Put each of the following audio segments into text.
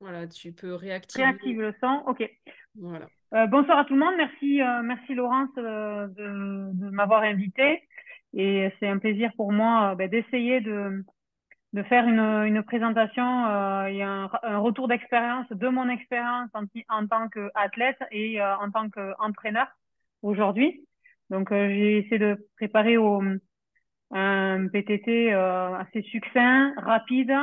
Voilà, tu peux réactiver. Réactive le son. OK. Voilà. Bonsoir à tout le monde. Merci, merci Laurence de m'avoir invitée. Et c'est un plaisir pour moi d'essayer de faire une présentation et un retour d'expérience de mon expérience en tant qu'athlète et en tant qu'entraîneur aujourd'hui. Donc, j'ai essayé de préparer un PTT assez succinct, rapide.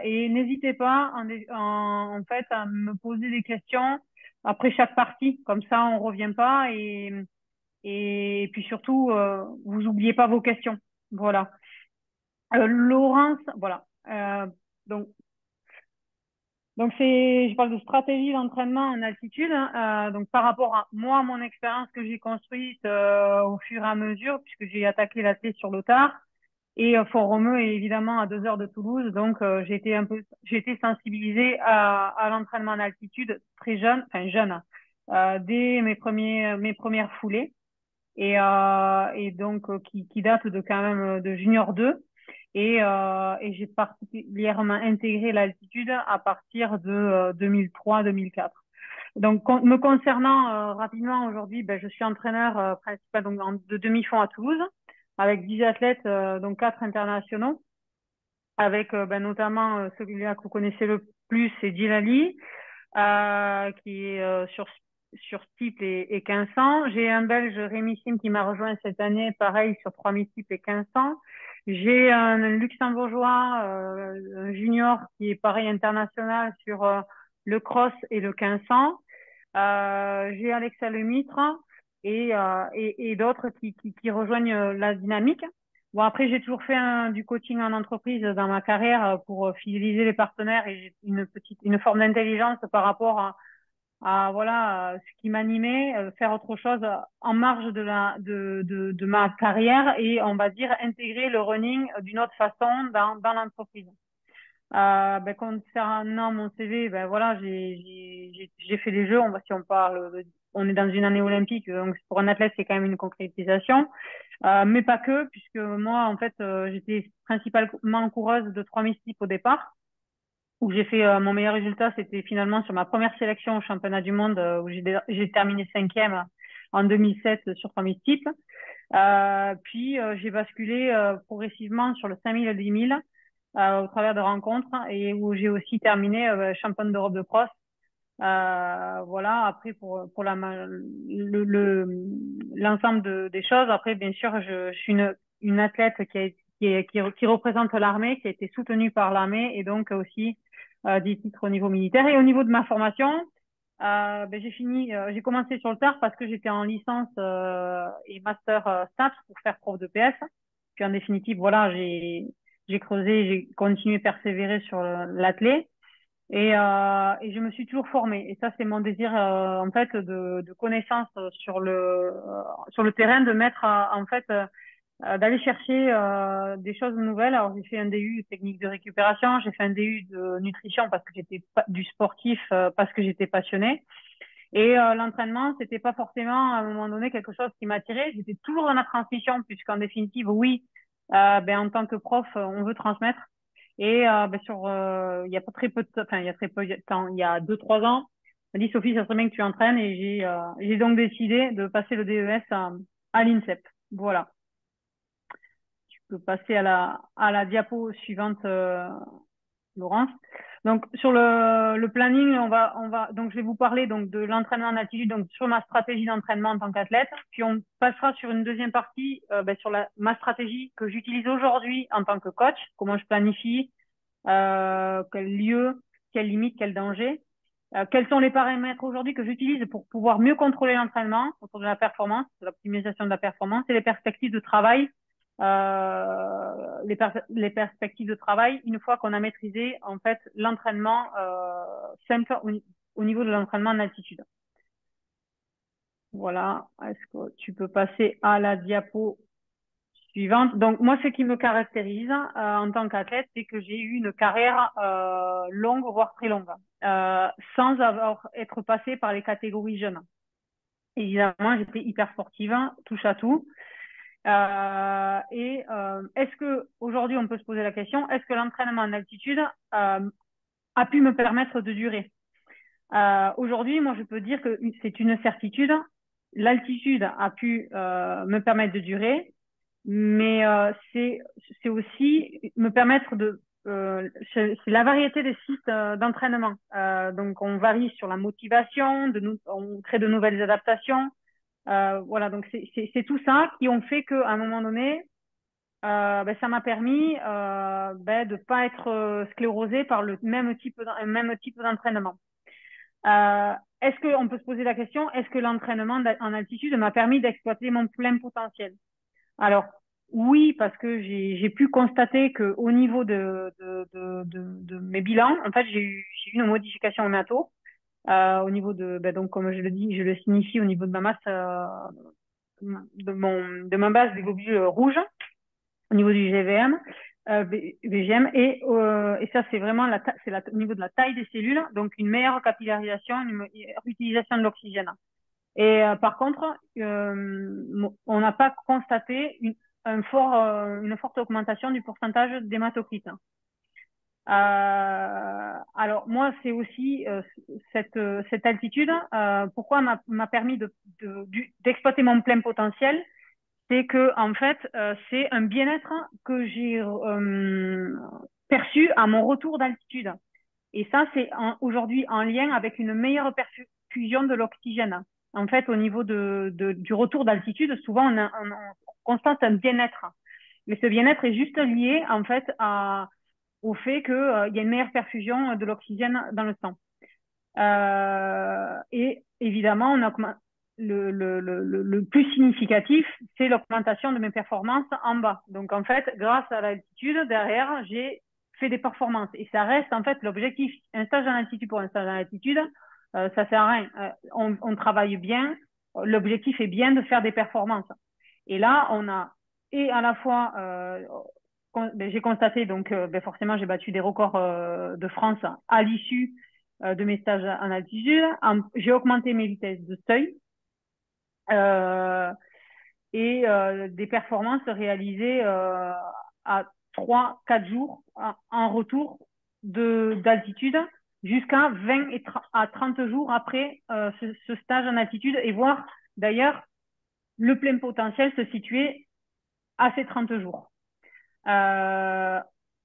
Et n'hésitez pas en fait à me poser des questions après chaque partie. Comme ça, on revient pas et puis surtout, vous oubliez pas vos questions. Voilà. Laurence, voilà. Donc, je parle de stratégie d'entraînement en altitude, hein. Donc, par rapport à moi, mon expérience que j'ai construite au fur et à mesure, puisque j'ai attaqué l'athlète sur l'Otard et Font-Romeu est évidemment à 2 heures de Toulouse. Donc, j'ai été sensibilisée à l'entraînement en altitude très jeune, enfin jeune, dès mes premières foulées et donc qui date de quand même de Junior 2. Et j'ai particulièrement intégré l'altitude à partir de 2003-2004. Donc, me concernant rapidement aujourd'hui, je suis entraîneur principal donc, de demi-fond à Toulouse, avec 10 athlètes, donc 4 internationaux, avec notamment celui-là que vous connaissez le plus, c'est Djilali, qui est sur steeple et 1500. J'ai un Belge, Rémi Sim, qui m'a rejoint cette année, pareil, sur 3000 steeple et 1500. J'ai un Luxembourgeois, un junior, qui est pareil international sur le cross et le 1500. J'ai Alexa Lemitre et d'autres qui rejoignent la dynamique. Bon, après, j'ai toujours fait du coaching en entreprise dans ma carrière pour fidéliser les partenaires et j'ai une forme d'intelligence par rapport voilà, ce qui m'animait, faire autre chose en marge de ma carrière et on va dire intégrer le running d'une autre façon dans l'entreprise. Concernant mon CV, voilà, j'ai fait des jeux. Si on parle, on est dans une année olympique, donc pour un athlète, c'est quand même une concrétisation. Mais pas que, puisque moi, en fait, j'étais principalement coureuse de 3000 steeple au départ, où j'ai fait mon meilleur résultat, c'était finalement sur ma première sélection au championnat du monde, où j'ai terminé cinquième en 2007 sur 3000 steeple. Puis j'ai basculé progressivement sur le 5000 et 10 000 au travers de rencontres et où j'ai aussi terminé championne d'Europe de cross. Voilà, après pour l'ensemble des choses. Après, bien sûr, je suis une athlète qui représente l'armée, qui a été soutenue par l'armée et donc aussi des titres au niveau militaire. Et au niveau de ma formation, j'ai commencé sur le tard parce que j'étais en licence et master stats pour faire prof de PS. Puis en définitive, voilà, j'ai creusé, j'ai continué à persévérer sur l'athlé. Et je me suis toujours formée. Et ça, c'est mon désir, en fait, de connaissances sur le terrain, de mettre, en fait, d'aller chercher des choses nouvelles. Alors, j'ai fait un DU technique de récupération, j'ai fait un DU de nutrition parce que j'étais du sportif, parce que j'étais passionnée. Et l'entraînement, c'était pas forcément à un moment donné quelque chose qui m'attirait. J'étais toujours dans la transmission, puisqu'en définitive, oui, en tant que prof, on veut transmettre. Et il y a pas très peu de temps, enfin il y a très peu de temps, il y a 2, 3 ans, on m'a dit Sophie, ça serait bien que tu entraînes et j'ai donc décidé de passer le DES à l'INSEP. Voilà. Tu peux passer à la diapo suivante, Laurence. Donc sur le planning, donc je vais vous parler donc de l'entraînement en altitude, donc sur ma stratégie d'entraînement en tant qu'athlète. Puis on passera sur une deuxième partie sur ma stratégie que j'utilise aujourd'hui en tant que coach, comment je planifie, quel lieu, quelles limites, quels dangers. Quels sont les paramètres aujourd'hui que j'utilise pour pouvoir mieux contrôler l'entraînement autour de la performance, de l'optimisation de la performance et les perspectives de travail, les perspectives de travail une fois qu'on a maîtrisé en fait l'entraînement simple au niveau de l'entraînement en altitude. Voilà, est-ce que tu peux passer à la diapo suivante? Donc moi, ce qui me caractérise en tant qu'athlète, c'est que j'ai eu une carrière longue, voire très longue, sans avoir être passée par les catégories jeunes. Évidemment, j'étais hyper sportive, touche à tout. Est-ce que aujourd'hui on peut se poser la question, est-ce que l'entraînement en altitude a pu me permettre de durer. Aujourd'hui, moi, je peux dire que c'est une certitude. L'altitude a pu me permettre de durer, mais c'est aussi me permettre de... c'est la variété des sites d'entraînement. Donc, on varie sur la motivation, on crée de nouvelles adaptations. Voilà, donc c'est tout ça qui ont fait qu'à un moment donné, ben, ça m'a permis ben, de ne pas être sclérosée par le même type d'entraînement. Est-ce qu'on peut se poser la question, est-ce que l'entraînement en altitude m'a permis d'exploiter mon plein potentiel? Alors, oui, parce que j'ai pu constater qu'au niveau de mes bilans, en fait, j'ai eu une modification en atto, au niveau ben, donc, comme je le dis, je le signifie au niveau de ma masse, de ma base des globules rouges, au niveau du GVM, VGM, et ça, c'est vraiment au niveau de la taille des cellules, donc une meilleure capillarisation, une meilleure utilisation de l'oxygène. Et par contre, on n'a pas constaté une forte augmentation du pourcentage d'hématocrytes. Alors moi, c'est aussi cette altitude. Pourquoi m'a permis d'exploiter mon plein potentiel, c'est que en fait, c'est un bien-être que j'ai perçu à mon retour d'altitude. Et ça, c'est aujourd'hui en lien avec une meilleure perfusion de l'oxygène. En fait, au niveau du retour d'altitude, souvent on constate un bien-être. Mais ce bien-être est juste lié en fait au fait qu'il y a une meilleure perfusion de l'oxygène dans le sang. Et évidemment, le plus significatif, c'est l'augmentation de mes performances en bas. Donc en fait, grâce à l'altitude, derrière, j'ai fait des performances. Et ça reste en fait l'objectif. Un stage en altitude pour un stage en altitude, ça sert à rien. On travaille bien. L'objectif est bien de faire des performances. Et là, on a et à la fois ben, j'ai constaté donc ben, forcément j'ai battu des records de France à l'issue de mes stages en altitude. J'ai augmenté mes vitesses de seuil euh, et des performances réalisées à 3-4 jours en retour d'altitude jusqu'à 20 à 30 jours après ce stage en altitude et voir d'ailleurs le plein potentiel se situer à ces 30 jours.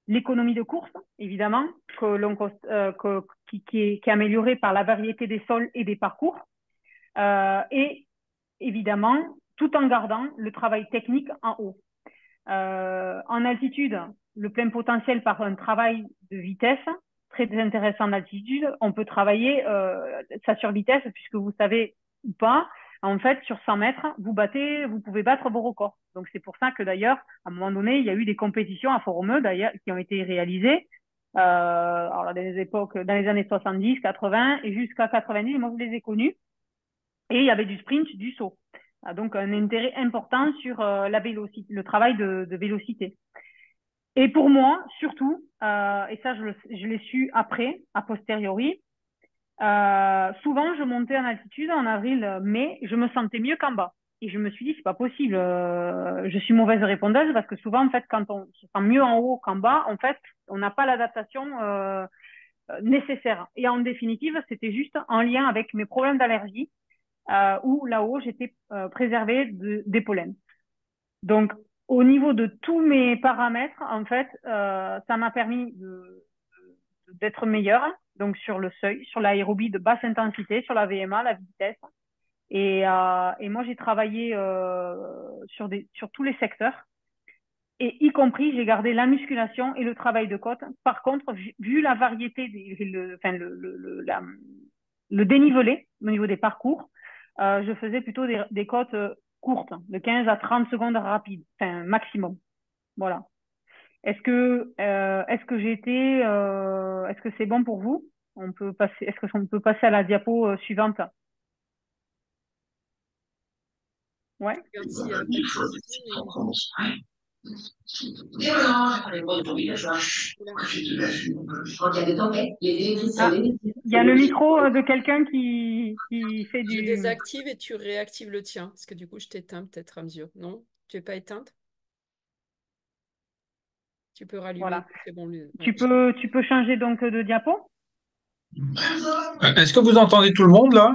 L'économie de course, évidemment, qui est améliorée par la variété des sols et des parcours. Et évidemment, tout en gardant le travail technique en haut. En altitude, le plein potentiel par un travail de vitesse, très intéressant en altitude. On peut travailler ça sur vitesse, puisque vous savez ou pas, en fait, sur 100 mètres, vous pouvez battre vos records. Donc, c'est pour ça que d'ailleurs, à un moment donné, il y a eu des compétitions à Fort-Romeu, d'ailleurs, qui ont été réalisées. Alors, dans les années 70, 80 et jusqu'à 90, moi, je les ai connues. Et il y avait du sprint, du saut. Donc, un intérêt important sur la vélocité, le travail de vélocité. Et pour moi, surtout, et ça, je l'ai su après, a posteriori, souvent, je montais en altitude en avril, mai, je me sentais mieux qu'en bas. Et je me suis dit, c'est pas possible, je suis mauvaise répondeuse parce que souvent, en fait, quand on se sent mieux en haut qu'en bas, en fait, on n'a pas l'adaptation nécessaire. Et en définitive, c'était juste en lien avec mes problèmes d'allergie, où là-haut, j'étais préservée des pollens. Donc, au niveau de tous mes paramètres, en fait, ça m'a permis d'être meilleure. Donc, sur le seuil, sur l'aérobie de basse intensité, sur la VMA, la vitesse. Et moi, j'ai travaillé sur tous les secteurs. Et y compris, j'ai gardé la musculation et le travail de côte. Par contre, vu la variété, le dénivelé au niveau des parcours, je faisais plutôt des côtes courtes, de 15 à 30 secondes rapides, enfin maximum. Voilà. Est-ce que c'est bon pour vous? Est-ce qu'on peut passer à la diapo suivante? Ouais. Regarde s'il n'y a pas de questions. Voilà. Ah, il y a le micro de quelqu'un qui fait Je du... désactive et tu réactives le tien. Parce que du coup, je t'éteins peut-être à mesure. Non? Tu n'es pas éteinte? Tu peux rallumer. Voilà. C'est bon. Ouais. Tu peux changer donc de diapo? Est-ce que vous entendez tout le monde là?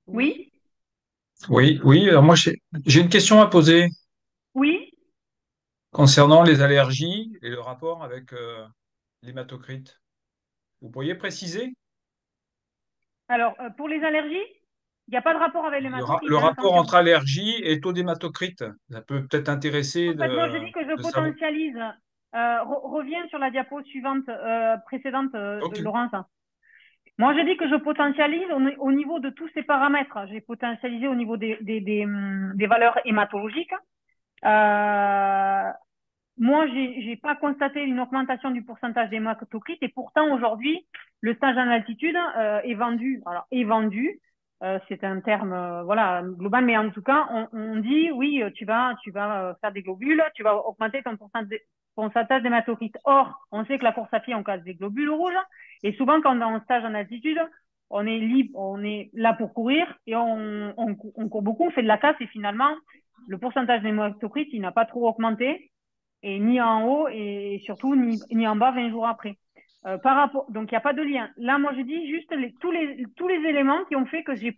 Oui. Oui, Oui, oui. Alors moi, j'ai une question à poser oui. concernant les allergies et le rapport avec l'hématocrite. Vous pourriez préciser Alors, pour les allergies, il n'y a pas de rapport avec le l'hématocrite, hein, rapport attention. entre allergie et taux d'hématocrite? Ça peut peut-être En intéresser fait, moi, je dis que je de savoir. potentialise. Reviens sur la diapo suivante, précédente, Ok. Laurence. Moi, je dis que je potentialise au niveau de tous ces paramètres. J'ai potentialisé au niveau des valeurs hématologiques. Euh, Moi, j'ai pas constaté une augmentation du pourcentage d'hématocrite et pourtant aujourd'hui, le stage en altitude est vendu. Alors, est vendu, c'est un terme voilà global, mais en tout cas, on dit oui, tu vas faire des globules, tu vas augmenter ton pourcentage d'hématocrite. Or, on sait que la course à pied, on casse des globules rouges et souvent quand on est en stage en altitude, on est libre, on est là pour courir et on court beaucoup, on fait de la casse et finalement, le pourcentage d'hématocrite, il n'a pas trop augmenté et ni en haut et surtout ni en bas 20 jours après. Par rapport, donc il n'y a pas de lien. Là, moi, je dis juste tous les éléments qui ont fait que j'ai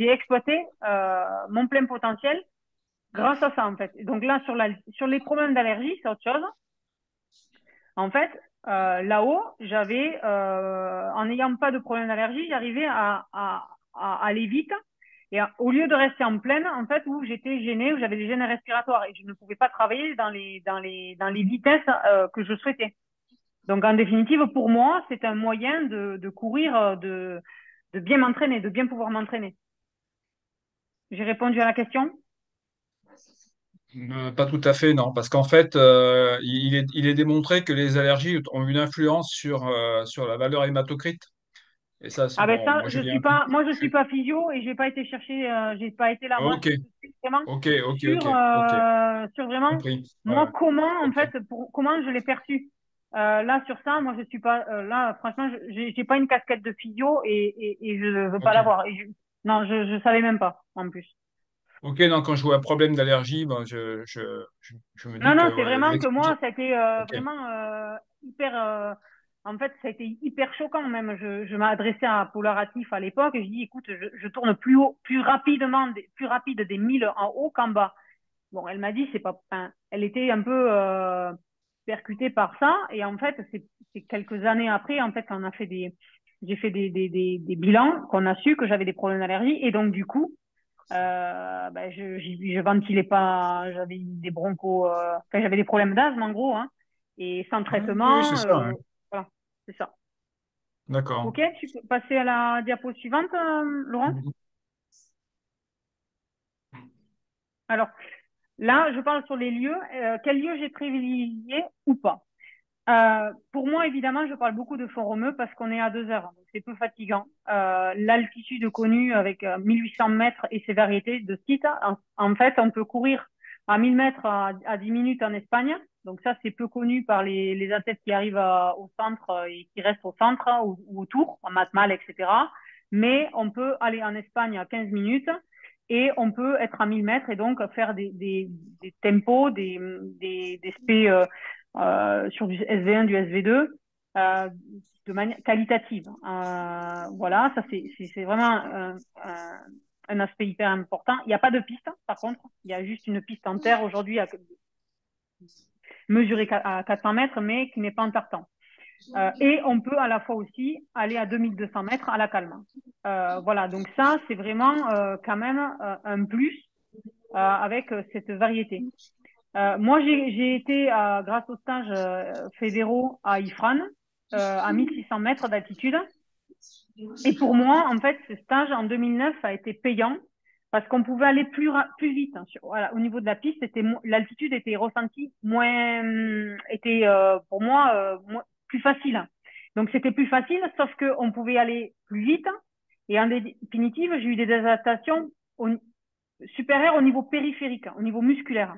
exploité mon plein potentiel grâce à ça, en fait. Donc là, sur les problèmes d'allergie, c'est autre chose. En fait, là-haut, en n'ayant pas de problème d'allergie, j'arrivais à aller vite. Et au lieu de rester en pleine, en fait, où j'étais gênée, où j'avais des gènes respiratoires et je ne pouvais pas travailler dans les vitesses que je souhaitais. Donc, en définitive, pour moi, c'est un moyen de courir, de bien m'entraîner, de bien pouvoir m'entraîner. J'ai répondu à la question? Pas tout à fait, non, parce qu'en fait, il est démontré que les allergies ont une influence sur la valeur hématocrite. Et ça, Ah ben bon, ça, moi je viens un peu. moi je je suis suis- pas physio et j'ai pas été chercher, j'ai pas été là. Moi, Ok, je suis vraiment ok, ok, ok, sur ok, sur vraiment compris. Ouais, moi ouais. comment en Ok, fait comment je l'ai perçu. Là sur ça, moi je suis pas là franchement, j'ai pas une casquette de physio et je veux pas ok. l'avoir. Non, je savais même pas en plus. Ok, donc quand je vois un problème d'allergie, ben, je me Non, dis que non, c'est voilà, vraiment que moi, ça a été ok. vraiment hyper. En fait, ça a été hyper choquant même. Je m'adressais à Polaratif à l'époque et je dis, écoute, je tourne plus haut, plus rapide des 1000 en haut qu'en bas. Bon, elle m'a dit, c'est pas. Enfin, elle était un peu percutée par ça et en fait, c'est quelques années après, en fait, qu'on a fait j'ai fait des bilans, qu'on a su que j'avais des problèmes d'allergie et donc du coup ben, je ventilais pas, j'avais des bronchos, enfin, j'avais des problèmes d'asthme en gros, hein, et sans Oui, oui, c'est traitement, ça, ouais. voilà, c'est ça. D'accord. Ok, tu peux passer à la diapo suivante, Laurent? Alors, là, je parle sur les lieux. Quels lieux j'ai privilégié ou pas? Pour moi, évidemment, je parle beaucoup de Font-Romeu parce qu'on est à 2 heures, donc c'est peu fatigant. L'altitude connue avec 1800 mètres et ses variétés de sites, en fait, on peut courir à 1000 mètres à 10 minutes en Espagne. Donc ça, c'est peu connu par les athlètes qui arrivent au centre et qui restent au centre ou autour, en Matmal, etc. Mais on peut aller en Espagne à 15 minutes et on peut être à 1000 mètres et donc faire des tempos, des SP sur du SV1, du SV2, de manière qualitative. Voilà, ça c'est vraiment un aspect hyper important. Il n'y a pas de piste, par contre, il y a juste une piste en terre aujourd'hui mesurée à 400 mètres, mais qui n'est pas en tartan. Et on peut à la fois aussi aller à 2200 mètres à la calme. Voilà, donc ça, c'est vraiment quand même un plus avec cette variété. Moi, j'ai été, grâce au stage fédéraux à Ifrane, à 1600 mètres d'altitude. Et pour moi, en fait, ce stage en 2009 a été payant parce qu'on pouvait aller plus vite, hein. Voilà, au niveau de la piste, l'altitude était ressentie était pour moi plus facile. Donc c'était plus facile, sauf qu'on pouvait aller plus vite. Et en définitive, j'ai eu des adaptations au, supérieures au niveau périphérique, au niveau musculaire.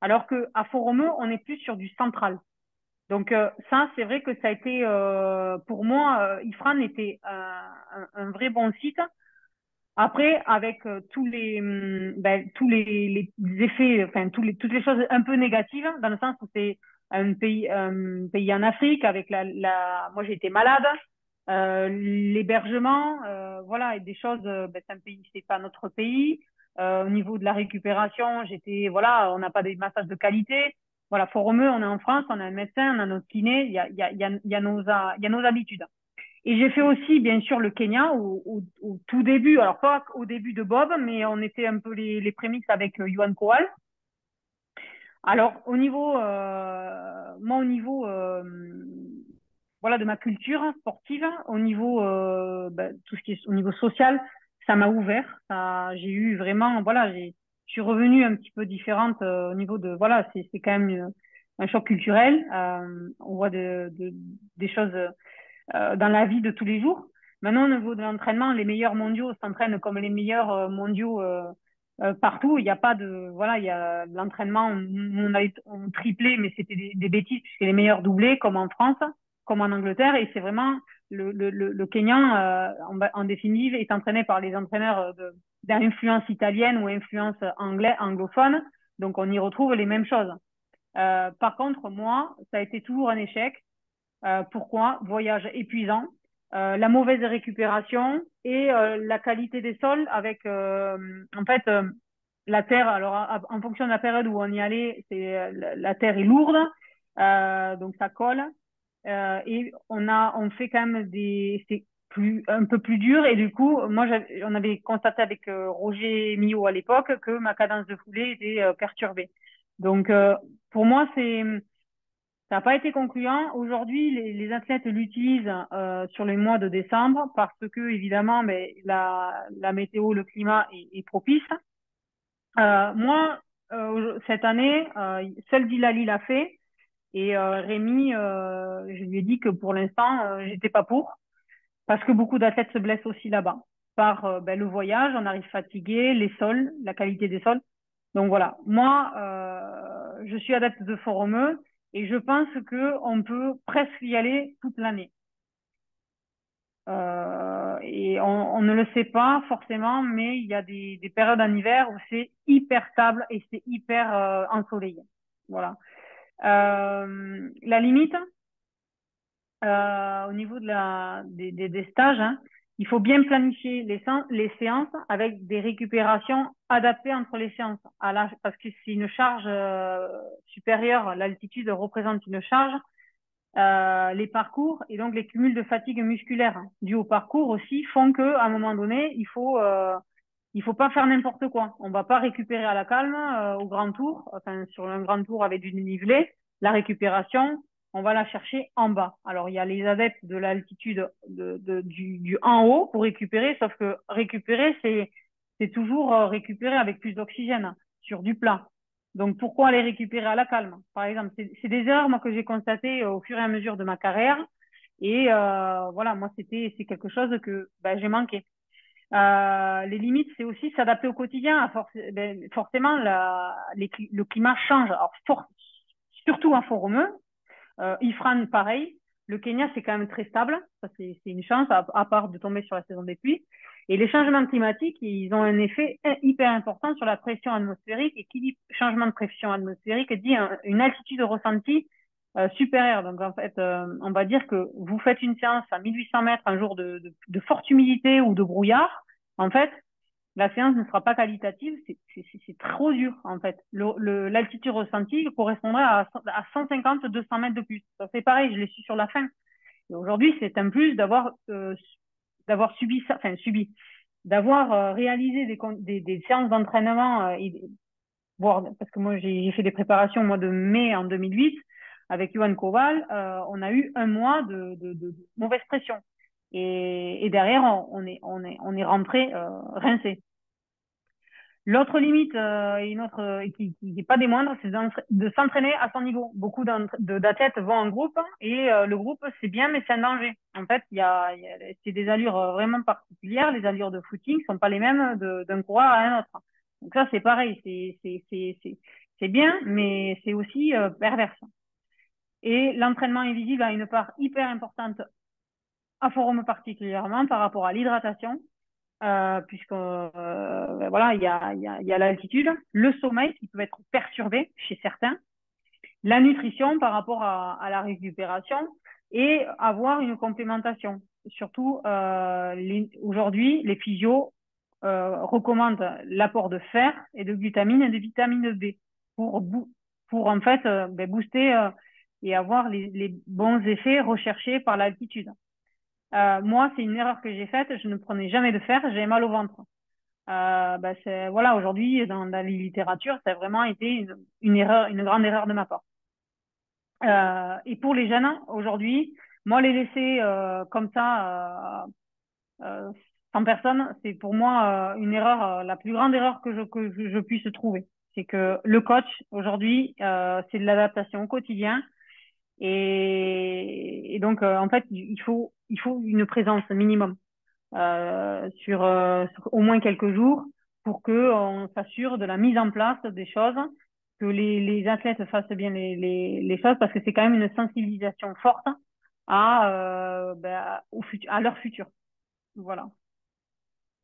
Alors qu'à Font-Romeu, on est plus sur du central. Donc ça, c'est vrai que ça a été, pour moi, Ifrane était un vrai bon site. Après, avec tous les effets, enfin toutes les choses un peu négatives, dans le sens où un pays en Afrique avec moi j'ai été malade, l'hébergement, voilà, et des choses, ben, c'est un pays, c'est pas notre pays. Au niveau de la récupération, voilà, on n'a pas des massages de qualité. Voilà, Fort-Romeu, on est en France, on a un médecin, on a notre kiné, il y a nos habitudes. Et j'ai fait aussi, bien sûr, le Kenya au tout début, alors pas au début de Bob, mais on était un peu les prémices avec Yuan Kowal. Alors, moi, au niveau, voilà, de ma culture sportive, au niveau, tout ce qui est au niveau social, ça m'a ouvert. J'ai eu vraiment, voilà, je suis revenue un petit peu différente au niveau de, voilà, c'est quand même un choc culturel. On voit des choses dans la vie de tous les jours. Maintenant, au niveau de l'entraînement, les meilleurs mondiaux s'entraînent comme les meilleurs mondiaux partout. Il n'y a pas de, voilà, il y a de l'entraînement, on triplait, mais c'était des bêtises puisque les meilleurs doublés, comme en France, comme en Angleterre, et c'est vraiment le Kenyan, en définitive, est entraîné par les entraîneurs d'influence italienne ou influence anglophone. Donc, on y retrouve les mêmes choses. Par contre, moi, ça a été toujours un échec. Pourquoi? Voyage épuisant, la mauvaise récupération et la qualité des sols avec, en fait, la terre. Alors, en fonction de la période où on y allait, la terre est lourde, donc ça colle. Et on fait quand même c'est un peu plus dur. Et du coup, moi, on avait constaté avec Roger Millot à l'époque que ma cadence de foulée était perturbée. Donc, pour moi, ça n'a pas été concluant. Aujourd'hui, les athlètes l'utilisent sur les mois de décembre parce que, évidemment, mais la météo, le climat est propice. Moi, cette année, seul Dilali l'a fait. Et Rémi, je lui ai dit que pour l'instant, j'étais pas pour. Parce que beaucoup d'athlètes se blessent aussi là-bas. Par le voyage, on arrive fatigué, les sols, la qualité des sols. Donc voilà, moi, je suis adepte de Fort-Romeu et je pense qu'on peut presque y aller toute l'année. Et on ne le sait pas forcément, mais il y a des périodes en hiver où c'est hyper stable et c'est hyper ensoleillé. Voilà. La limite, au niveau des stages, hein, il faut bien planifier les séances avec des récupérations adaptées entre les séances. Parce que c'est une charge supérieure, l'altitude représente une charge, les parcours et donc les cumuls de fatigue musculaire dus au parcours aussi font qu'à un moment donné, il faut pas faire n'importe quoi. On va pas récupérer à la calme au grand tour, enfin sur un grand tour avec du dénivelé. La récupération, on va la chercher en bas. Alors il y a les adeptes de l'altitude du en haut pour récupérer, sauf que récupérer c'est toujours récupérer avec plus d'oxygène sur du plat. Donc pourquoi les récupérer à la calme? Par exemple, c'est des erreurs moi que j'ai constatées au fur et à mesure de ma carrière et voilà, moi c'est quelque chose que j'ai manqué. Les limites, c'est aussi s'adapter au quotidien. Forcément, le climat change. Alors, surtout à Fort-Romeu, Ifrane, pareil. Le Kenya, c'est quand même très stable. Ça, c'est une chance, à part de tomber sur la saison des pluies. Et les changements climatiques, ils ont un effet hyper important sur la pression atmosphérique. Et qui dit changement de pression atmosphérique dit une altitude ressentie supérieure. Donc, en fait, on va dire que vous faites une séance à 1800 mètres un jour de forte humidité ou de brouillard. En fait, la séance ne sera pas qualitative, c'est trop dur en fait. L'altitude ressentie correspondrait à 150-200 mètres de plus. Ça c'est pareil, je l'ai su sur la fin. Et aujourd'hui, c'est un plus d'avoir subi ça, enfin subi, d'avoir réalisé des séances d'entraînement, parce que moi j'ai fait des préparations au mois de mai en 2008 avec Johan Koval, on a eu un mois de mauvaise pression. Et derrière, on est rentré rincé. L'autre limite qui n'est pas des moindres, c'est de s'entraîner à son niveau. Beaucoup d'athlètes vont en groupe et le groupe c'est bien, mais c'est un danger. En fait, c'est des allures vraiment particulières. Les allures de footing sont pas les mêmes d'un coureur à un autre. Donc ça c'est pareil, c'est bien, mais c'est aussi perverse. Et l'entraînement invisible a une part hyper importante à Fort-Romeu particulièrement par rapport à l'hydratation. Puisque voilà, il y a l'altitude, le sommeil qui peut être perturbé chez certains, la nutrition par rapport à la récupération et avoir une complémentation. Surtout, aujourd'hui, les physios recommandent l'apport de fer et de glutamine et de vitamine B pour, pour en fait booster et avoir les bons effets recherchés par l'altitude. Moi, c'est une erreur que j'ai faite. Je ne prenais jamais de fer. J'avais mal au ventre. Voilà, aujourd'hui, dans la littérature, ça a vraiment été une erreur, une grande erreur de ma part. Et pour les jeunes, aujourd'hui, moi, les laisser comme ça, sans personne, c'est pour moi une erreur, la plus grande erreur que je puisse trouver. C'est que le coach, aujourd'hui, c'est de l'adaptation au quotidien. Et donc, en fait, il faut une présence minimum sur au moins quelques jours pour que on s'assure de la mise en place des choses, que les athlètes fassent bien les choses, parce que c'est quand même une sensibilisation forte à leur futur. Voilà.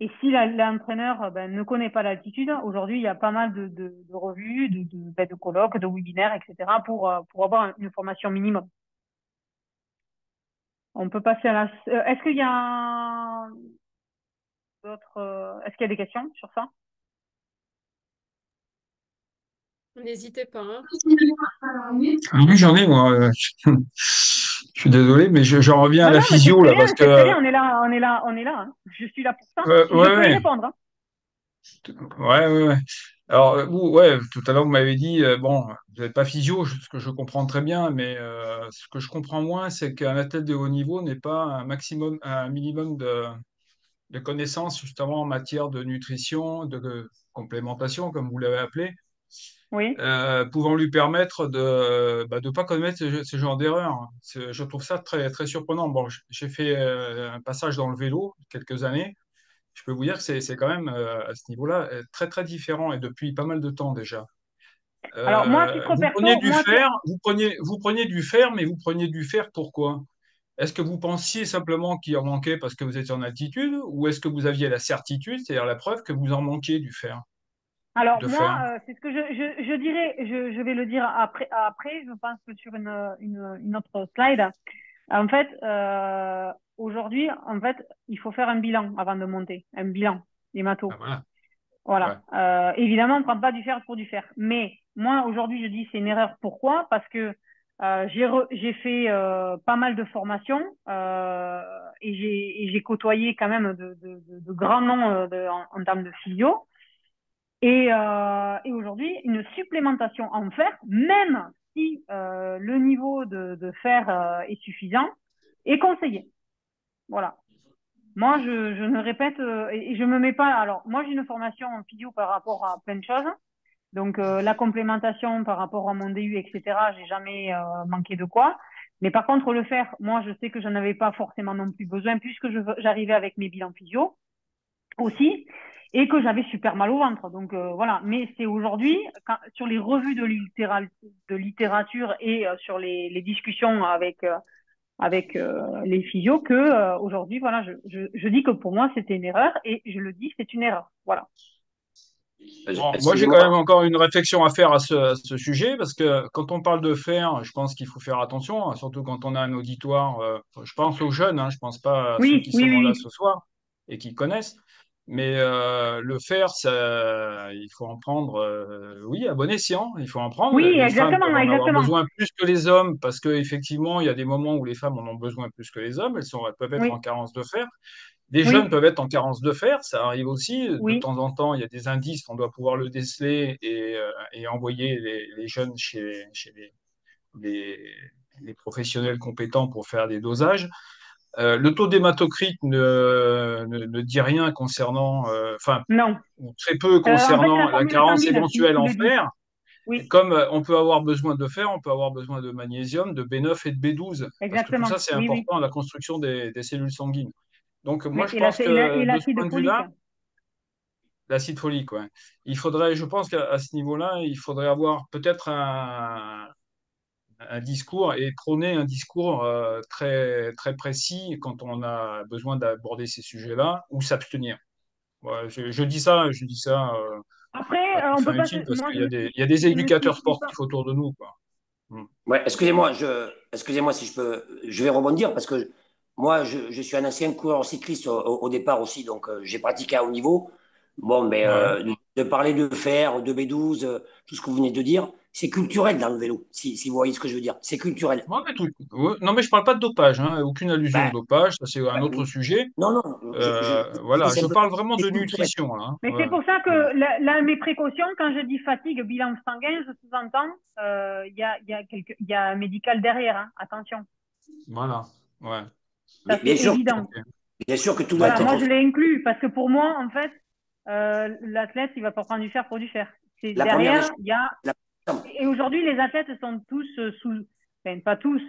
Et si l'entraîneur ne connaît pas l'altitude, aujourd'hui, il y a pas mal de revues, de colloques, de webinaires, etc., pour avoir une formation minimum. On peut passer à la... Est-ce qu'il y a d'autres... Est-ce qu'il y a des questions sur ça? N'hésitez pas, hein. Ah oui, j'en ai, moi. Je suis désolé, mais j'en reviens à Non, la non, mais physio, là, parce c'est très que. bien, on est là, on est là, on est là, hein. Je suis là pour ça. Je Ouais, peux y ouais, répondre, hein. ouais, ouais, ouais. Alors, vous, ouais, tout à l'heure, vous m'avez dit, bon, vous n'êtes pas physio, ce que je comprends très bien, mais ce que je comprends moins, c'est qu'un athlète de haut niveau n'ait pas un minimum de connaissances, justement, en matière de nutrition, de complémentation, comme vous l'avez appelé, Oui, pouvant lui permettre de ne pas commettre ce genre d'erreur. Je trouve ça très, très surprenant. Bon, j'ai fait un passage dans le vélo quelques années. Je peux vous dire que c'est quand même à ce niveau-là très très différent et depuis pas mal de temps déjà. alors moi, à titre Vous preniez perso, du fer, vous preniez du fer, mais vous preniez du fer pourquoi? Est-ce que vous pensiez simplement qu'il en manquait parce que vous étiez en altitude, ou est-ce que vous aviez la certitude, c'est-à-dire la preuve que vous en manquiez du fer, alors de moi, fer? c'est ce que je dirais, je vais le dire après, je pense que sur une autre slide. En fait, aujourd'hui, en fait, il faut faire un bilan avant de monter, un bilan hémato. Ah, voilà. Ouais. Voilà. Évidemment, on ne prend pas du fer pour du fer. Mais moi, aujourd'hui, je dis c'est une erreur. Pourquoi? Parce que j'ai fait pas mal de formations et j'ai côtoyé quand même de grands noms en termes de physio. Et aujourd'hui, une supplémentation en fer, même si le niveau de fer est suffisant, est conseillé. Voilà. Moi, je ne répète et je me mets pas. Alors, moi, j'ai une formation en physio par rapport à plein de choses. Donc, la complémentation par rapport à mon DU, etc., j'ai jamais manqué de quoi. Mais par contre, le faire, moi, je sais que j'en avais pas forcément non plus besoin puisque j'arrivais avec mes bilans physio aussi et que j'avais super mal au ventre. Donc, voilà. Mais c'est aujourd'hui, sur les revues de littérature et sur les discussions avec les physios que aujourd'hui, voilà, je dis que pour moi, c'était une erreur et je le dis, c'est une erreur. Voilà. Bon, moi, j'ai quand même Excusez-moi. encore une réflexion à faire à ce sujet, parce que quand on parle de fer, je pense qu'il faut faire attention, hein, surtout quand on a un auditoire. Je pense aux jeunes, hein, je pense pas à ceux Oui, qui oui, sont là oui, ce soir et qui connaissent. Mais le fer, il faut en prendre, oui, à bon escient, il faut en prendre. oui, Les femmes peuvent exactement, en avoir exactement. besoin plus que les hommes, parce qu'effectivement, il y a des moments où les femmes en ont besoin plus que les hommes. Elles peuvent être en Oui, carence de fer. Des jeunes oui, peuvent être en carence de fer, ça arrive aussi. De oui. temps en temps, il y a des indices, on doit pouvoir le déceler et envoyer les jeunes chez les, les professionnels compétents pour faire des dosages. Le taux d'hématocrite ne dit rien concernant, enfin, Non. ou très peu En fait, c'est concernant la la formule carence sanguine éventuelle qui en le dit. fer. Et Oui, comme on peut avoir besoin de fer, on peut avoir besoin de magnésium, de B9 et de B12, parce que tout exactement. ça, c'est Oui, oui. important à la construction des cellules sanguines. Donc, moi, Oui. je pense que Et de ce l'acide point de folique. vue-là, l'acide folique, ouais. Il faudrait, je pense qu'à ce niveau-là, il faudrait avoir peut-être un discours et prôner un discours très, très précis quand on a besoin d'aborder ces sujets-là, ou s'abstenir. Ouais, je dis ça Après, à toute on fin peut pas utile parce moi, qu'il y a des je me éducateurs situe pas. sportifs autour de nous, quoi. Ouais, excusez-moi si je peux, je vais rebondir parce que moi, je suis un ancien coureur cycliste au départ aussi, donc j'ai pratiqué à haut niveau. Bon, mais Ouais. de parler de fer, de B12, tout ce que vous venez de dire, c'est culturel dans le vélo, si vous voyez ce que je veux dire. C'est culturel. Ouais, mais ouais. Non, mais je parle pas de dopage, hein. Aucune allusion au Ben, dopage, ça c'est un ben, autre sujet. non, non, je dis Voilà, je parle simplement, vraiment c'est de culturel. nutrition, là, hein. Mais c'est Ouais. pour ça Ouais. que mes précautions, quand je dis fatigue, bilan sanguin, je sous-entends, il y a un médical derrière, hein. Attention, Voilà. Ouais. ça c'est Bien sûr, évident. Ok. bien sûr que tout doit Voilà, moi être je fait. l'ai inclus parce que pour moi, en fait, l'athlète, il va pas prendre du fer pour du fer. C'est La première des derrière, choses, il y a la- et aujourd'hui les athlètes sont tous enfin pas tous,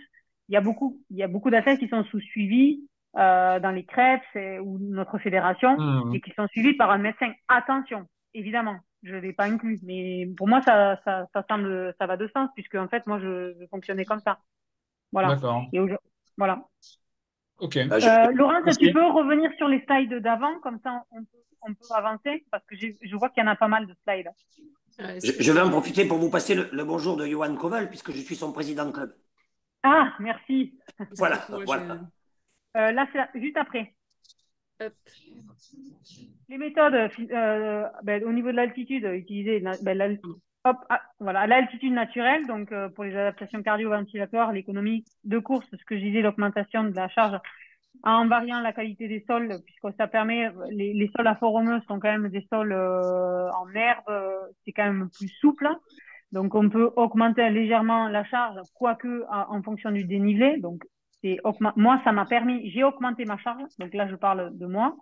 il y a beaucoup d'athlètes qui sont sous suivi dans les crêpes ou notre fédération Mhm. et qui sont suivis par un médecin. Attention, évidemment, je l'ai pas inclus, mais pour moi ça semble ça va de sens puisque en fait moi je fonctionnais comme ça. Voilà. D'accord. Et voilà. Ok. Laurence, tu Merci. peux revenir sur les slides d'avant, comme ça on peut avancer, parce que je vois qu'il y en a pas mal de slides. je vais en profiter pour vous passer le bonjour de Johan Koval, puisque je suis son président de club. Ah, merci. Voilà, Excuse-moi, voilà. Là, c'est juste après. Hop. Les méthodes, au niveau de l'altitude, utiliser hop, voilà, à l'altitude naturelle, donc pour les adaptations cardio-ventilatoires, l'économie de course, ce que je disais, l'augmentation de la charge en variant la qualité des sols, puisque ça permet, les sols à foromeux sont quand même des sols en herbe, c'est quand même plus souple. Donc, on peut augmenter légèrement la charge, quoique en fonction du dénivelé. Donc, moi, ça m'a permis, j'ai augmenté ma charge. Donc là, je parle de moi.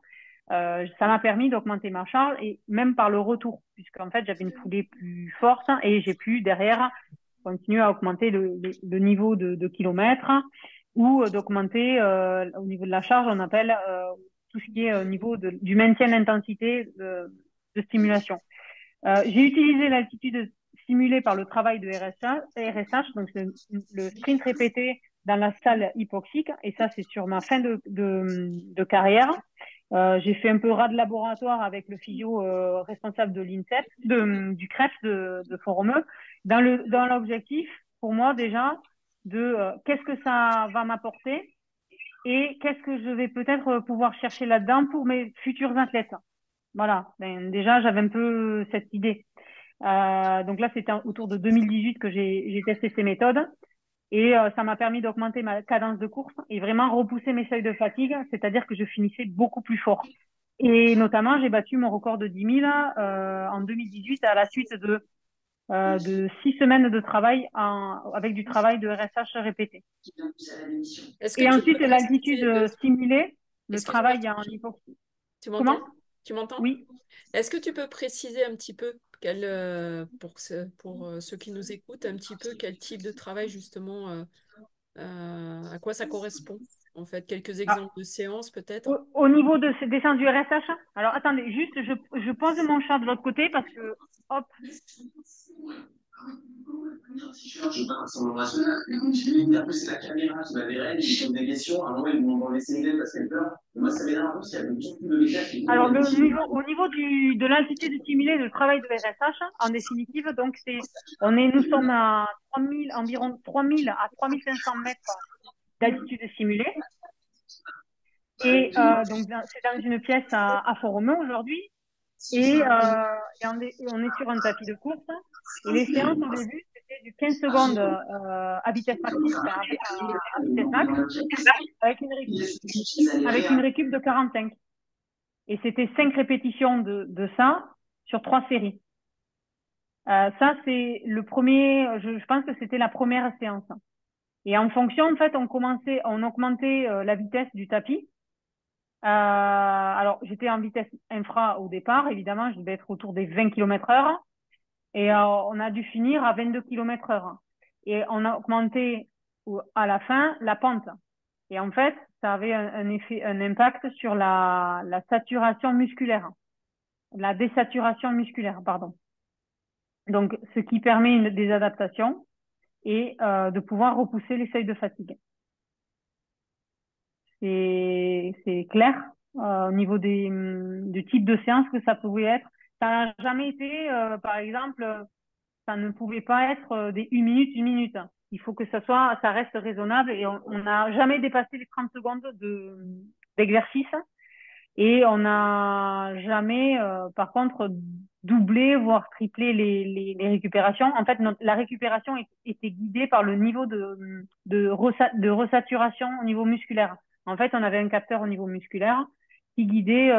Ça m'a permis d'augmenter ma charge et même par le retour, puisqu'en fait, j'avais une foulée plus forte et j'ai pu derrière continuer à augmenter le niveau de kilomètres ou d'augmenter au niveau de la charge, on appelle tout ce qui est au niveau du maintien d'intensité de stimulation. J'ai utilisé l'altitude simulée par le travail de RSH, donc c'est le sprint répété dans la salle hypoxique, et ça c'est sur ma fin de carrière. J'ai fait un peu ras de laboratoire avec le physio responsable de l'INSEP, du CREPS de Font-Romeu, dans l'objectif, pour moi déjà, de qu'est-ce que ça va m'apporter et qu'est-ce que je vais peut-être pouvoir chercher là-dedans pour mes futurs athlètes. Voilà, ben, déjà j'avais un peu cette idée. Donc là, c'était autour de 2018 que j'ai testé ces méthodes. Et ça m'a permis d'augmenter ma cadence de course et vraiment repousser mes seuils de fatigue, c'est-à-dire que je finissais beaucoup plus fort. Et notamment, j'ai battu mon record de 10 000 en 2018 à la suite de 6 semaines de travail avec du travail de RSH répété. Est-ce que Et tu ensuite, peux l'altitude préciser simulée, le Excuse-moi, travail en hypoxie. tu Comment? m'entends? Tu m'entends? Oui. Est-ce que tu peux préciser un petit peu pour ceux qui nous écoutent, un petit peu quel type de travail justement, à quoi ça correspond? En fait, quelques Ah, exemples de séances peut-être? au niveau de ces descentes du RSH, alors attendez, juste, je pose mon chat de l'autre côté parce que, hop, Je pars sur mon rationale. Après, c'est la caméra qui m'avait il me pose des questions. À un moment, ils m'ont laissé aider parce qu'elle pleure. Et moi, ça m'énerve un peu parce qu'il y avait beaucoup de médias qui alors étaient au niveau de l'altitude simulée, le travail de RSH, en définitive, donc nous sommes à 3000, environ 3000 à 3500 mètres d'altitude simulée. Et donc, c'est dans une pièce à Font-Romeu aujourd'hui. Et on est sur un tapis de course. Et les séances au début, c'était du 15 secondes à vitesse maximum, enfin, à vitesse max, avec avec une récup de 45. Et c'était 5 répétitions de ça sur 3 séries. Ça, c'est le premier, je pense que c'était la première séance. Et en fonction, en fait, on augmentait la vitesse du tapis. Alors, j'étais en vitesse infra au départ, évidemment, je devais être autour des 20 km heure. Et on a dû finir à 22 km heure. Et on a augmenté à la fin la pente. Et en fait, ça avait un impact sur la saturation musculaire, la désaturation musculaire, pardon. Donc, ce qui permet des adaptations et de pouvoir repousser les seuils de fatigue. C'est clair au niveau du type de séance que ça pouvait être. Ça n'a jamais été, par exemple, ça ne pouvait pas être des une minute. Il faut que ça reste raisonnable et on n'a jamais dépassé les 30 secondes d'exercice et on n'a jamais, par contre, doublé, voire triplé les récupérations. En fait, la récupération était guidée par le niveau de resaturation au niveau musculaire. En fait, on avait un capteur au niveau musculaire qui guidait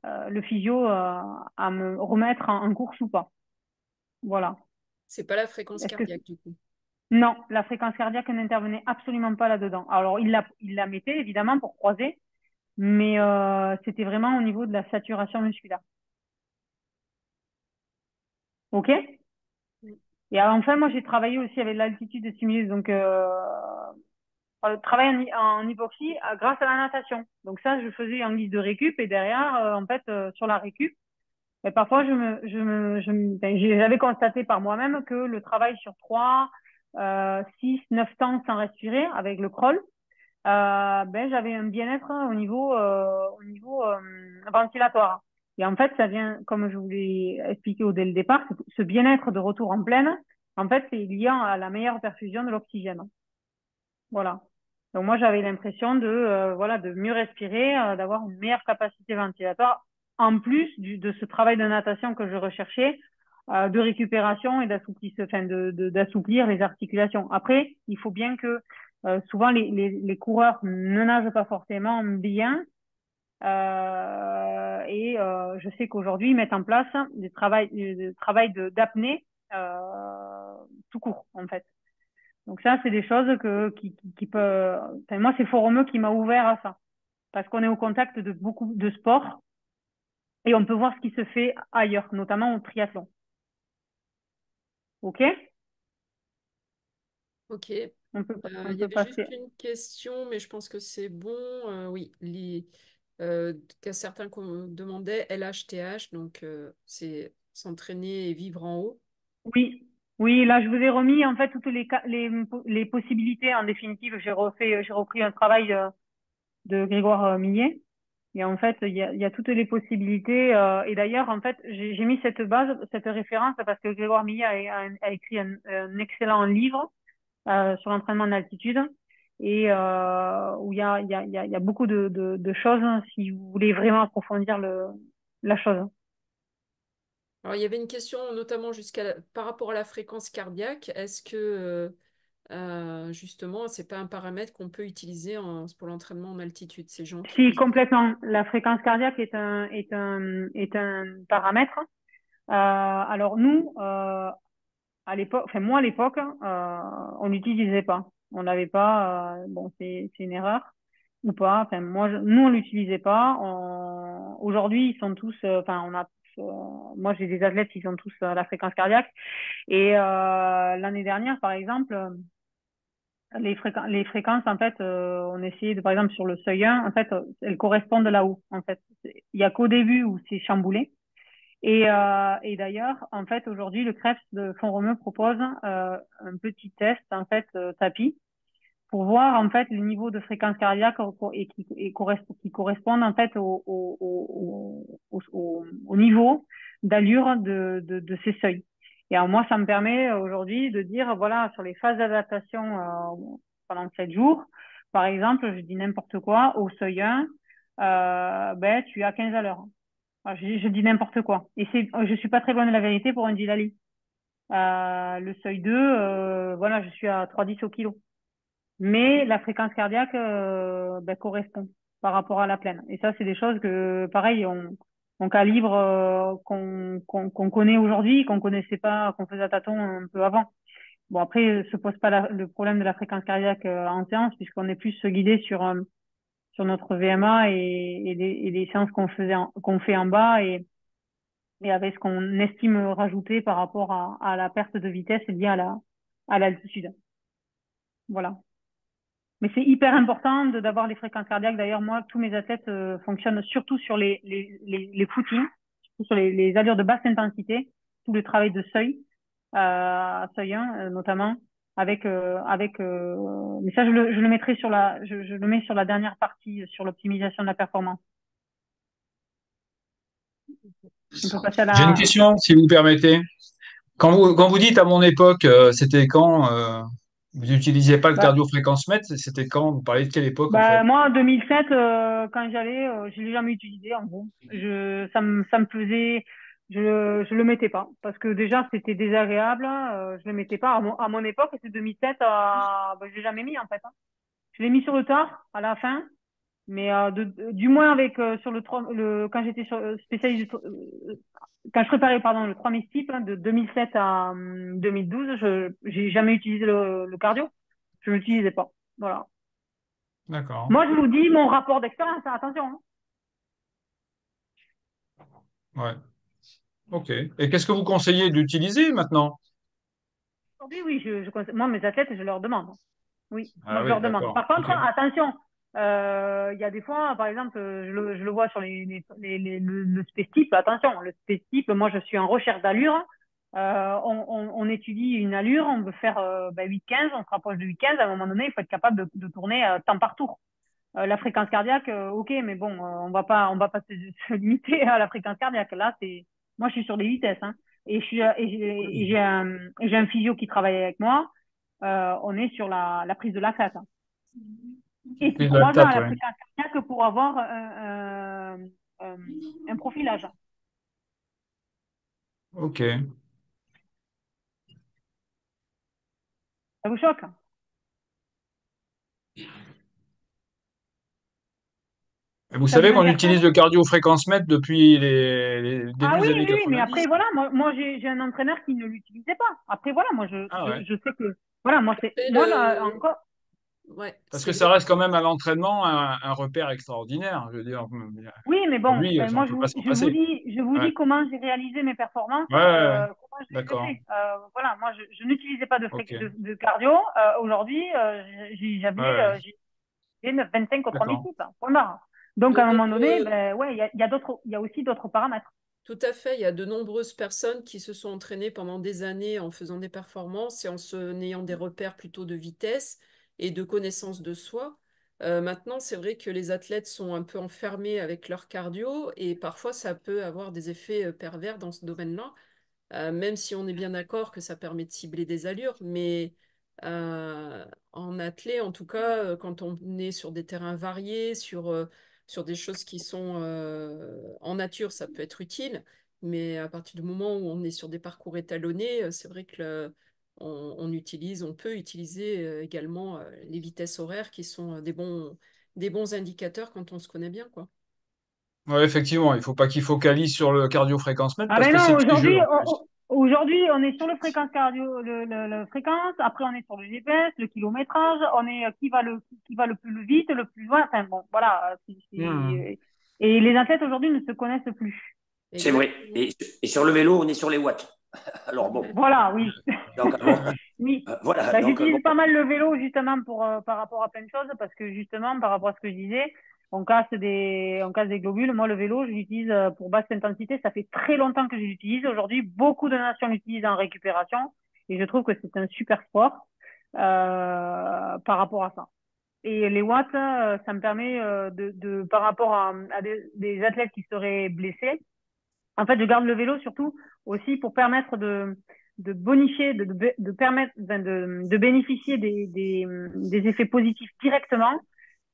le physio à me remettre en course ou pas. Voilà. C'est pas la fréquence Est-ce que cardiaque du coup. Non, la fréquence cardiaque n'intervenait absolument pas là-dedans. Alors, il la mettait évidemment pour croiser, mais c'était vraiment au niveau de la saturation musculaire. OK? Mm. Et enfin, moi, j'ai travaillé aussi avec l'altitude stimulée, donc travail en hypoxie grâce à la natation. Donc ça, je faisais en guise de récup et derrière, en fait, sur la récup, et parfois, j'avais constaté par moi-même que le travail sur 3, 6, 9 temps sans respirer avec le crawl, j'avais un bien-être au niveau ventilatoire. Et en fait, ça vient, comme je vous l'ai expliqué dès le départ, ce bien-être de retour en pleine, en fait, c'est lié à la meilleure perfusion de l'oxygène. Voilà. Donc moi, j'avais l'impression de mieux respirer, d'avoir une meilleure capacité ventilatoire, en plus de ce travail de natation que je recherchais, de récupération et d'assouplir les articulations. Après, il faut bien que souvent les coureurs ne nagent pas forcément bien. Je sais qu'aujourd'hui, ils mettent en place des travail d'apnée tout court, en fait. Donc ça, c'est des choses qui peuvent. Enfin, moi, c'est Foromeux qui m'a ouvert à ça, parce qu'on est au contact de beaucoup de sports et on peut voir ce qui se fait ailleurs, notamment au triathlon. Ok? Ok. On Il y peut avait juste passer. une question, mais je pense que c'est bon. Oui, que certains demandaient LHTH, donc c'est s'entraîner et vivre en haut. Oui, oui. Là, je vous ai remis en fait toutes les possibilités. En définitive, j'ai repris un travail de Grégoire Millet. Et en fait, il y a toutes les possibilités. Et d'ailleurs, en fait, j'ai mis cette base, cette référence parce que Grégoire Millet a écrit un excellent livre sur l'entraînement en altitude et où il y a beaucoup de choses si vous voulez vraiment approfondir la chose. Alors, il y avait une question notamment par rapport à la fréquence cardiaque. Est-ce que justement, c'est pas un paramètre qu'on peut utiliser pour l'entraînement en altitude, ces gens qui Si posent. complètement, la fréquence cardiaque est un paramètre. Alors nous, à l'époque, enfin moi à l'époque, on l'utilisait pas. On l'avait pas. Bon, c'est une erreur ou pas. Enfin nous on l'utilisait pas. Aujourd'hui ils sont tous. Enfin on a. Moi j'ai des athlètes qui ont tous la fréquence cardiaque. Et l'année dernière par exemple, les fréquences en fait, on essayait de par exemple sur le seuil 1, en fait elles correspondent là-haut. En fait, il y a qu'au début où c'est chamboulé. Et d'ailleurs, en fait, aujourd'hui, le CREPS de Font-Romeu propose un petit test, en fait, tapis, pour voir, en fait, le niveau de fréquence cardiaque qui correspond, en fait, au niveau d'allure de ces seuils. Et alors, moi, ça me permet aujourd'hui de dire, voilà, sur les phases d'adaptation pendant 7 jours, par exemple, je dis n'importe quoi, au seuil 1, tu as 15 à l'heure. Je dis n'importe quoi. Et je suis pas très loin de la vérité pour un Djilali. Le seuil 2, voilà, je suis à 3,10 au kilo. Mais la fréquence cardiaque correspond par rapport à la plaine. Et ça, c'est des choses que, pareil, on calibre, qu'on connaît aujourd'hui, qu'on connaissait pas, qu'on faisait à tâtons un peu avant. Bon, après, se pose pas le problème de la fréquence cardiaque en séance, puisqu'on est plus guidé sur notre VMA et les séances qu'on fait en bas et avec ce qu'on estime rajouter par rapport à la perte de vitesse liée à l'altitude. Voilà. Mais c'est hyper important d'avoir les fréquences cardiaques. D'ailleurs, moi, tous mes athlètes fonctionnent surtout sur les footings, surtout sur les allures de basse intensité, tout le travail de seuil, seuil 1 notamment, mais ça, je le mettrai je le mets sur la dernière partie, sur l'optimisation de la performance. On peut passer à J'ai une la. question, si vous permettez. Quand vous dites à mon époque, c'était quand vous n'utilisiez pas le Bah, cardio-fréquence-mètre, c'était quand? Vous parlez de quelle époque en fait? moi, en 2007, quand j'allais, je l'ai jamais utilisé, en gros. Ça me faisait, je le mettais pas. Parce que déjà, c'était désagréable, je le mettais pas. À mon époque, c'était 2007, je l'ai jamais mis, en fait, hein. Je l'ai mis sur le tard, à la fin. Mais du moins avec sur quand j'étais spécialiste quand je préparais pardon le 3000 steeps hein, de 2007 à 2012, je j'ai jamais utilisé le cardio. Je l'utilisais pas. Voilà. D'accord. Moi, je vous dis mon rapport d'expérience. Hein, attention. Hein. Ouais. Ok. Et qu'est-ce que vous conseillez d'utiliser maintenant? Aujourd'hui, oui, moi mes athlètes, je leur demande. Oui, moi Ah je oui, leur demande. d'accord. Par contre, Ok. attention, il y a des fois, par exemple, je le vois sur le SPECTIP, attention, le SPECTIP, moi je suis en recherche d'allure. On étudie une allure, on veut faire 8-15, on se rapproche de 8-15, à un moment donné, il faut être capable de tourner temps par tour. La fréquence cardiaque, ok, mais bon, on va pas se limiter à la fréquence cardiaque. Là, moi je suis sur les vitesses, hein, et j'ai un physio qui travaille avec moi. On est sur la prise de lactate. Hein. Et puis Prise de 3 ans à lactate, la ouais. fréquence cardiaque pour avoir un profilage. Ok. Ça vous choque? Et vous Ça vous savez qu'on interpelle? utilise le cardio-fréquence-mètre depuis les Ah débuts oui, des années oui, oui, mais 90. après, voilà, moi j'ai un entraîneur qui ne l'utilisait pas. Après, voilà, Ah ouais. je sais que, voilà, Après, moi, là, encore, ouais, Parce c'est que ça vrai. reste quand même à l'entraînement un repère extraordinaire. Je veux dire, oui, mais bon, aujourd'hui, on moi, ne peut pas s'en vous passer. dis, Ouais, comment j'ai réalisé mes performances, ouais, ouais, ouais. comment je les ai D'accord. fait. Voilà, moi, je n'utilisais pas Ok. de cardio. Aujourd'hui, Ouais, ouais. j'ai 25 au premier D'accord. type, hein, point barre. Donc, à De un moment donné, nombreux, ben, ouais, il y a aussi d'autres paramètres. Tout à fait, il y a de nombreuses personnes qui se sont entraînées pendant des années en faisant des performances et en ayant des repères plutôt de vitesse et de connaissance de soi. Maintenant, c'est vrai que les athlètes sont un peu enfermés avec leur cardio et parfois ça peut avoir des effets pervers dans ce domaine-là, même si on est bien d'accord que ça permet de cibler des allures. Mais en athlée, en tout cas, quand on est sur des terrains variés, sur des choses qui sont en nature, ça peut être utile. Mais à partir du moment où on est sur des parcours étalonnés, c'est vrai que on peut utiliser également les vitesses horaires qui sont des bons indicateurs quand on se connaît bien, quoi. Ouais, effectivement, il ne faut pas qu'il focalise sur le cardio-fréquence-mètre Ah parce ben que c'est non, piégeux en plus. aujourd'hui, on est sur le fréquence cardio, le fréquence, après on est sur le GPS, le kilométrage, on est qui va le plus vite, le plus loin, enfin bon, voilà, Hmm. et les athlètes aujourd'hui ne se connaissent plus. C'est vrai. Exactement. Et sur le vélo, on est sur les watts. Alors bon, Voilà, oui. donc bon, Oui. voilà. Bah, Donc bon, j'utilise pas mal le vélo justement par rapport à plein de choses parce que justement par rapport à ce que je disais, on casse des globules. Moi, le vélo, je l'utilise pour basse intensité. Ça fait très longtemps que je l'utilise. Aujourd'hui, beaucoup de nations l'utilisent en récupération et je trouve que c'est un super sport par rapport à ça. Et les watts, ça me permet par rapport à des athlètes qui seraient blessés. En fait, je garde le vélo surtout aussi pour permettre de bonifier, de permettre, enfin, de bénéficier des effets positifs directement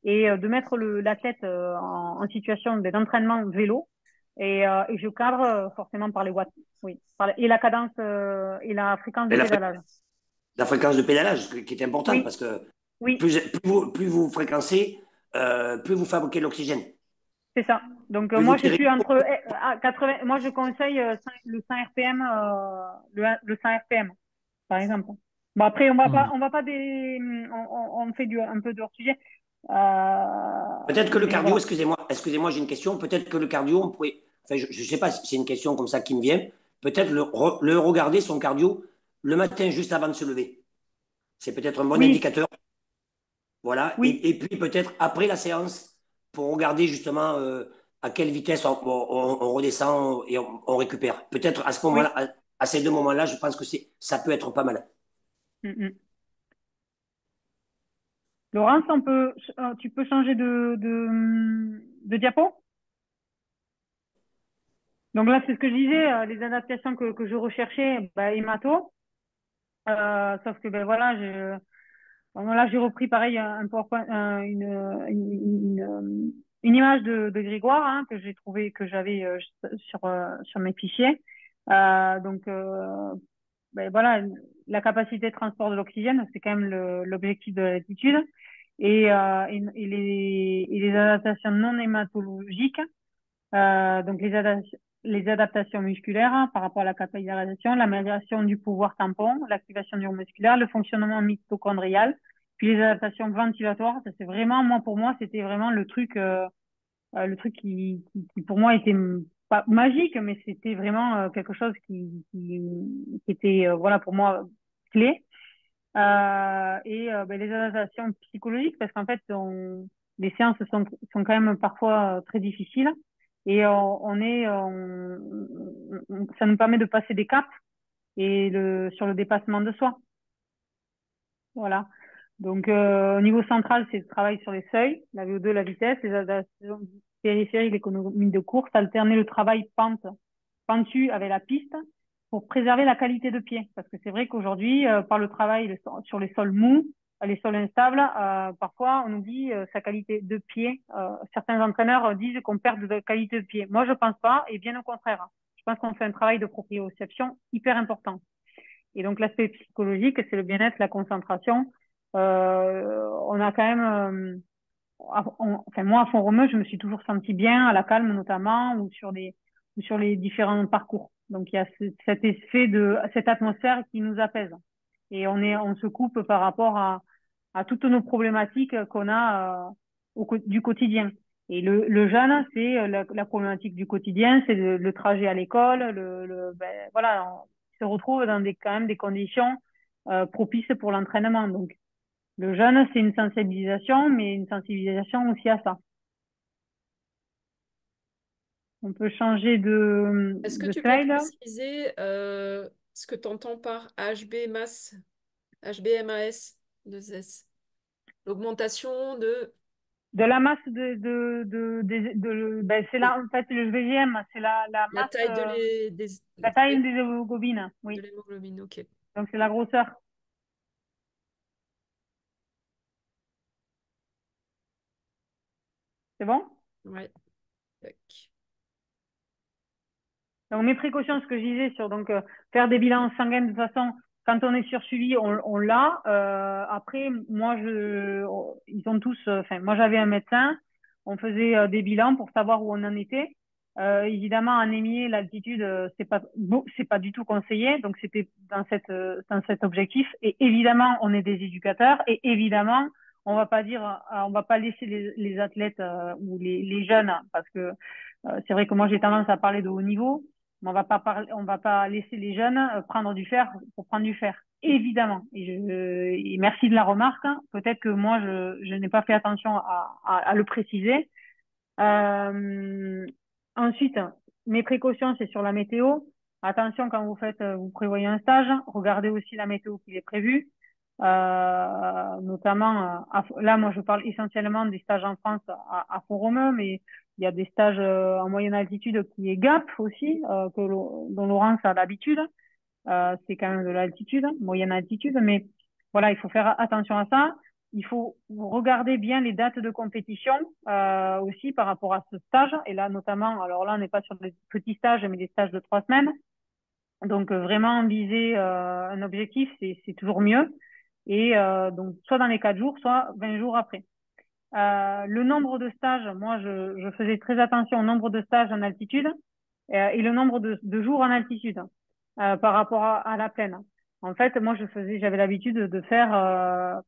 et de mettre l'athlète en situation d'entraînement vélo. Et je cadre forcément par les watts, oui, et la cadence et la fréquence de et pédalage. la fréquence de pédalage qui est importante Oui, parce que oui, plus vous fréquencez, plus vous fabriquez de l'oxygène. c'est ça. Donc Plus vous moi je tirez. suis entre 80, moi je conseille le 100 RPM, le 100 RPM. Par exemple. Bon, après, Hmm. on va pas on fait un peu de hors sujet. Peut-être que le Mais cardio, voilà. excusez-moi, j'ai une question. Peut-être que le cardio, on pourrait, enfin, je ne sais pas si c'est une question comme ça qui me vient. Peut-être le regarder son cardio le matin juste avant de se lever. C'est peut-être un bon Oui, indicateur. Voilà. oui, Et puis peut-être après la séance pour regarder justement à quelle vitesse on redescend et on récupère. Peut-être à ce moment-là, oui. à ces deux moments-là, je pense que ça peut être pas mal. Mm, mm. Laurence, tu peux changer de diapo? Donc là, c'est ce que je disais, les adaptations que je recherchais, hémato. Sauf que, voilà, bon, là, j'ai repris pareil un PowerPoint, une image de Grégoire hein, que j'ai trouvé, que j'avais sur mes fichiers. Donc, voilà, la capacité de transport de l'oxygène, c'est quand même l'objectif de l'altitude. Et les adaptations non hématologiques, donc les adaptations musculaires hein, par rapport à la capillarisation, l'amélioration du pouvoir tampon, l'activation neuromusculaire, le fonctionnement mitochondrial, puis les adaptations ventilatoires. Ça, c'est vraiment, pour moi, c'était vraiment le truc qui pour moi était pas magique, mais c'était vraiment quelque chose qui était, voilà, pour moi, clé. Les adaptations psychologiques, parce qu'en fait, les séances sont quand même parfois très difficiles et ça nous permet de passer des caps et sur le dépassement de soi. Voilà. Donc, au niveau central, c'est le travail sur les seuils, la VO2, la vitesse, les adaptations périphériques, l'économie de course, alterner le travail pentu avec la piste pour préserver la qualité de pied. Parce que c'est vrai qu'aujourd'hui, par le travail sur les sols mous, les sols instables, parfois on oublie sa qualité de pied. Certains entraîneurs disent qu'on perd de la qualité de pied. Moi, je pense pas, et bien au contraire. Je pense qu'on fait un travail de proprioception hyper important. Et donc, l'aspect psychologique, c'est le bien-être, la concentration. On a quand même, enfin, moi, à Font-Romeu, je me suis toujours sentie bien, à la calme notamment, ou sur les différents parcours. Donc, il y a cet effet cette atmosphère qui nous apaise. Et on se coupe par rapport à toutes nos problématiques qu'on a du quotidien. Et le jeune, c'est la problématique du quotidien, c'est le trajet à l'école, voilà, on se retrouve dans quand même des conditions propices pour l'entraînement. Donc, le jeune, c'est une sensibilisation, mais une sensibilisation aussi à ça. On peut changer Est-ce que de tu peux slide. préciser ce que tu entends par HBMAS 2S? L'augmentation de De la masse c'est oui, là, en fait, le VGM, c'est la la masse, taille la taille des hémoglobines, de oui. l'hémoglobine. Ok. Donc, c'est la grosseur. C'est bon? Ouais. Tac. Donc, mes précautions, ce que je disais sur faire des bilans sanguins de toute façon, quand on est sur suivi, on l'a. Après, moi, ils sont tous, enfin, moi, j'avais un médecin, on faisait des bilans pour savoir où on en était. Évidemment, anémie, l'altitude, c'est pas du tout conseillé. Donc, c'était dans cet objectif. Et évidemment, on est des éducateurs. Et évidemment, on va pas laisser les athlètes ou les jeunes, parce que c'est vrai que moi, j'ai tendance à parler de haut niveau. Mais on va pas laisser les jeunes prendre du fer pour prendre du fer. Évidemment. Et merci de la remarque. Hein. Peut-être que moi, je n'ai pas fait attention à le préciser. Euh, Ensuite, mes précautions, c'est sur la météo. Attention quand vous prévoyez un stage, regardez aussi la météo qui est prévue. Notamment, là, moi, je parle essentiellement des stages en France à Font-Romeu, mais il y a des stages en moyenne altitude qui est Gap aussi, dont Laurence a l'habitude. C'est quand même de l'altitude, moyenne altitude, mais voilà, il faut faire attention à ça. Il faut regarder bien les dates de compétition aussi par rapport à ce stage. Et là, notamment, alors là, on n'est pas sur des petits stages, mais des stages de 3 semaines. Donc, vraiment viser un objectif, c'est toujours mieux. Et donc, soit dans les 4 jours, soit 20 jours après. Le nombre de stages, moi, je faisais très attention au nombre de stages en altitude et le nombre de jours en altitude par rapport à la plaine. En fait, moi, j'avais l'habitude de faire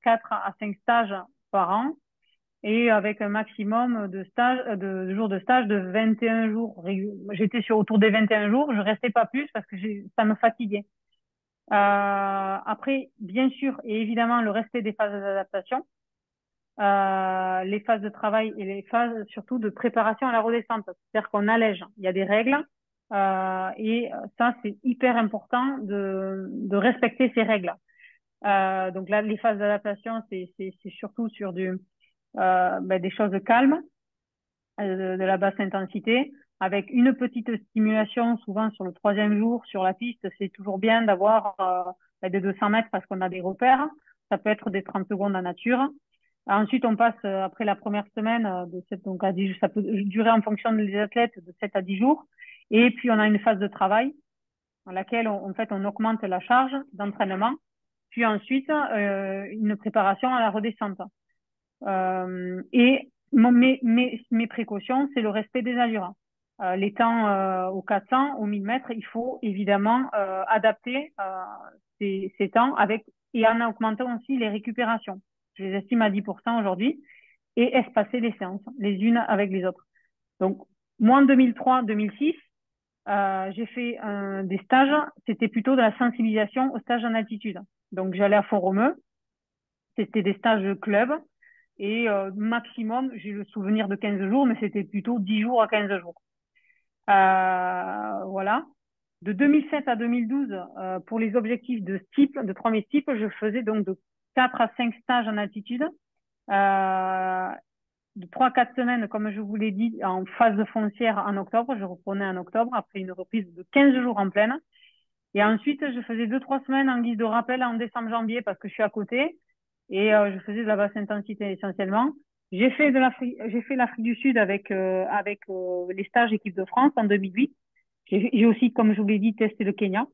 4 à 5 stages par an et avec un maximum de jours de stage de 21 jours. J'étais autour des 21 jours, je restais pas plus parce que ça me fatiguait. Après, bien sûr, et évidemment, le respect des phases d'adaptation, les phases de travail et les phases surtout de préparation à la redescente. C'est-à-dire qu'on allège. Il y a des règles et ça, c'est hyper important de respecter ces règles. Donc là, les phases d'adaptation, c'est surtout sur des choses calmes, de la basse intensité. avec une petite stimulation, souvent sur le 3e jour sur la piste. C'est toujours bien d'avoir des 200 mètres parce qu'on a des repères. Ça peut être des 30 secondes en nature. Ensuite, on passe après la première semaine de 7 donc à 10 ça peut durer en fonction des athlètes de 7 à 10 jours. Et puis on a une phase de travail dans laquelle en fait on augmente la charge d'entraînement. Puis ensuite une préparation à la redescente. Et mes précautions, c'est le respect des allures. Les temps aux 400, aux 1000 mètres, il faut évidemment adapter ces temps et en augmentant aussi les récupérations. Je les estime à 10% aujourd'hui et espacer les séances, les unes avec les autres. Donc, moi, en 2003-2006, j'ai fait des stages, c'était plutôt de la sensibilisation aux stages en altitude. Donc, j'allais à Font-Romeu, c'était des stages de club, et maximum, j'ai le souvenir de 15 jours, mais c'était plutôt 10 jours à 15 jours. Voilà. De 2007 à 2012, pour les objectifs de 3000 types, je faisais donc de 4 à 5 stages en altitude, de 3-4 semaines, comme je vous l'ai dit, en phase de foncière en octobre. Je reprenais en octobre après une reprise de 15 jours en pleine. Et ensuite, je faisais 2-3 semaines en guise de rappel en décembre-janvier parce que je suis à côté. Et je faisais de la basse intensité essentiellement. J'ai fait l'Afrique du Sud avec les stages équipe de France en 2008. J'ai aussi, comme je vous l'ai dit, testé le Kenya.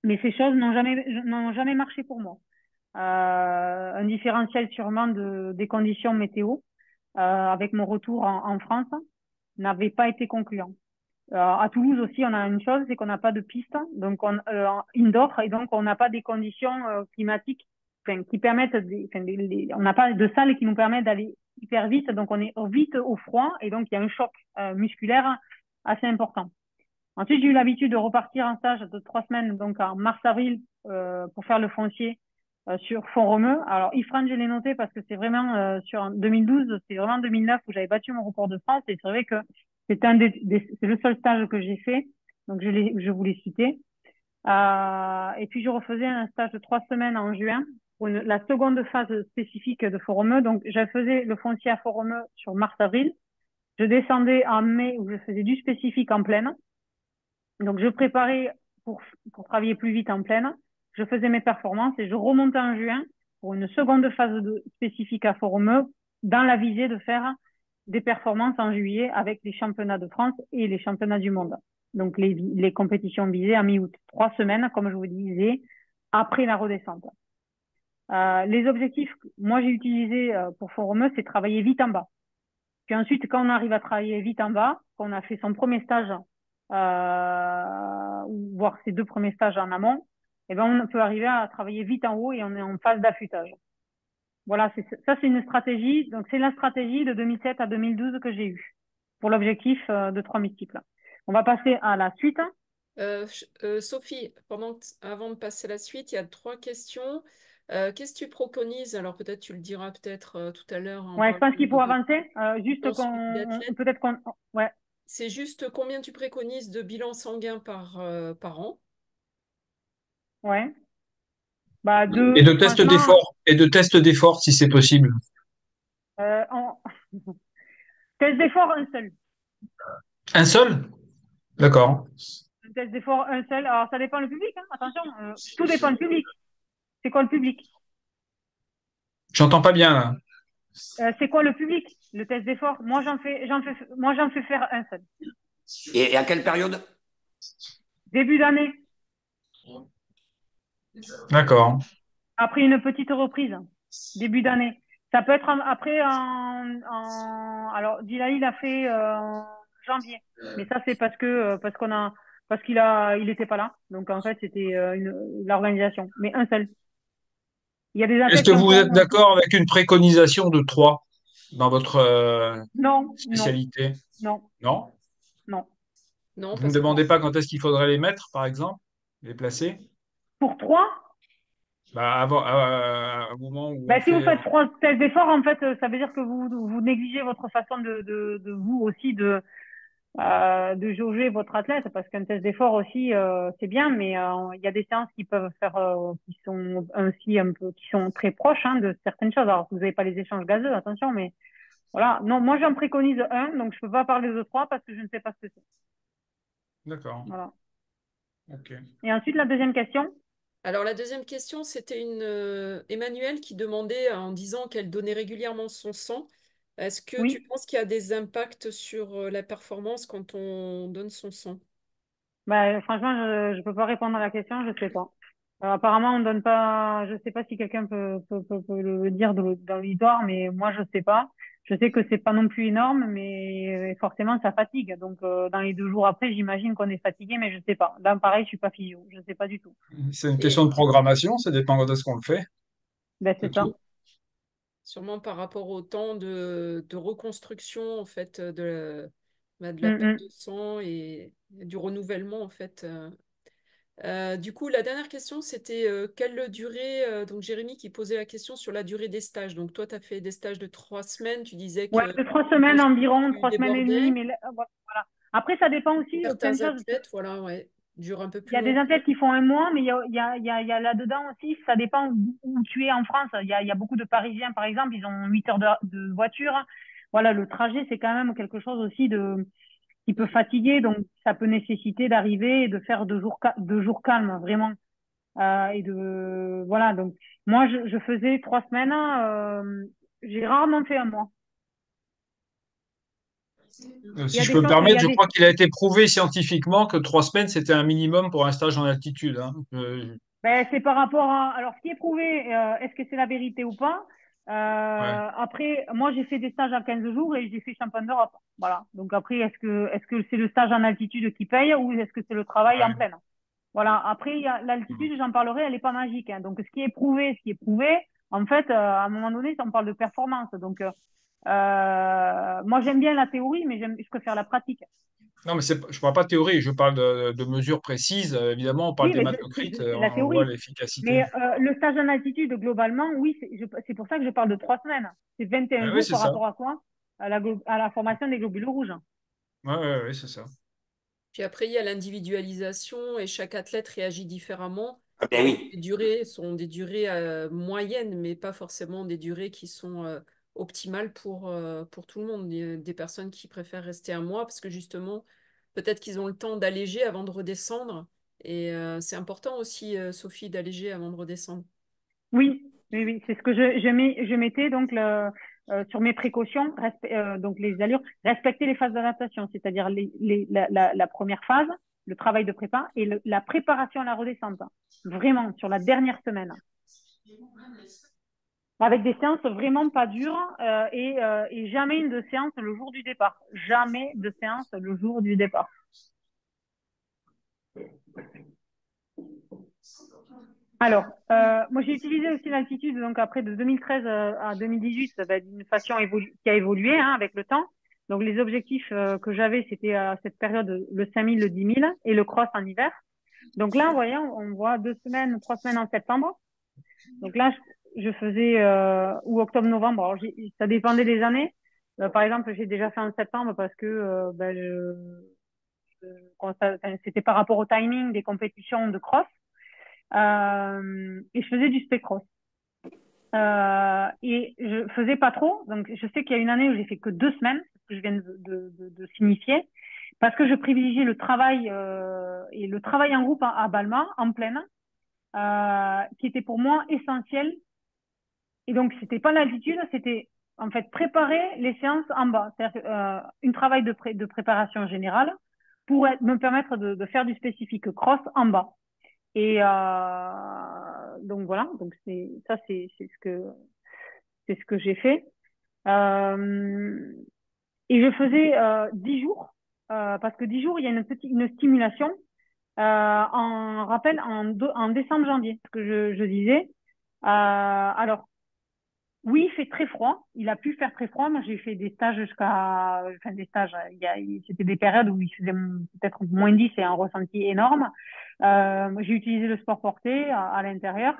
Mais ces choses n'ont jamais marché pour moi. Un différentiel sûrement des conditions météo avec mon retour en France n'avait pas été concluant. À Toulouse aussi, on a une chose, c'est qu'on n'a pas de piste, donc indoor, et donc on n'a pas des conditions climatiques qui permettent, on n'a pas de salle qui nous permet d'aller hyper vite, donc on est vite au froid, et donc il y a un choc musculaire assez important. Ensuite, j'ai eu l'habitude de repartir en stage de 3 semaines, donc en mars-avril, pour faire le foncier sur Font-Romeu. Alors, Ifrane, je l'ai noté parce que c'est vraiment sur 2012, c'est vraiment 2009 où j'avais battu mon record de France, et c'est vrai que c'est c'est le seul stage que j'ai fait, donc je vous l'ai cité. Et puis je refaisais un stage de 3 semaines en juin pour la seconde phase spécifique de Font-Romeu. Donc je faisais le foncier à Font-Romeu sur mars-avril. Je descendais en mai où je faisais du spécifique en pleine. Donc je préparais pour travailler plus vite en pleine. Je faisais mes performances et je remontais en juin pour une seconde phase spécifique à Font-Romeu dans la visée de faire des performances en juillet avec les championnats de France et les championnats du monde. Donc les compétitions visées à mi-août. 3 semaines, comme je vous disais, après la redescente. Les objectifs, moi j'ai utilisé pour Font-Romeu, c'est travailler vite en bas. Puis ensuite, quand on arrive à travailler vite en bas, qu'on a fait son premier stage, voire ses 2 premiers stages en amont, eh ben on peut arriver à travailler vite en haut et on est en phase d'affûtage. Voilà, ça c'est une stratégie. Donc c'est la stratégie de 2007 à 2012 que j'ai eue pour l'objectif de 3000 types là. On va passer à la suite. Sophie, avant de passer à la suite, il y a 3 questions. Qu'est-ce que tu préconises? Alors peut-être tu le diras peut-être tout à l'heure. Ouais, je pense qu'il faut avancer. Juste peut-être qu'on, ouais. C'est juste combien tu préconises de bilan sanguin par an? Ouais. Bah, Et de tests d'effort, si c'est possible. Test d'effort, un seul. Un seul? D'accord. Un test d'effort, un seul. Alors, ça dépend le public, hein. Attention, tout dépend le public. C'est quoi le public? J'entends pas bien, là. C'est quoi le public? Le test d'effort? Moi, j'en fais faire un seul. Et à quelle période? Début d'année. D'accord. Après une petite reprise. Début d'année. Ça peut être après alors, Dilali l'a fait en janvier. Mais ça, c'est parce qu'il était pas là. Donc, en fait, c'était l'organisation. Mais un seul. Il y a des Est-ce athlètes que qui en vous font. êtes d'accord avec une préconisation de 3 dans votre Non, spécialité? non, Non? non. Non, Vous ne me parce que demandez pas quand est-ce qu'il faudrait les mettre, par exemple? Les placer? Pour 3, Bah, avant, à un moment où on si vous fait. faites 3 tests d'effort, en fait, ça veut dire que vous négligez votre façon de vous aussi de jauger votre athlète, parce qu'un test d'effort aussi, c'est bien, mais il y a des séances qui peuvent faire, qui sont aussi un peu, qui sont très proches, hein, de certaines choses. Alors, vous n'avez pas les échanges gazeux, attention, mais Voilà. Non, moi, j'en préconise un, donc je peux pas parler de trois parce que je ne sais pas ce que c'est. D'accord. Voilà. Ok. Et ensuite, la deuxième question. Alors la deuxième question, c'était une Emmanuelle qui demandait en disant qu'elle donnait régulièrement son sang. Est-ce que tu Oui. penses qu'il y a des impacts sur la performance quand on donne son sang? Bah, franchement, je peux pas répondre à la question, je sais pas. Apparemment, on donne pas. Je sais pas si quelqu'un peut le dire dans l'auditoire, mais moi, je sais pas. Je sais que c'est pas non plus énorme, mais forcément, ça fatigue. Donc, dans les 2 jours après, j'imagine qu'on est fatigué, mais je sais pas. Là, pareil, je suis pas physio, je sais pas du tout. C'est une question Et de programmation, ça dépend de ce qu'on le fait, Ben, c'est c'est ça. tout. sûrement par rapport au temps de reconstruction en fait de la Mm, perte mm. de sang et du renouvellement en fait. Du coup, la dernière question, c'était quelle durée, donc Jérémy qui posait la question sur la durée des stages. Donc toi, tu as fait des stages de 3 semaines, tu disais Ouais, que de 3 semaines ensuite environ, tu 3 semaines et demie, débordais. mais voilà. Voilà. Après, ça dépend aussi plein Certains de choses. athlètes, voilà, ouais, durent un peu Il y plus a des longtemps. athlètes qui font un mois, mais il y a là-dedans aussi, ça dépend où tu es en France. Il y a beaucoup de Parisiens, par exemple, ils ont 8 heures de voiture. Voilà, le trajet, c'est quand même quelque chose aussi qui peut Mm. fatiguer, donc ça peut nécessiter d'arriver et de faire 2 jours calmes, vraiment. Voilà, donc moi, je faisais 3 semaines, j'ai rarement fait un mois. Il y a Si je des peux me choses, il y permettre, a je des crois qu'il a été prouvé scientifiquement que 3 semaines, c'était un minimum pour un stage en altitude, hein. Ben, c'est par rapport à. Alors, ce qui est prouvé, est-ce que c'est la vérité ou pas? Ouais. Après, moi, j'ai fait des stages à 15 jours et j'ai fait champion d'Europe. Voilà. Donc, après, est-ce que c'est le stage en altitude qui paye ou est-ce que c'est le travail en Ouais. pleine? Voilà. Après, il y a l'altitude, j'en parlerai, elle n'est pas magique, hein. Donc, ce qui est prouvé, en fait, à un moment donné, on parle de performance. Donc, moi, j'aime bien la théorie, mais je préfère la pratique. Non, mais je parle pas de théorie, je parle de mesures précises. Évidemment, on parle Oui, mais d'hématocrite, c'est la on voit théorie. l'efficacité. Mais le stage en altitude, globalement, oui, c'est pour ça que je parle de 3 semaines. C'est 21 Oui, jours c'est par ça. rapport à quoi? À la formation des globules rouges. Ouais, c'est ça. Puis après, il y a l'individualisation et chaque athlète réagit différemment. Ah Et ben donc, oui. les durées sont des durées moyennes, mais pas forcément des durées qui sont optimales pour tout le monde. Il y a des personnes qui préfèrent rester un mois parce que justement, peut-être qu'ils ont le temps d'alléger avant de redescendre. Et c'est important aussi, Sophie, d'alléger avant de redescendre. Oui, oui, oui. C'est ce que je mettais donc sur mes précautions, donc les allures, respecter les phases d'adaptation, c'est-à-dire la première phase, le travail de prépa et la préparation à la redescente. Vraiment, sur la dernière semaine. Avec des séances vraiment pas dures et jamais une de séance le jour du départ. Jamais de séance le jour du départ. Alors, moi j'ai utilisé aussi l'altitude donc après de 2013 à 2018 d'une façon qui a évolué hein, avec le temps. Donc les objectifs que j'avais c'était à cette période le 5000, le 10 000 et le cross en hiver. Donc là, vous voyez, on voit 2 semaines, 3 semaines en septembre. Donc là, je faisais ou octobre-novembre. Alors ça dépendait des années. Par exemple, j'ai déjà fait en septembre parce que c'était par rapport au timing des compétitions de cross. Et je faisais du spé-cross. Et je faisais pas trop. Donc, je sais qu'il y a une année où j'ai fait que 2 semaines, ce que je viens de signifier, parce que je privilégiais le travail et le travail en groupe à Balma, en pleine, qui était pour moi essentiel. Et donc, c'était pas l'altitude, c'était en fait préparer les séances en bas. C'est-à-dire un travail de préparation générale pour me permettre de faire du spécifique cross en bas. Et donc voilà, donc c'est ce que j'ai fait. Euh, et je faisais 10 jours parce que 10 jours il y a une stimulation en rappel en décembre-janvier, ce que je disais. Alors oui, il fait très froid. Il a pu faire très froid. Moi, j'ai fait des stages enfin des stages. C'était des périodes où il faisait peut-être -10 et un ressenti énorme. Moi, j'ai utilisé le sport porté à l'intérieur.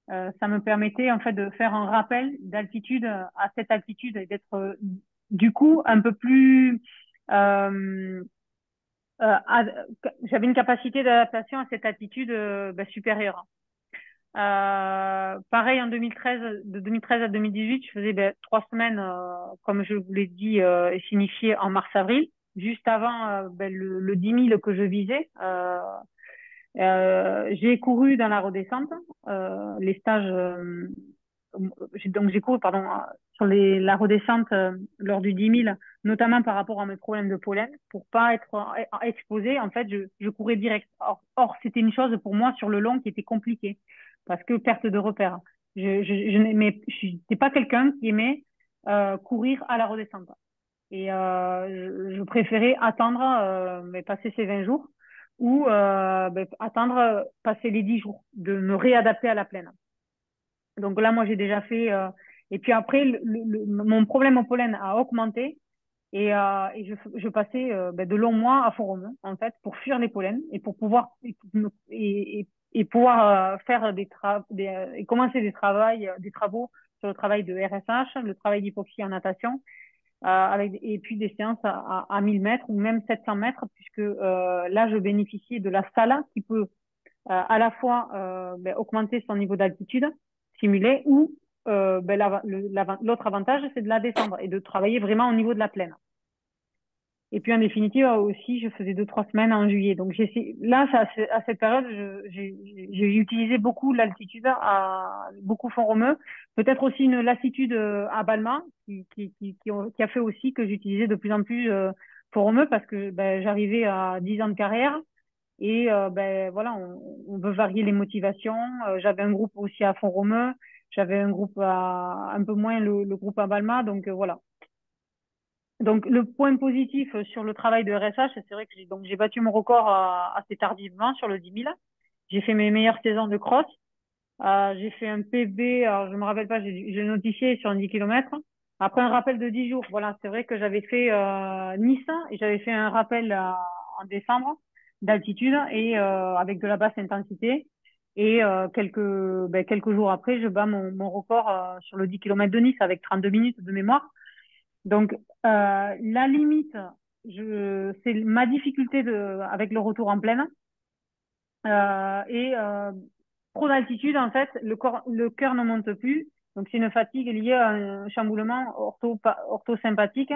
Ça me permettait en fait de faire un rappel d'altitude à cette altitude et d'être du coup un peu plus. Euh, euh, à- J'avais une capacité d'adaptation à cette altitude supérieure. Pareil, en 2013, de 2013 à 2018, je faisais 3 semaines, comme je vous l'ai dit, signifié en mars-avril, juste avant le 10 000 que je visais. J'ai couru dans la redescente, les stages. Donc j'ai couru, pardon, sur la redescente lors du 10 000, notamment par rapport à mes problèmes de pollen, pour pas être exposée. En fait, je courais direct. Or, c'était une chose pour moi sur le long qui était compliquée parce que perte de repère. Je n'étais pas quelqu'un qui aimait courir à la redescente. Et je préférais attendre, mais passer ces 20 jours ou attendre, passer les 10 jours, de me réadapter à la plaine. Donc là, moi, j'ai déjà fait. Et puis après, mon problème au pollen a augmenté et je passais de longs mois à Font-Romeu, en fait, pour fuir les pollens et pour pouvoir et pouvoir faire et commencer des travaux sur le travail de RSH, le travail d'hypoxie en natation, et puis des séances à 1000 mètres ou même 700 mètres, puisque là, je bénéficie de la salle qui peut à la fois augmenter son niveau d'altitude simulé ou l'autre avantage, c'est de la descendre et de travailler vraiment au niveau de la plaine. Et puis en définitive aussi, je faisais 2-3 semaines en juillet. Donc là, à cette période, j'ai utilisé beaucoup l'altitude, beaucoup Font-Romeu, peut-être aussi une lassitude à Balma qui a fait aussi que j'utilisais de plus en plus Font-Romeu parce que j'arrivais à 10 ans de carrière. Et voilà, on veut varier les motivations. J'avais un groupe aussi à Font-Romeu, j'avais un groupe un peu moins le groupe à Balma, donc voilà. Donc le point positif sur le travail de RSH, c'est vrai que j'ai battu mon record assez tardivement sur le 10 000. J'ai fait mes meilleures saisons de cross. J'ai fait un PB, alors je me rappelle pas, j'ai notifié sur un 10 km. Après un rappel de 10 jours, voilà, c'est vrai que j'avais fait Nice et j'avais fait un rappel en décembre d'altitude et avec de la basse intensité. Et quelques jours après, je bats mon record sur le 10 km de Nice avec 32 minutes de mémoire. Donc la limite, c'est ma difficulté avec le retour en plaine. Trop d'altitude, en fait, le cœur ne monte plus. Donc, c'est une fatigue liée à un chamboulement orthosympathique.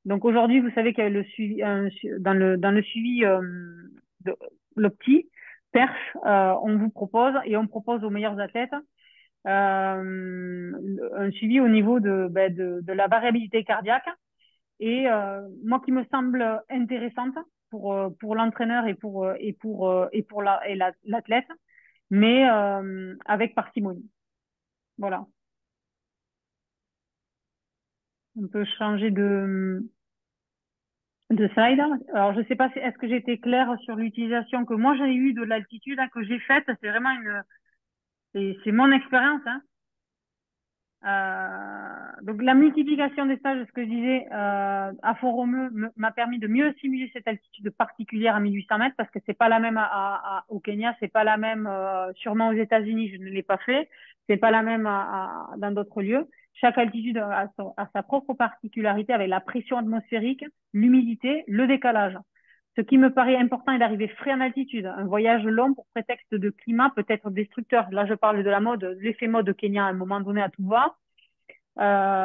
Donc, aujourd'hui, vous savez qu'il y a dans le suivi de l'opti, perche, on propose aux meilleurs athlètes un suivi au niveau de la variabilité cardiaque. Et moi, qui me semble intéressante pour l'entraîneur et l'athlète, mais avec parcimonie. Voilà. On peut changer de slide. Alors, je sais pas, est-ce que j'ai été claire sur l'utilisation que moi j'ai eue de l'altitude que j'ai faite. C'est vraiment c'est mon expérience. Donc la multiplication des stages, ce que je disais, à Font-Romeu m'a permis de mieux simuler cette altitude particulière à 1800 mètres parce que c'est pas la même au Kenya, c'est pas la même sûrement aux États-Unis, je ne l'ai pas fait, c'est pas la même dans d'autres lieux. Chaque altitude a sa propre particularité avec la pression atmosphérique, l'humidité, le décalage. Ce qui me paraît important est d'arriver frais en altitude. Un voyage long pour prétexte de climat peut être destructeur. Là, je parle de la mode, l'effet mode Kenya à un moment donné à tout va.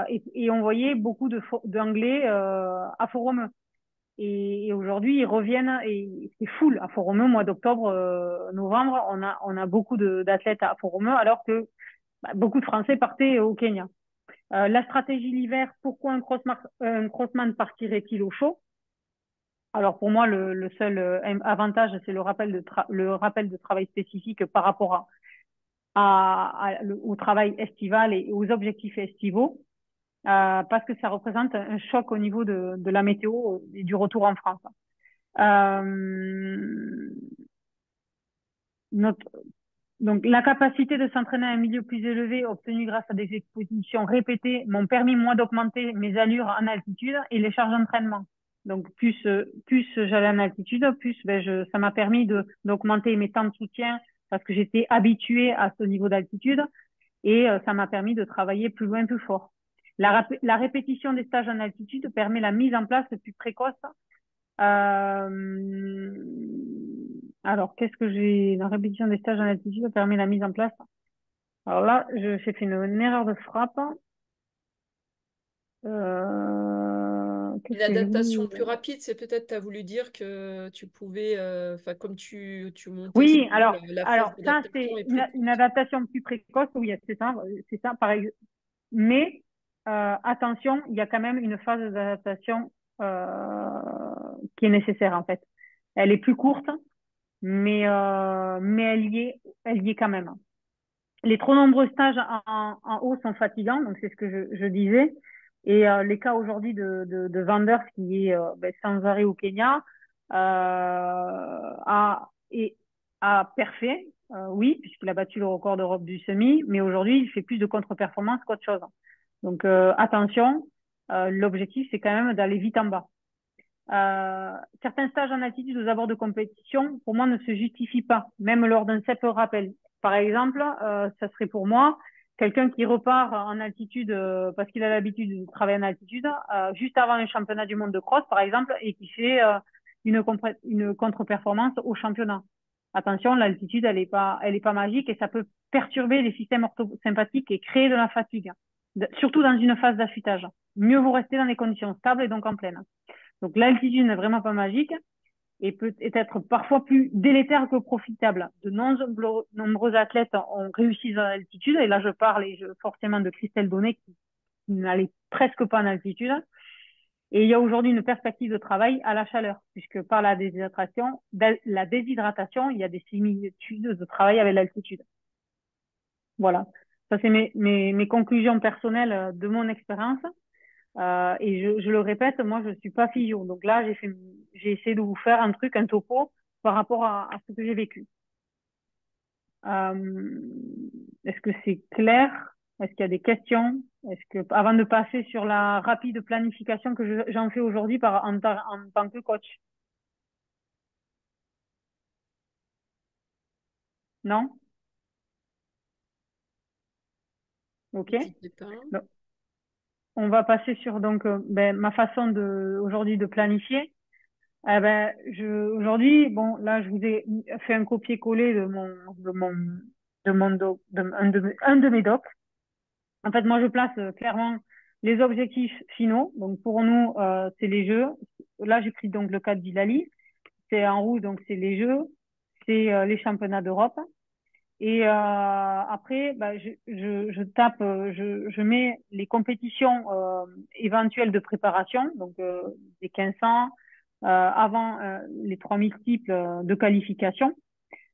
Et on voyait beaucoup d'anglais à Font-Romeu. Et aujourd'hui, ils reviennent et c'est full à Font-Romeu. Mois d'octobre, novembre, on a beaucoup d'athlètes à Font-Romeu, alors que beaucoup de Français partaient au Kenya. La stratégie l'hiver, pourquoi un crossman partirait-il au chaud? Alors pour moi, le seul avantage, c'est le rappel de travail spécifique par rapport au travail estival et aux objectifs estivaux, parce que ça représente un choc au niveau de la météo et du retour en France. Donc la capacité de s'entraîner à un milieu plus élevé obtenue grâce à des expositions répétées m'ont permis moi d'augmenter mes allures en altitude et les charges d'entraînement. Donc plus j'allais en altitude, plus ça m'a permis d'augmenter mes temps de soutien parce que j'étais habituée à ce niveau d'altitude et ça m'a permis de travailler plus loin, plus fort. La répétition des stages en altitude permet la mise en place plus précoce. Alors, qu'est-ce que j'ai? La répétition des stages en altitude permet la mise en place Alors là, j'ai fait une erreur de frappe. Une Qu'est-ce que j'ai adaptation voulu... plus rapide, c'est peut-être, tu as voulu dire que tu pouvais, enfin, comme tu montais Oui, souvent, la phase alors ça, d'adaptation c'est est plus une courte. adaptation plus précoce. Oui, c'est ça, par exemple. Mais attention, il y a quand même une phase d'adaptation qui est nécessaire, en fait. Elle est plus courte, mais elle y est quand même. Les trop nombreux stages en haut sont fatigants, donc c'est ce que je disais. Et les cas aujourd'hui de Vanders qui est sans arrêt au Kenya et a parfait, oui, puisqu'il a battu le record d'Europe du semi, mais aujourd'hui il fait plus de contre-performance qu'autre chose. Donc attention, l'objectif c'est quand même d'aller vite en bas. Certains stages en altitude aux abords de compétition, pour moi, ne se justifient pas, même lors d'un simple rappel. Par exemple, ça serait pour moi quelqu'un qui repart en altitude parce qu'il a l'habitude de travailler en altitude, juste avant un championnat du monde de cross, par exemple, et qui fait une contre-performance au championnat. Attention, l'altitude, elle est pas magique et ça peut perturber les systèmes orthosympathiques et créer de la fatigue, surtout dans une phase d'affûtage. Mieux vaut rester dans des conditions stables et donc en pleine. Donc l'altitude n'est vraiment pas magique et peut être parfois plus délétère que profitable. De nombreux athlètes ont réussi dans l'altitude, et là je parle forcément de Christelle Donnet qui n'allait presque pas en altitude. Et il y a aujourd'hui une perspective de travail à la chaleur, puisque par la déshydratation, il y a des similitudes de travail avec l'altitude. Voilà. Ça, c'est mes conclusions personnelles de mon expérience. Et je le répète, moi, je suis pas physio. Donc là, j'ai essayé de vous faire un topo par rapport à ce que j'ai vécu. Euh, Est-ce que c'est clair? Est-ce qu'il y a des questions? Est-ce que, avant de passer sur la rapide planification que j'en fais aujourd'hui en tant que coach? Non? OK. N'hésitez pas. Donc, on va passer sur donc ma façon aujourd'hui de planifier. Eh ben, aujourd'hui, bon, là, je vous ai fait un copier-coller un de mes docs. En fait, moi, je place clairement les objectifs finaux. Donc, pour nous, c'est les Jeux. Là, j'ai pris donc le cas d'Ilali. C'est en rouge, donc c'est les Jeux, c'est les championnats d'Europe. Et après, je mets les compétitions éventuelles de préparation, donc des 1500, avant les 3000 multiples de qualification,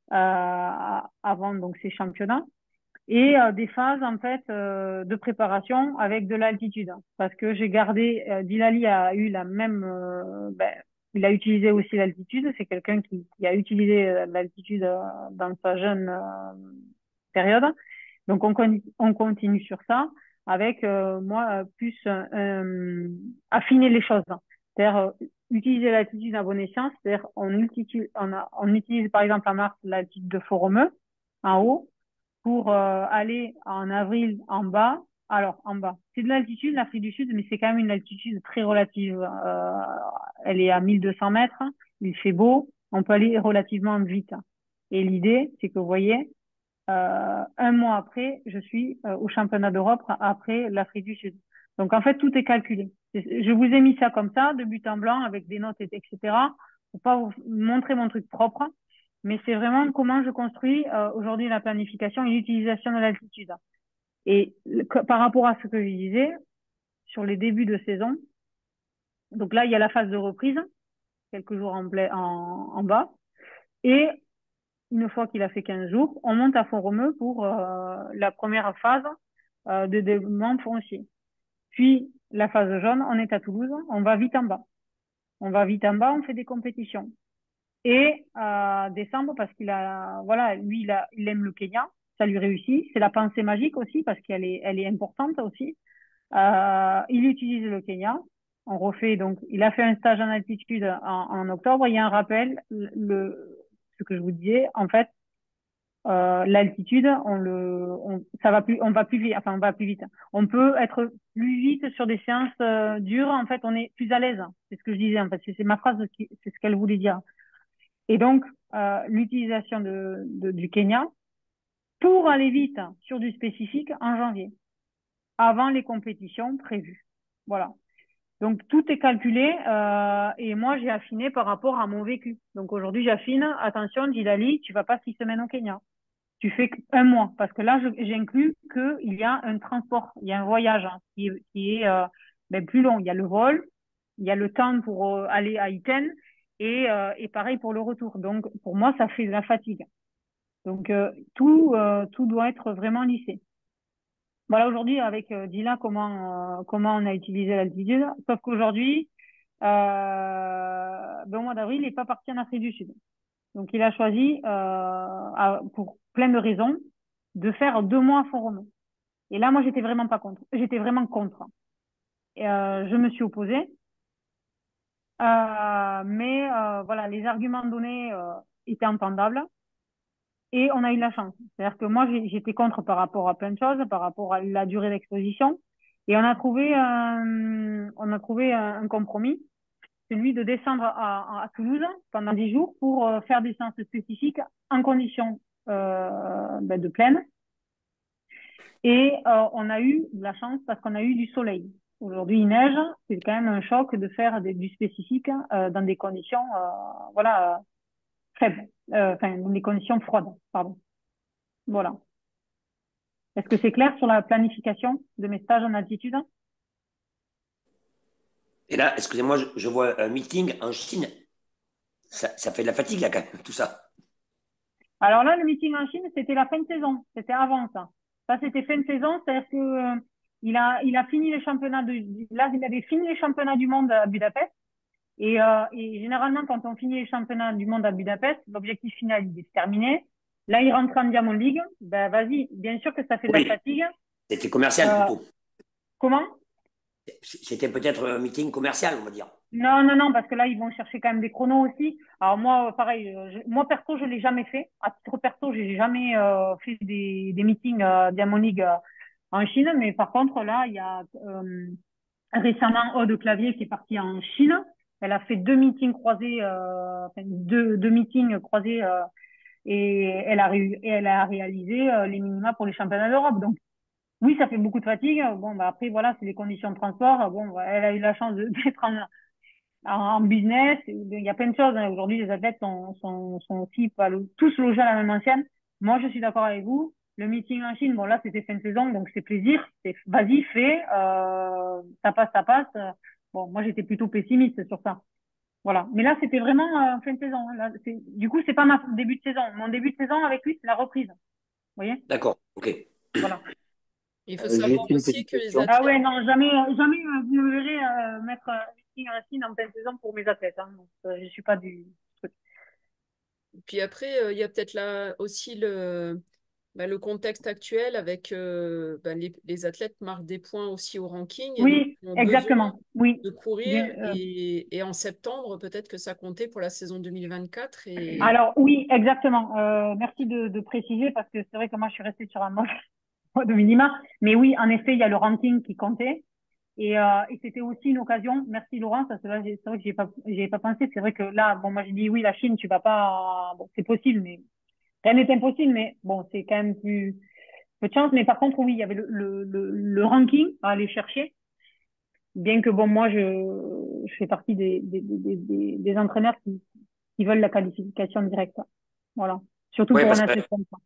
avant donc ces championnats, et des phases en fait de préparation avec de l'altitude, parce que j'ai gardé, Dilali a eu la même, il a utilisé aussi l'altitude, c'est quelqu'un qui a utilisé l'altitude dans sa jeune période. Donc, on continue sur ça avec, moi, plus affiner les choses. C'est-à-dire, utiliser l'altitude à bon escient. C'est-à-dire, on utilise, par exemple, en mars, l'altitude de Foromeux, en haut, pour aller en avril en bas. Alors, en bas, c'est de l'altitude, l'Afrique du Sud, mais c'est quand même une altitude très relative. Elle est à 1200 mètres, il fait beau, on peut aller relativement vite. Et l'idée, c'est que vous voyez, un mois après, je suis au championnat d'Europe après l'Afrique du Sud. Donc en fait, tout est calculé. Je vous ai mis ça comme ça, de but en blanc, avec des notes, etc. Pour pas vous montrer mon truc propre, mais c'est vraiment comment je construis aujourd'hui la planification et l'utilisation de l'altitude. Et par rapport à ce que je disais, sur les débuts de saison, donc là, il y a la phase de reprise, quelques jours en bas, et une fois qu'il a fait 15 jours, on monte à Font-Romeu pour la première phase de développement foncier. Puis, la phase jaune, on est à Toulouse, on va vite en bas. On va vite en bas, on fait des compétitions. Et décembre, parce voilà, lui, il aime le Kenya, ça lui réussit. C'est la pensée magique aussi, parce elle est importante aussi. Il utilise le Kenya. On refait donc, il a fait un stage en altitude en octobre. Il y a un rappel, ce que je vous disais, en fait, l'altitude, on va plus vite, enfin, on va plus vite. On peut être plus vite sur des séances dures. En fait, on est plus à l'aise. C'est ce que je disais. En fait, c'est ma phrase, c'est ce qu'elle voulait dire. Et donc, l'utilisation du Kenya, pour aller vite sur du spécifique en janvier, avant les compétitions prévues. Voilà. Donc, tout est calculé et moi, j'ai affiné par rapport à mon vécu. Donc, aujourd'hui, j'affine. Attention, Djilali, tu vas pas 6 semaines au Kenya. Tu fais un mois. Parce que là, j'inclus qu'il y a un transport, il y a un voyage qui est plus long. Il y a le vol, il y a le temps pour aller à Iten et pareil pour le retour. Donc, pour moi, ça fait de la fatigue. Donc, tout doit être vraiment lissé. Voilà, aujourd'hui, avec Dila, comment on a utilisé l'altitude. Sauf qu'aujourd'hui, au mois d'avril, il n'est pas parti en Afrique du Sud. Donc, il a choisi, pour plein de raisons, de faire 2 mois à Font-Romeu. Et là, moi, j'étais vraiment pas contre. J'étais vraiment contre. Et, je me suis opposée. Mais voilà, les arguments donnés étaient entendables. Et on a eu de la chance. C'est-à-dire que moi, j'étais contre par rapport à plein de choses, par rapport à la durée d'exposition. Et on a trouvé un compromis, celui de descendre à Toulouse pendant 10 jours pour faire des séances spécifiques en conditions de plaine. Et on a eu de la chance parce qu'on a eu du soleil. Aujourd'hui, il neige. C'est quand même un choc de faire du spécifique dans des conditions faibles. Dans des conditions froides, pardon. Voilà. Est-ce que c'est clair sur la planification de mes stages en altitude? Et là, excusez-moi, je vois un meeting en Chine. Ça fait de la fatigue, là, quand même, tout ça. Alors là, le meeting en Chine, c'était la fin de saison. C'était avant ça. Ça, c'était fin de saison, c'est-à-dire que il a fini les championnats là, il avait fini les championnats du monde à Budapest. Et généralement, quand on finit les championnats du monde à Budapest, l'objectif final, il est terminé. Là, il rentre en Diamond League. Ben, vas-y, bien sûr que ça fait de la fatigue. C'était commercial plutôt. Comment? C'était peut-être un meeting commercial, on va dire. Non, parce que là, ils vont chercher quand même des chronos aussi. Alors moi, pareil, moi perso, je l'ai jamais fait. À titre perso, j'ai jamais fait des meetings Diamond League en Chine. Mais par contre, là, il y a récemment Aude Clavier qui est partie en Chine. Elle a fait 2 meetings croisés, deux meetings croisés et elle a réalisé les minima pour les championnats d'Europe. Donc oui, ça fait beaucoup de fatigue. Bon, bah après voilà, c'est les conditions de transport. Bon, bah, elle a eu la chance d'être en business. Il y a plein de choses. Hein. Aujourd'hui, les athlètes sont aussi pas tous logés à la même ancienne. Moi, je suis d'accord avec vous. Le meeting en Chine, bon là, c'était fin de saison, donc c'est plaisir. C'est vas-y, fais. Ça passe, ça passe. Bon, moi, j'étais plutôt pessimiste sur ça. Voilà. Mais là, c'était vraiment fin de saison. Là, du coup, c'est pas mon début de saison. Mon début de saison avec lui, c'est la reprise. Vous voyez? D'accord, ok. Voilà. Il faut savoir Juste une aussi petite que les question. Ah athlètes. ouais, non, jamais vous me verrez mettre un meeting en Chine en pleine saison pour mes athlètes. Hein. Donc, je suis pas du truc. Puis après, il y a peut-être là aussi le contexte actuel avec les athlètes marquent des points aussi au ranking et donc Oui, ont besoin exactement. Oui. de courir Bien, et en septembre, peut-être que ça comptait pour la saison 2024 et alors oui, exactement. Merci de préciser parce que c'est vrai que moi je suis restée sur un mode de minima. Mais oui, en effet, il y a le ranking qui comptait. Et c'était aussi une occasion. Merci Laurent, parce que là, c'est vrai que j'y ai pas pensé. C'est vrai que là, bon, moi j'ai dit oui, la Chine, tu vas pas. Bon, c'est possible, mais rien n'est impossible. Mais bon, c'est quand même plus peu de chance. Mais par contre, oui, il y avait le ranking à aller chercher. Bien que bon, moi je fais partie des entraîneurs qui veulent la qualification directe. Voilà. Surtout Oui, pour un parce que athlète comme ça.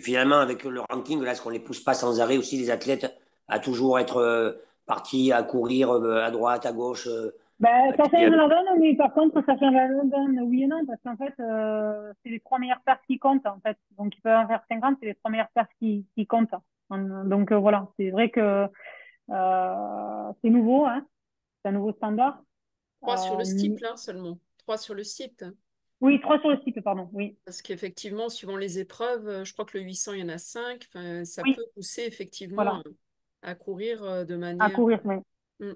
finalement, avec le ranking, là, est-ce qu'on les pousse pas sans arrêt aussi, les athlètes, à toujours être partis à courir à droite, à gauche Ben, ça puis, change la donne, mais par contre, ça change la donne, oui et non, parce qu'en fait, c'est les 3 meilleures pertes qui comptent, en fait. Donc, ils peuvent en faire 50, c'est les 3 meilleures pertes qui comptent. Donc, voilà, c'est vrai que c'est nouveau, hein, c'est un nouveau standard. 3 sur le Euh, site là seulement. 3 sur le site. oui, 3 sur le site, pardon, oui. Parce qu'effectivement, suivant les épreuves, je crois que le 800, il y en a 5. Enfin, ça Oui, peut pousser effectivement voilà, à courir de à manière. courir, oui. Mm.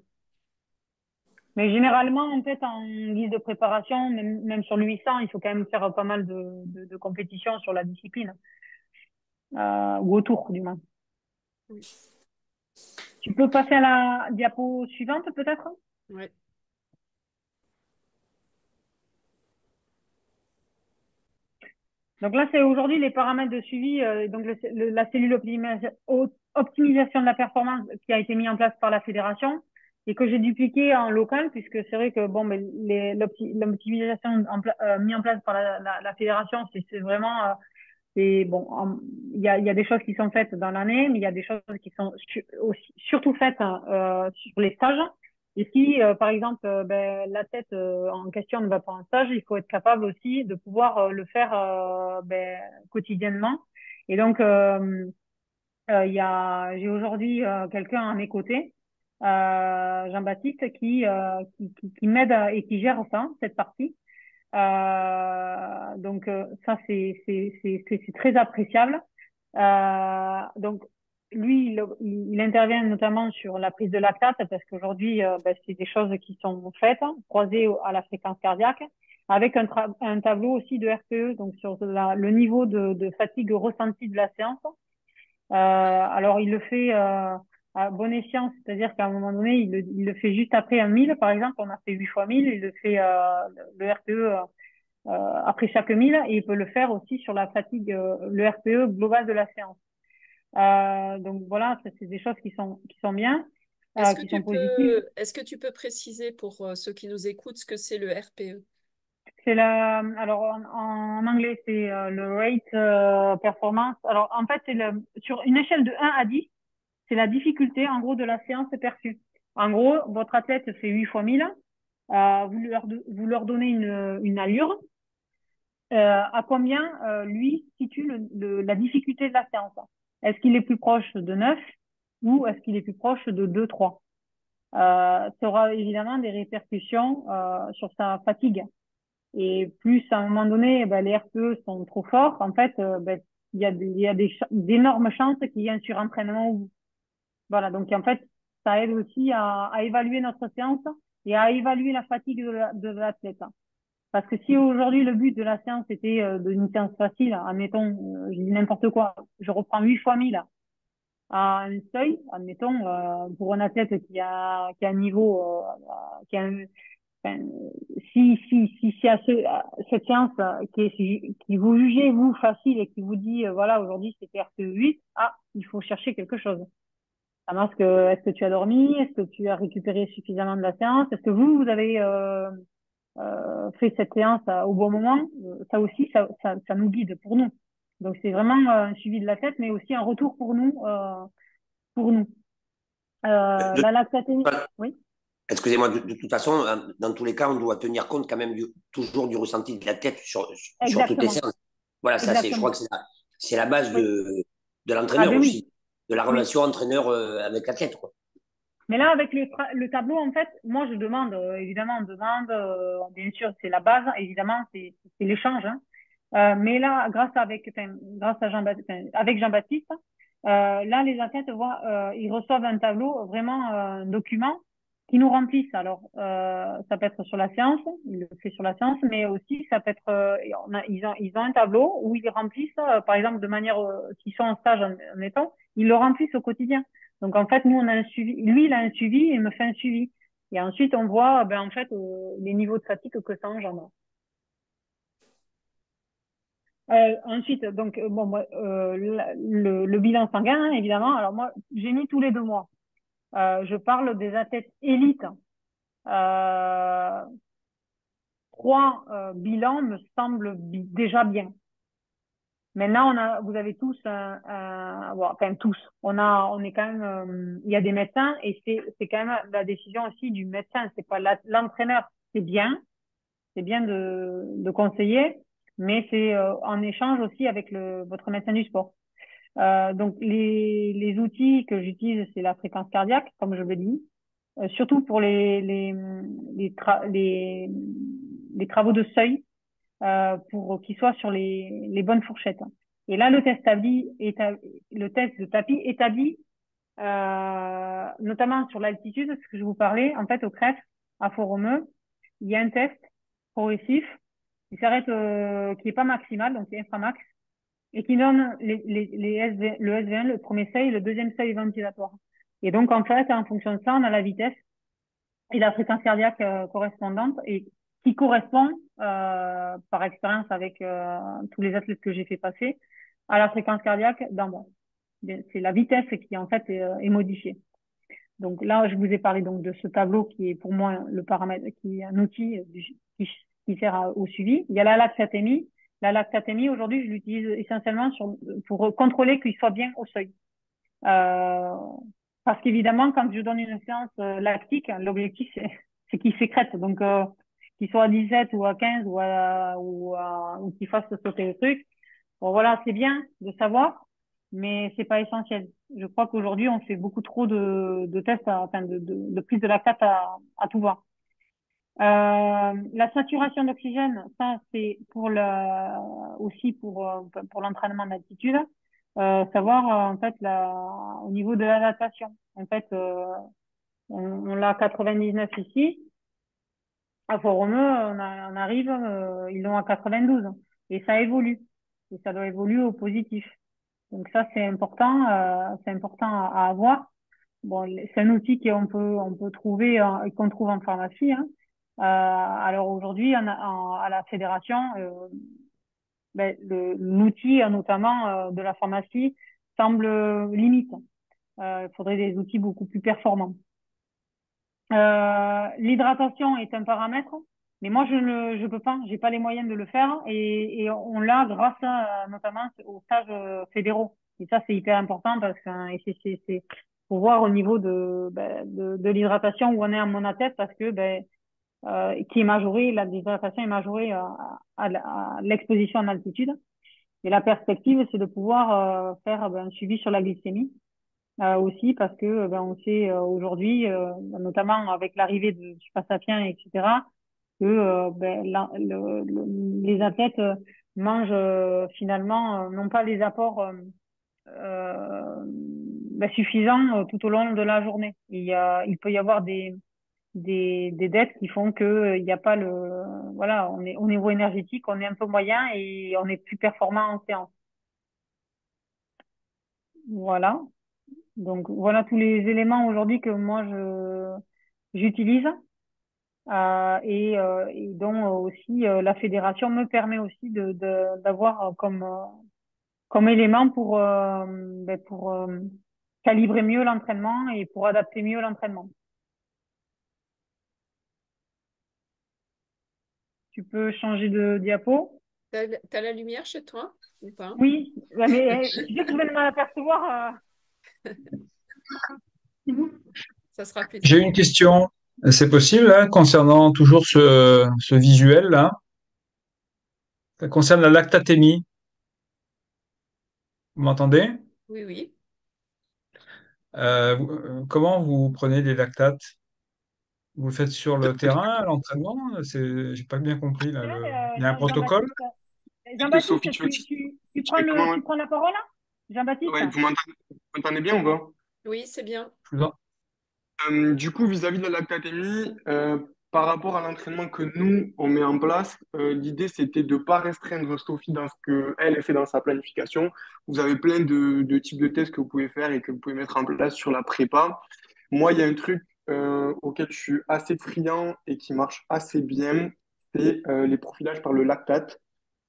Mais généralement, en fait, en guise de préparation, même sur le 800, il faut quand même faire pas mal de compétitions sur la discipline, ou autour, du moins. Oui. Tu peux passer à la diapo suivante, peut-être? Ouais. Donc là, c'est aujourd'hui les paramètres de suivi, donc la cellule optimisation de la performance qui a été mis en place par la fédération et que j'ai dupliqué en local, puisque c'est vrai que bon, mais l'optimisation mis en place par la fédération, c'est vraiment c'est bon, il y a des choses qui sont faites dans l'année, mais il y a des choses qui sont aussi, surtout faites sur les stages. Et si, par exemple, ben, l'athlète en question ne va pas en stage, il faut être capable aussi de pouvoir le faire ben, quotidiennement. Et donc, j'ai aujourd'hui quelqu'un à mes côtés, Jean-Baptiste, qui m'aide et qui gère ça, cette partie. Donc ça c'est très appréciable. Donc lui il intervient notamment sur la prise de lactate parce qu'aujourd'hui ben, c'est des choses qui sont faites croisées à la fréquence cardiaque avec un tableau aussi de RPE donc sur le niveau de fatigue ressentie de la séance. Alors il le fait à bon escient, c'est-à-dire qu'à un moment donné il le fait juste après un 1000 par exemple, on a fait 8 fois 1000, il le fait le RPE après chaque 1000 et il peut le faire aussi sur la fatigue, le RPE global de la séance. Donc voilà, c'est des choses qui sont bien, qui sont positives. Est-ce que tu peux préciser pour ceux qui nous écoutent ce que c'est le RPE? Alors en anglais c'est le rate performance. Alors en fait sur une échelle de 1 à 10, c'est la difficulté en gros de la séance perçue. En gros, votre athlète fait 8 fois 1000, vous leur donnez une allure. À combien lui situe la difficulté de la séance? Est-ce qu'il est plus proche de 9 ou est-ce qu'il est plus proche de 2, 3? Ça aura évidemment des répercussions sur sa fatigue. Et plus à un moment donné, ben, les RPE sont trop forts, en fait, ben, il y a d'énormes chances qu'il y ait un surentraînement. Voilà, donc en fait, ça aide aussi à évaluer notre séance et à évaluer la fatigue de l'athlète. Parce que si aujourd'hui le but de la séance était d'une séance facile, admettons, je dis n'importe quoi, je reprends 8 fois 1000 à un seuil, admettons, pour un athlète qui a un niveau, qui a un, enfin, si à cette séance qui vous jugez, vous, facile et qui vous dit, voilà, aujourd'hui c'était RPE 8, ah, il faut chercher quelque chose. Est-ce que tu as dormi? Est-ce que tu as récupéré suffisamment de la séance? Est-ce que vous avez fait cette séance au bon moment? Ça aussi, ça nous guide pour nous. Donc c'est vraiment un suivi de la tête, mais aussi un retour pour nous. Pour nous. De- La lactatémie, oui, Excusez-moi, de toute façon, dans tous les cas, on doit tenir compte quand même toujours du ressenti de la tête sur toutes les exactement, séances. Voilà, ça, je crois exactement. que c'est la base Oui. de Ah l'entraîneur ben oui, aussi, de la oui. relation entraîneur avec l'athlète, quoi. Mais là, avec le tableau, en fait, moi, je demande, évidemment, on demande, bien sûr, c'est la base, évidemment, c'est l'échange. Hein. Mais là, grâce à Jean-Baptiste, avec Jean-Baptiste, là, les athlètes ils reçoivent un tableau, vraiment un document qui nous remplissent. Alors, ça peut être sur la séance, il le fait sur la séance, mais aussi ça peut être, ils ont un tableau où ils remplissent, par exemple, de manière, s'ils sont en stage, admettons, ils le remplissent au quotidien. Donc en fait, nous on a un suivi, lui il a un suivi et il me fait un suivi. Et ensuite on voit, ben en fait, les niveaux de fatigue que ça engendre. Ensuite, donc bon, moi, le bilan sanguin, hein, évidemment. Alors moi, j'ai mis tous les 2 mois. Je parle des athlètes élites. Euh, 3 bilans me semblent déjà bien. Maintenant, vous avez tous bon, enfin tous. On est quand même, il y a des médecins et c'est quand même la décision aussi du médecin. C'est pas l'entraîneur. C'est bien de conseiller, mais c'est en échange aussi avec votre médecin du sport. Donc les outils que j'utilise, c'est la fréquence cardiaque, comme je l'ai dit, surtout pour les travaux de seuil pour qu'ils soient sur les bonnes fourchettes. Et là, le test de tapis établit, notamment sur l'altitude, ce que je vous parlais, en fait, au Crest, à Fort-Romeu, il y a un test progressif qui s'arrête, qui est pas maximal, donc c'est inframax, et qui donne le SV1, le premier seuil, le deuxième seuil ventilatoire. Et donc, en fait, en fonction de ça, on a la vitesse et la fréquence cardiaque correspondante. Et qui correspond, par expérience avec tous les athlètes que j'ai fait passer, à la fréquence cardiaque d'un bon. C'est la vitesse qui en fait est modifiée. Donc là, je vous ai parlé donc de ce tableau qui est pour moi le paramètre, qui est un outil qui, qui sert au suivi. Il y a la lactatémie. La lactatémie, aujourd'hui, je l'utilise essentiellement pour contrôler qu'il soit bien au seuil. Euh, Parce qu'évidemment, quand je donne une séance lactique, l'objectif, c'est qu'il sécrète. Donc, qu'il soit à 17 ou à 15 ou qu'il fasse sauter le truc. Bon, voilà, c'est bien de savoir, mais c'est pas essentiel. Je crois qu'aujourd'hui, on fait beaucoup trop de tests, enfin, de prise de lactate à tout va. La saturation d'oxygène, ça, c'est aussi pour l'entraînement d'altitude. Savoir, en fait, au niveau de l'adaptation. En fait, on l'a à 99 ici. À Fort-Romeu, on arrive, ils l'ont à 92. Et ça évolue. Et ça doit évoluer au positif. Donc ça, c'est important à avoir. Bon, c'est un outil on peut trouver et qu'on trouve en pharmacie, hein. Alors aujourd'hui, à la fédération, l'outil, notamment de la pharmacie, semble limite. Il faudrait des outils beaucoup plus performants. L'hydratation est un paramètre, mais moi je peux pas, j'ai pas les moyens de le faire et on l'a grâce notamment aux stages fédéraux. Et ça c'est hyper important parce que c'est pour voir au niveau de l'hydratation où on est en monatête parce que qui est majoré, la déshydratation est majorée à l'exposition en altitude. Et la perspective c'est de pouvoir faire un suivi sur la glycémie aussi parce que on sait aujourd'hui, notamment avec l'arrivée de Super Sapiens, etc., que les athlètes mangent finalement n'ont pas les apports suffisants tout au long de la journée. Il peut y avoir des dettes qui font que il n'y a pas voilà, on est au niveau énergétique, on est un peu moyen et on est plus performant en séance. Voilà. Donc voilà tous les éléments aujourd'hui que moi j'utilise et dont aussi la fédération me permet aussi d'avoir comme élément pour calibrer mieux l'entraînement et pour adapter mieux l'entraînement. Tu peux changer de diapo? T'as la lumière chez toi ou pas? Oui, mais tu sais que je viens de m'apercevoir. Ça sera plus J'ai simple. une question, c'est possible, là, concernant toujours ce visuel-là. Ça concerne la lactatémie. Vous m'entendez? Oui, oui. Comment vous prenez les lactates? Vous le faites sur le terrain, à l'entraînement? J'ai pas bien compris, là. Il y a un protocole? Jean-Baptiste, De Sophie, Jean-Baptiste, tu prends explique comment. tu prends la parole, hein Jean-Baptiste? Ouais, vous m'entendez bien ou pas? Oui, c'est bien. Je vous en- Du coup, vis-à-vis de la lactatémie, par rapport à l'entraînement que nous, on met en place, l'idée, c'était de ne pas restreindre Sophie dans ce qu'elle fait dans sa planification. Vous avez plein de types de tests que vous pouvez faire et que vous pouvez mettre en place sur la prépa. Moi, il y a un truc auquel je suis assez friand et qui marche assez bien, c'est les profilages par le lactate.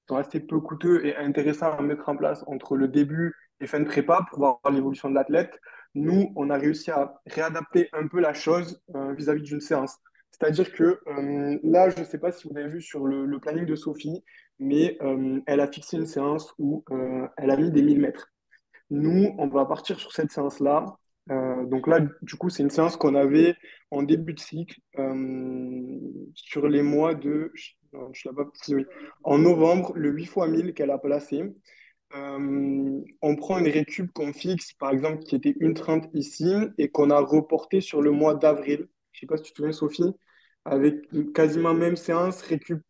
Ils sont assez peu coûteux et intéressants à mettre en place entre le début et fin de prépa pour voir l'évolution de l'athlète. Nous, on a réussi à réadapter un peu la chose vis-à-vis d'une séance. C'est-à-dire que là, je ne sais pas si vous avez vu sur le planning de Sophie, mais elle a fixé une séance où elle a mis des 1000 mètres. Nous, on va partir sur cette séance-là. Donc là, du coup, c'est une séance qu'on avait en début de cycle sur les mois de, non, je l'ai pas précisé, oui. En novembre, le 8 fois 1000 qu'elle a placé. On prend une récup qu'on fixe, par exemple, qui était 1,30 ici et qu'on a reporté sur le mois d'avril. Je sais pas si tu te souviens, Sophie, avec quasiment même séance, récup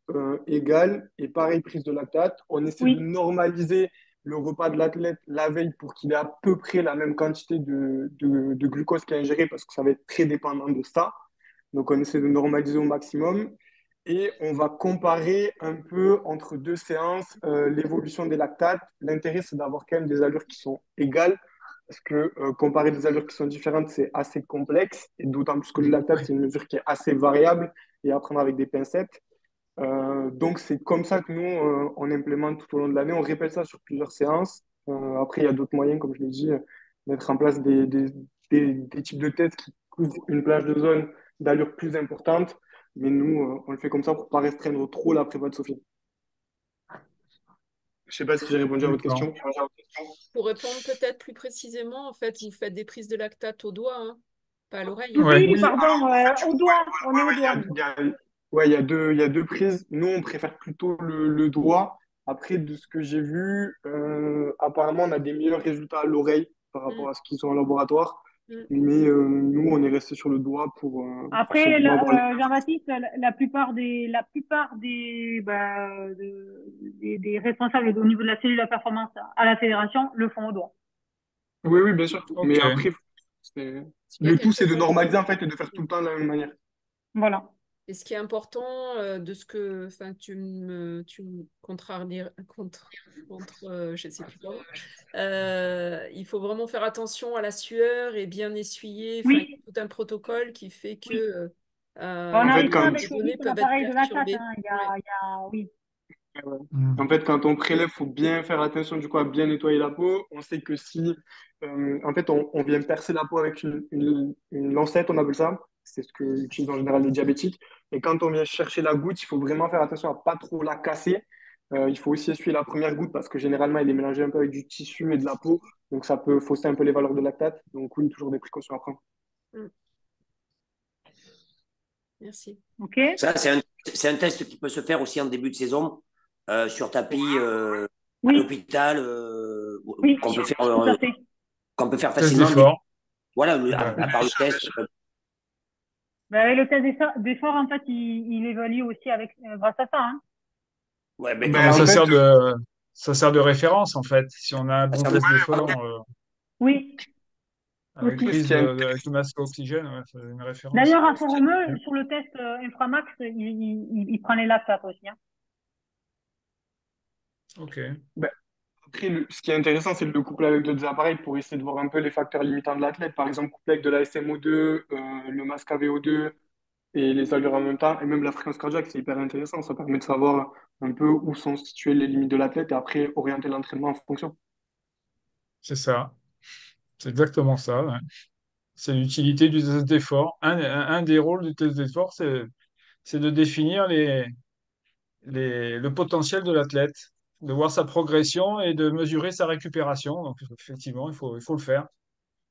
égale et pareil, prise de lactate. On essaie de Oui. normaliser le repas de l'athlète la veille pour qu'il ait à peu près la même quantité de glucose qu'il a ingéré parce que ça va être très dépendant de ça. Donc, on essaie de normaliser au maximum et on va comparer un peu entre deux séances l'évolution des lactates. L'intérêt, c'est d'avoir quand même des allures qui sont égales parce que comparer des allures qui sont différentes, c'est assez complexe et d'autant plus que le lactate, c'est une mesure qui est assez variable et à prendre avec des pincettes. Donc, c'est comme ça que nous, on implémente tout au long de l'année. On répète ça sur plusieurs séances. Après, il y a d'autres moyens, comme je l'ai dit, mettre en place des types de tests qui couvrent une plage de zone d'allure plus importante. Mais nous, on le fait comme ça pour pas restreindre trop la prépa de Sophie. Je sais pas si j'ai répondu à votre D'accord. question. Pour répondre peut-être plus précisément, en fait, vous faites des prises de lactate au doigt, hein, pas à l'oreille. Hein. Ouais. Oui, Oui, pardon, au doigt, on est au doigt. ouais, il y a deux prises. Nous, on préfère plutôt le doigt. Après, de ce que j'ai vu, apparemment, on a des meilleurs résultats à l'oreille par Mm, rapport à ce qu'ils sont en laboratoire. mm. Mais nous, on est resté sur le doigt pour Après, simplement avoir les... Jean-Baptiste, des responsables au niveau de la cellule de performance à la fédération le font au doigt. Oui, oui, bien sûr. Mais Ok. après, c'est- Il y a le tout, quelque c'est de chose. normaliser en fait et de faire tout le temps de la même manière. Voilà. Et ce qui est important de ce que, enfin, tu me je sais plus quoi. Il faut vraiment faire attention à la sueur et bien essuyer. Enfin, il y Oui, a tout un protocole qui fait oui. que On En fait, arrive pas quand, les avec le données rythme peuvent être l'appareil de la tâche, perturbées. hein. Ouais. Oui. Ouais. Hmm. En fait, quand on prélève, faut bien faire attention du coup à bien nettoyer la peau. On sait que si, en fait, on vient percer la peau avec une lancette, on appelle ça. C'est ce que utilisent en général les diabétiques. Et quand on vient chercher la goutte, il faut vraiment faire attention à pas trop la casser. Il faut aussi essuyer la première goutte parce que généralement, elle est mélangée un peu avec du tissu et de la peau. Donc, ça peut fausser un peu les valeurs de lactate. Donc, oui, toujours des précautions à prendre. Mm. Merci. OK? Ça, c'est un test qui peut se faire aussi en début de saison, sur tapis, à Oui, l'hôpital, oui, tout à fait. qu'on peut faire Test facilement. d'effort. Voilà, Ouais. à part le test. Ben, le test d'effort, en fait, il évalue aussi grâce à ça, hein. Ouais, mais Ben, Ben, en fait, ça sert de référence, en fait. Si on a un ça bon sert de- test d'effort Oui, avec après, ce aussi. prise qui est avec le masque à oxygène, ouais, c'est une référence. D'ailleurs, à Formeux, sur le test Inframax, il prend les lactates aussi, hein. Ok. ben, après, ce qui est intéressant, c'est de le coupler avec d'autres appareils pour essayer de voir un peu les facteurs limitants de l'athlète. Par exemple, coupler avec de la SMO2, le masque AVO2 et les allures en même temps, et même la fréquence cardiaque, c'est hyper intéressant. Ça permet de savoir un peu où sont situées les limites de l'athlète et après orienter l'entraînement en fonction. C'est ça. C'est exactement ça. Ouais. C'est l'utilité du test d'effort. Un des rôles du test d'effort, c'est de définir le potentiel de l'athlète, de voir sa progression et de mesurer sa récupération. Donc, effectivement, il faut le faire.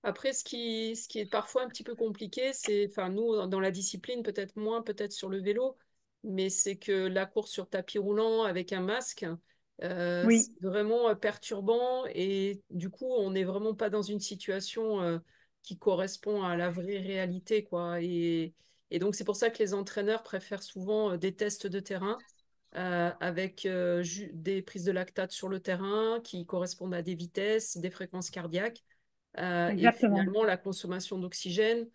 Après, ce qui est parfois un petit peu compliqué, c'est, enfin, nous, dans la discipline, peut-être moins, peut-être sur le vélo, mais c'est que la course sur tapis roulant avec un masque, c'est Oui, vraiment perturbant et du coup, on n'est vraiment pas dans une situation qui correspond à la vraie réalité, quoi. Et donc, c'est pour ça que les entraîneurs préfèrent souvent des tests de terrain avec des prises de lactate sur le terrain qui correspondent à des vitesses, des fréquences cardiaques. Et exactement. finalement, la consommation d'oxygène,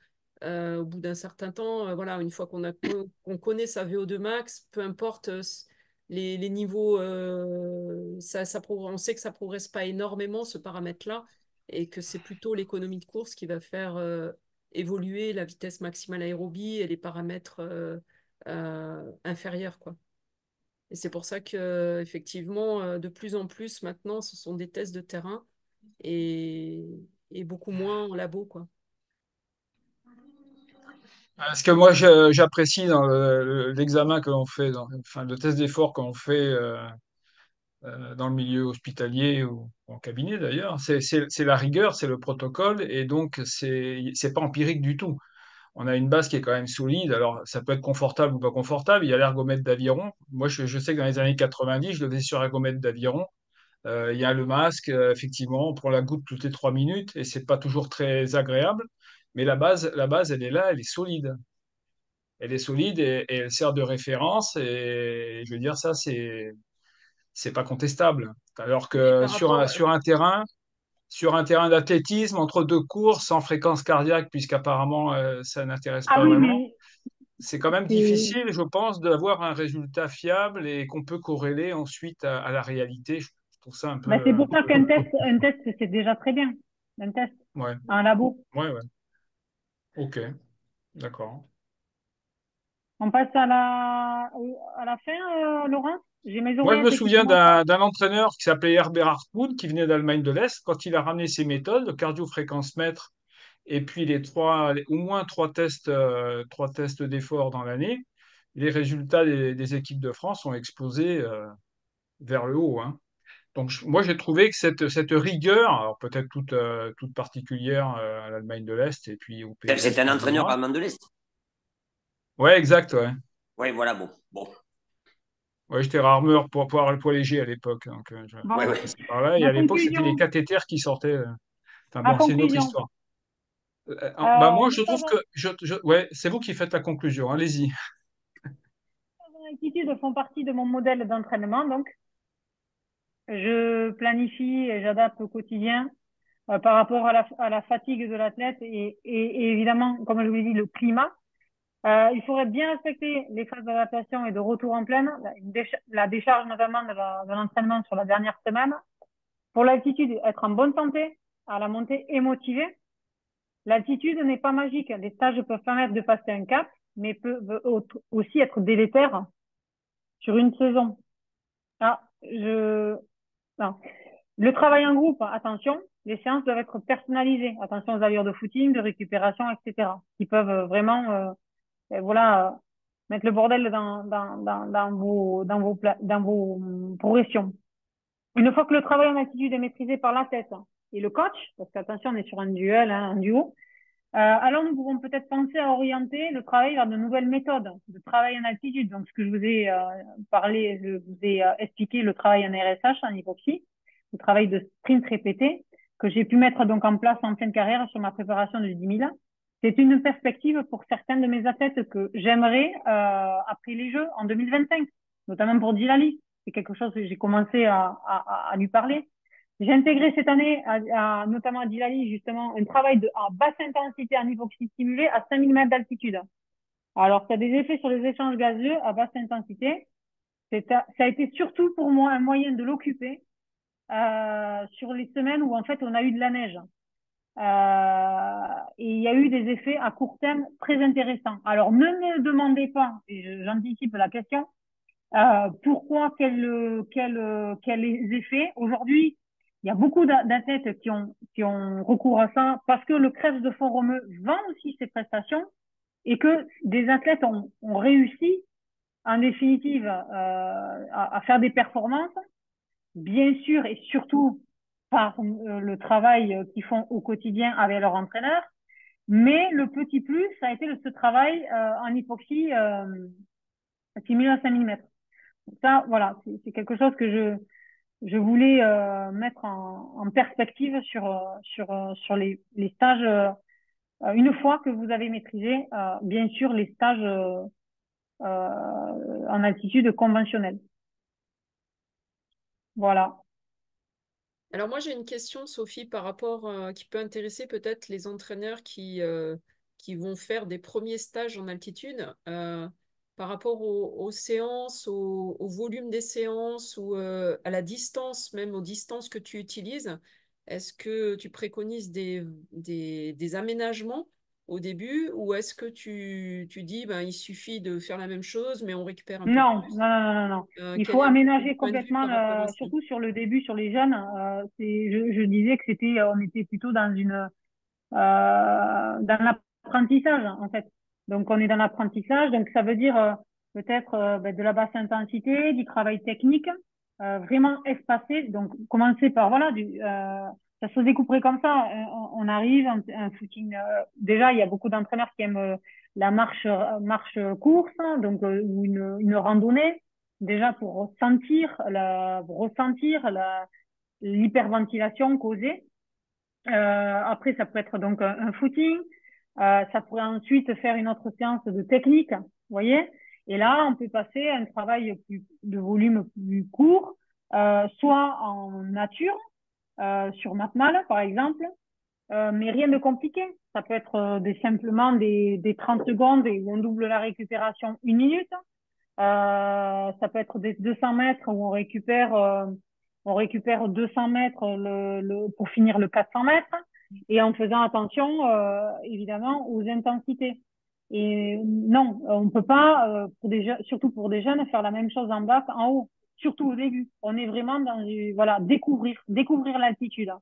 au bout d'un certain temps, voilà, une fois qu'on connaît sa VO2 max, peu importe les niveaux, on sait que ça progresse pas énormément, ce paramètre-là, et que c'est plutôt l'économie de course qui va faire évoluer la vitesse maximale aérobie et les paramètres inférieurs, quoi. Et c'est pour ça que, effectivement, de plus en plus maintenant, ce sont des tests de terrain et, et beaucoup moins en labo, quoi. Ce que moi j'apprécie dans l'examen que l'on fait, enfin le test d'effort qu'on fait dans le milieu hospitalier ou en cabinet d'ailleurs, c'est la rigueur, c'est le protocole et donc c'est pas empirique du tout. On a une base qui est quand même solide. Alors, ça peut être confortable ou pas confortable. Il y a l'ergomètre d'aviron. Moi, je sais que dans les années 90, je le faisais sur ergomètre d'aviron. Il y a le masque, effectivement, on prend la goutte toutes les 3 minutes et c'est pas toujours très agréable. Mais la base, elle est là, elle est solide. Elle est solide et elle sert de référence. Et je veux dire, ça, c'est pas contestable. Alors Oui, que par rapport, sur un terrain d'athlétisme, entre deux courses, sans fréquence cardiaque, puisqu'apparemment, ça n'intéresse Ah pas oui, vraiment, mais c'est quand même c'est difficile, je pense, d'avoir un résultat fiable et qu'on peut corréler ensuite à la réalité. Je trouve ça c'est un pour ça peu un test, c'est déjà très bien. Un test, ouais, un labo. ouais, ouais. Ok, d'accord. On passe à la fin, Laurent? J'ai mes Moi, je me oreillettes qui souviens commencent à... d'un entraîneur qui s'appelait Herbert Hartmut, qui venait d'Allemagne de l'Est, quand il a ramené ses méthodes, le cardio-fréquence-mètre, et puis au moins trois tests d'effort dans l'année, les résultats des équipes de France ont explosé vers le haut, hein. Donc, moi, j'ai trouvé que cette rigueur, alors peut-être toute particulière à l'Allemagne de l'Est et puis au C'est PLS un en entraîneur général. allemand de l'Est. Ouais, exact, ouais. Oui, voilà, bon. Bon. Ouais, j'étais rameur pour le poids léger à l'époque, donc Ouais, Bon, ouais. je passais par là. Et ma à l'époque, c'était les conclusion, cathéters qui sortaient. Enfin ma bon, c'est une autre conclusion. histoire. Bah moi, Le je trouve stage que ouais, c'est vous qui faites la conclusion. Allez-y. en altitude font partie de mon modèle d'entraînement, donc je planifie et j'adapte au quotidien par rapport à la fatigue de l'athlète et évidemment, comme je vous l'ai dit, le climat. Il faudrait bien respecter les phases d'adaptation et de retour en pleine, la décharge notamment de l'entraînement sur la dernière semaine. Pour l'altitude, être en bonne santé, à la montée et motivé. L'altitude n'est pas magique. Les stages peuvent permettre de passer un cap, mais peuvent aussi être délétères sur une saison. Ah, non. Le travail en groupe, attention, les séances doivent être personnalisées. Attention aux allures de footing, de récupération, etc. Qui peuvent vraiment, voilà, mettre le bordel dans vos progressions. Une fois que le travail en altitude est maîtrisé par l'athlète et le coach, parce qu'attention, on est sur un duel, hein, un duo, alors nous pouvons peut-être penser à orienter le travail vers de nouvelles méthodes de travail en altitude. Donc, ce que je vous ai parlé, je vous ai expliqué le travail en RSH, en hypoxie, le travail de sprint répété, que j'ai pu mettre donc en place en pleine carrière sur ma préparation du 10 000. C'est une perspective pour certains de mes athlètes que j'aimerais après les Jeux en 2025, notamment pour Dilali. C'est quelque chose que j'ai commencé à lui parler. J'ai intégré cette année, notamment à Dilali, justement, un travail à basse intensité en hypoxie stimulée à 5000 mètres d'altitude. Alors, ça a des effets sur les échanges gazeux à basse intensité. Ça a été surtout pour moi un moyen de l'occuper sur les semaines où en fait on a eu de la neige. Et il y a eu des effets à court terme très intéressants. Alors, ne me demandez pas, et j'anticipe la question, pourquoi, quels effets. Aujourd'hui, il y a beaucoup d'athlètes qui ont recours à ça parce que le crève de Font-Romeu vend aussi ses prestations et que des athlètes ont réussi en définitive à faire des performances, bien sûr et surtout par le travail qu'ils font au quotidien avec leur entraîneur. Mais le petit plus, ça a été ce travail en hypoxie simulé à 5000 mètres. Ça, voilà, c'est quelque chose que je voulais mettre en perspective sur les stages. Une fois que vous avez maîtrisé, bien sûr, les stages en altitude conventionnelle. Voilà. Alors moi j'ai une question, Sophie, par rapport qui peut intéresser peut-être les entraîneurs qui vont faire des premiers stages en altitude, par rapport aux séances, au volume des séances ou à la distance, même aux distances que tu utilises. Est-ce que tu préconises des aménagements au début ou est-ce que tu dis ben, il suffit de faire la même chose mais on récupère un peu Non, plus? non, non, non, non. Il Quel faut est un peu ton aménager point de vue complètement, par rapport à ça? surtout sur le début, sur les jeunes. Je disais que on était plutôt dans l'apprentissage en fait. Donc on est dans l'apprentissage, donc ça veut dire peut-être de la basse intensité, du travail technique, vraiment espacé. Donc commencer par voilà, ça se découperait comme ça. On arrive un footing. Déjà il y a beaucoup d'entraîneurs qui aiment la marche course, hein, donc ou une randonnée. Déjà pour ressentir l'hyperventilation causée. Après, ça peut être donc un footing. Ça pourrait ensuite faire une autre séance de technique, vous voyez. Et là, on peut passer à un travail de volume plus court, soit en nature, sur MatMal, par exemple, mais rien de compliqué. Ça peut être simplement des 30 secondes où on double la récupération 1 minute. Ça peut être des 200 mètres où on récupère 200 mètres pour finir le 400 mètres et en faisant attention évidemment aux intensités. Et non, on peut pas, surtout pour des jeunes, faire la même chose en bas qu'en haut, surtout au début. On est vraiment dans voilà, découvrir l'altitude.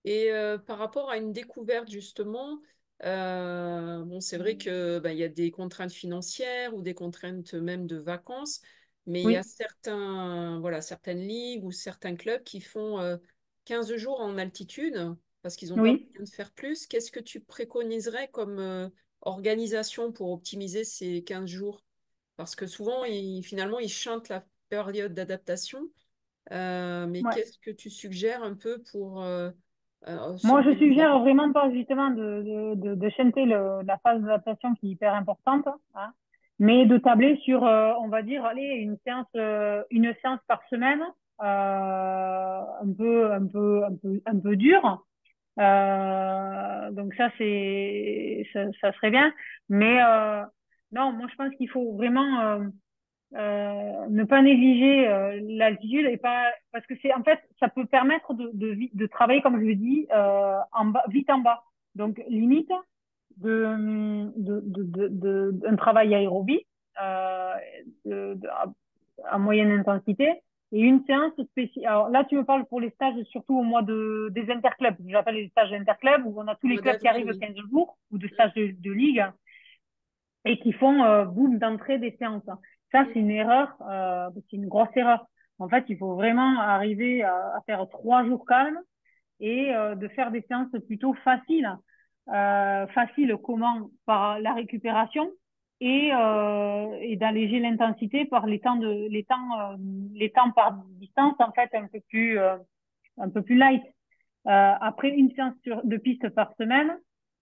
Et par rapport à une découverte, justement, bon, c'est vrai que bah, il y a des contraintes financières ou des contraintes même de vacances, mais il y a Oui, certains, voilà, certaines ligues ou certains clubs qui font 15 jours en altitude parce qu'ils n'ont pas oui. moyen de faire plus. Qu'est-ce que tu préconiserais comme organisation pour optimiser ces 15 jours? Parce que souvent, finalement, ils chantent la période d'adaptation. Mais Ouais. qu'est-ce que tu suggères un peu pour Moi, je s'organiser? suggère vraiment pas justement de chanter la phase d'adaptation qui est hyper importante, hein, mais de tabler sur, on va dire, allez, une séance par semaine, un peu dure. Donc ça serait bien. Mais non, moi je pense qu'il faut vraiment ne pas négliger l'altitude et pas parce que c'est en fait ça peut permettre de travailler comme je le dis en bas, vite en bas. Donc limite un travail aérobie euh, à moyenne intensité et une séance spéciale. Alors là, tu me parles pour les stages, surtout au mois des interclubs. J'appelle les stages interclubs où on a tous Au les mois clubs qui d'avril, arrivent oui. 15 jours ou de stages de ligue et qui font boum d'entrée des séances. Ça, c'est une erreur, c'est une grosse erreur. En fait, il faut vraiment arriver à faire 3 jours calmes et de faire des séances plutôt faciles. Faciles comment? Par la récupération et d'alléger l'intensité par les temps par distance en fait un peu plus light. Après une séance de piste par semaine,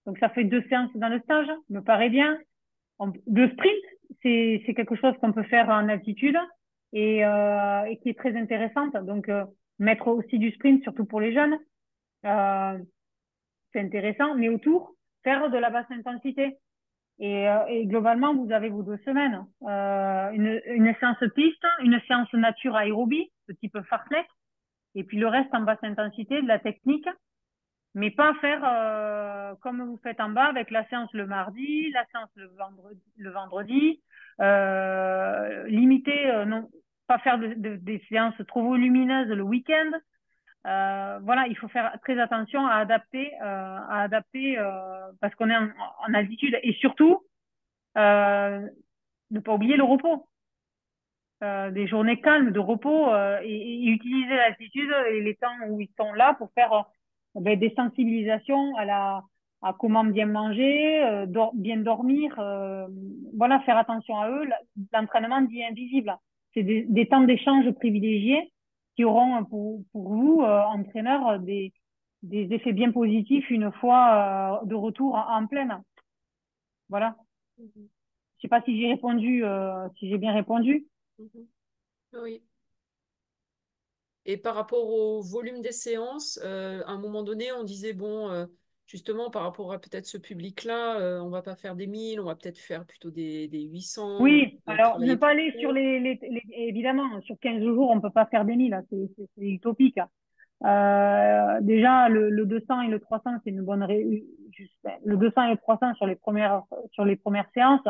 donc ça fait 2 séances dans le stage, me paraît bien. Le sprint, c'est quelque chose qu'on peut faire en altitude et qui est très intéressante. Donc mettre aussi du sprint, surtout pour les jeunes. Euh, c'est intéressant, mais autour, faire de la basse intensité. Et globalement, vous avez vos 2 semaines. Une séance piste, une séance nature aérobie, de type fartlek, et puis le reste en basse intensité, de la technique, mais pas faire comme vous faites en bas avec la séance le mardi, la séance le vendredi, limiter, non, pas faire des séances trop volumineuses le week-end. Voilà, il faut faire très attention à adapter parce qu'on est en altitude et surtout ne pas oublier le repos, des journées calmes de repos et utiliser l'altitude et les temps où ils sont là pour faire des sensibilisations à comment bien manger, bien dormir, voilà, faire attention à eux. L'entraînement dit invisible. C'est des temps d'échange privilégiés qui auront pour vous, entraîneurs, des effets bien positifs une fois de retour en pleine. Voilà. Mhm, Je sais pas si j'ai répondu, si j'ai bien répondu. mhm. Oui. Et par rapport au volume des séances, à un moment donné, on disait, bon, justement, par rapport à peut-être ce public-là, on va pas faire des 1000, on va peut-être faire plutôt des 800, donc Oui, alors ne travailler pas plus aller sur tôt. évidemment, sur 15 jours, on peut pas faire des 1000, hein, c'est utopique. Déjà, le 200 et le 300, c'est une le 200 et le 300 sur les premières séances.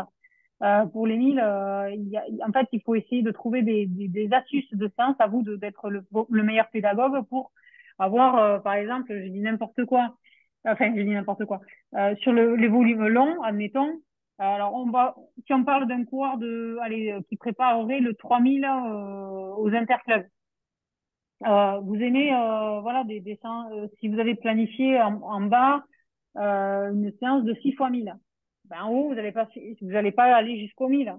Pour les 1000, en fait, il faut essayer de trouver des astuces de séance à vous d'être le meilleur pédagogue pour avoir, par exemple, je dis n'importe quoi, enfin, je dis n'importe quoi, sur les volumes longs, admettons, alors si on parle d'un coureur allez, qui préparerait le 3000 aux interclubs, vous aimez, voilà, si vous avez planifié en bas une séance de 6 fois 1000. Ben, en haut, vous n'allez pas aller jusqu'au 1000.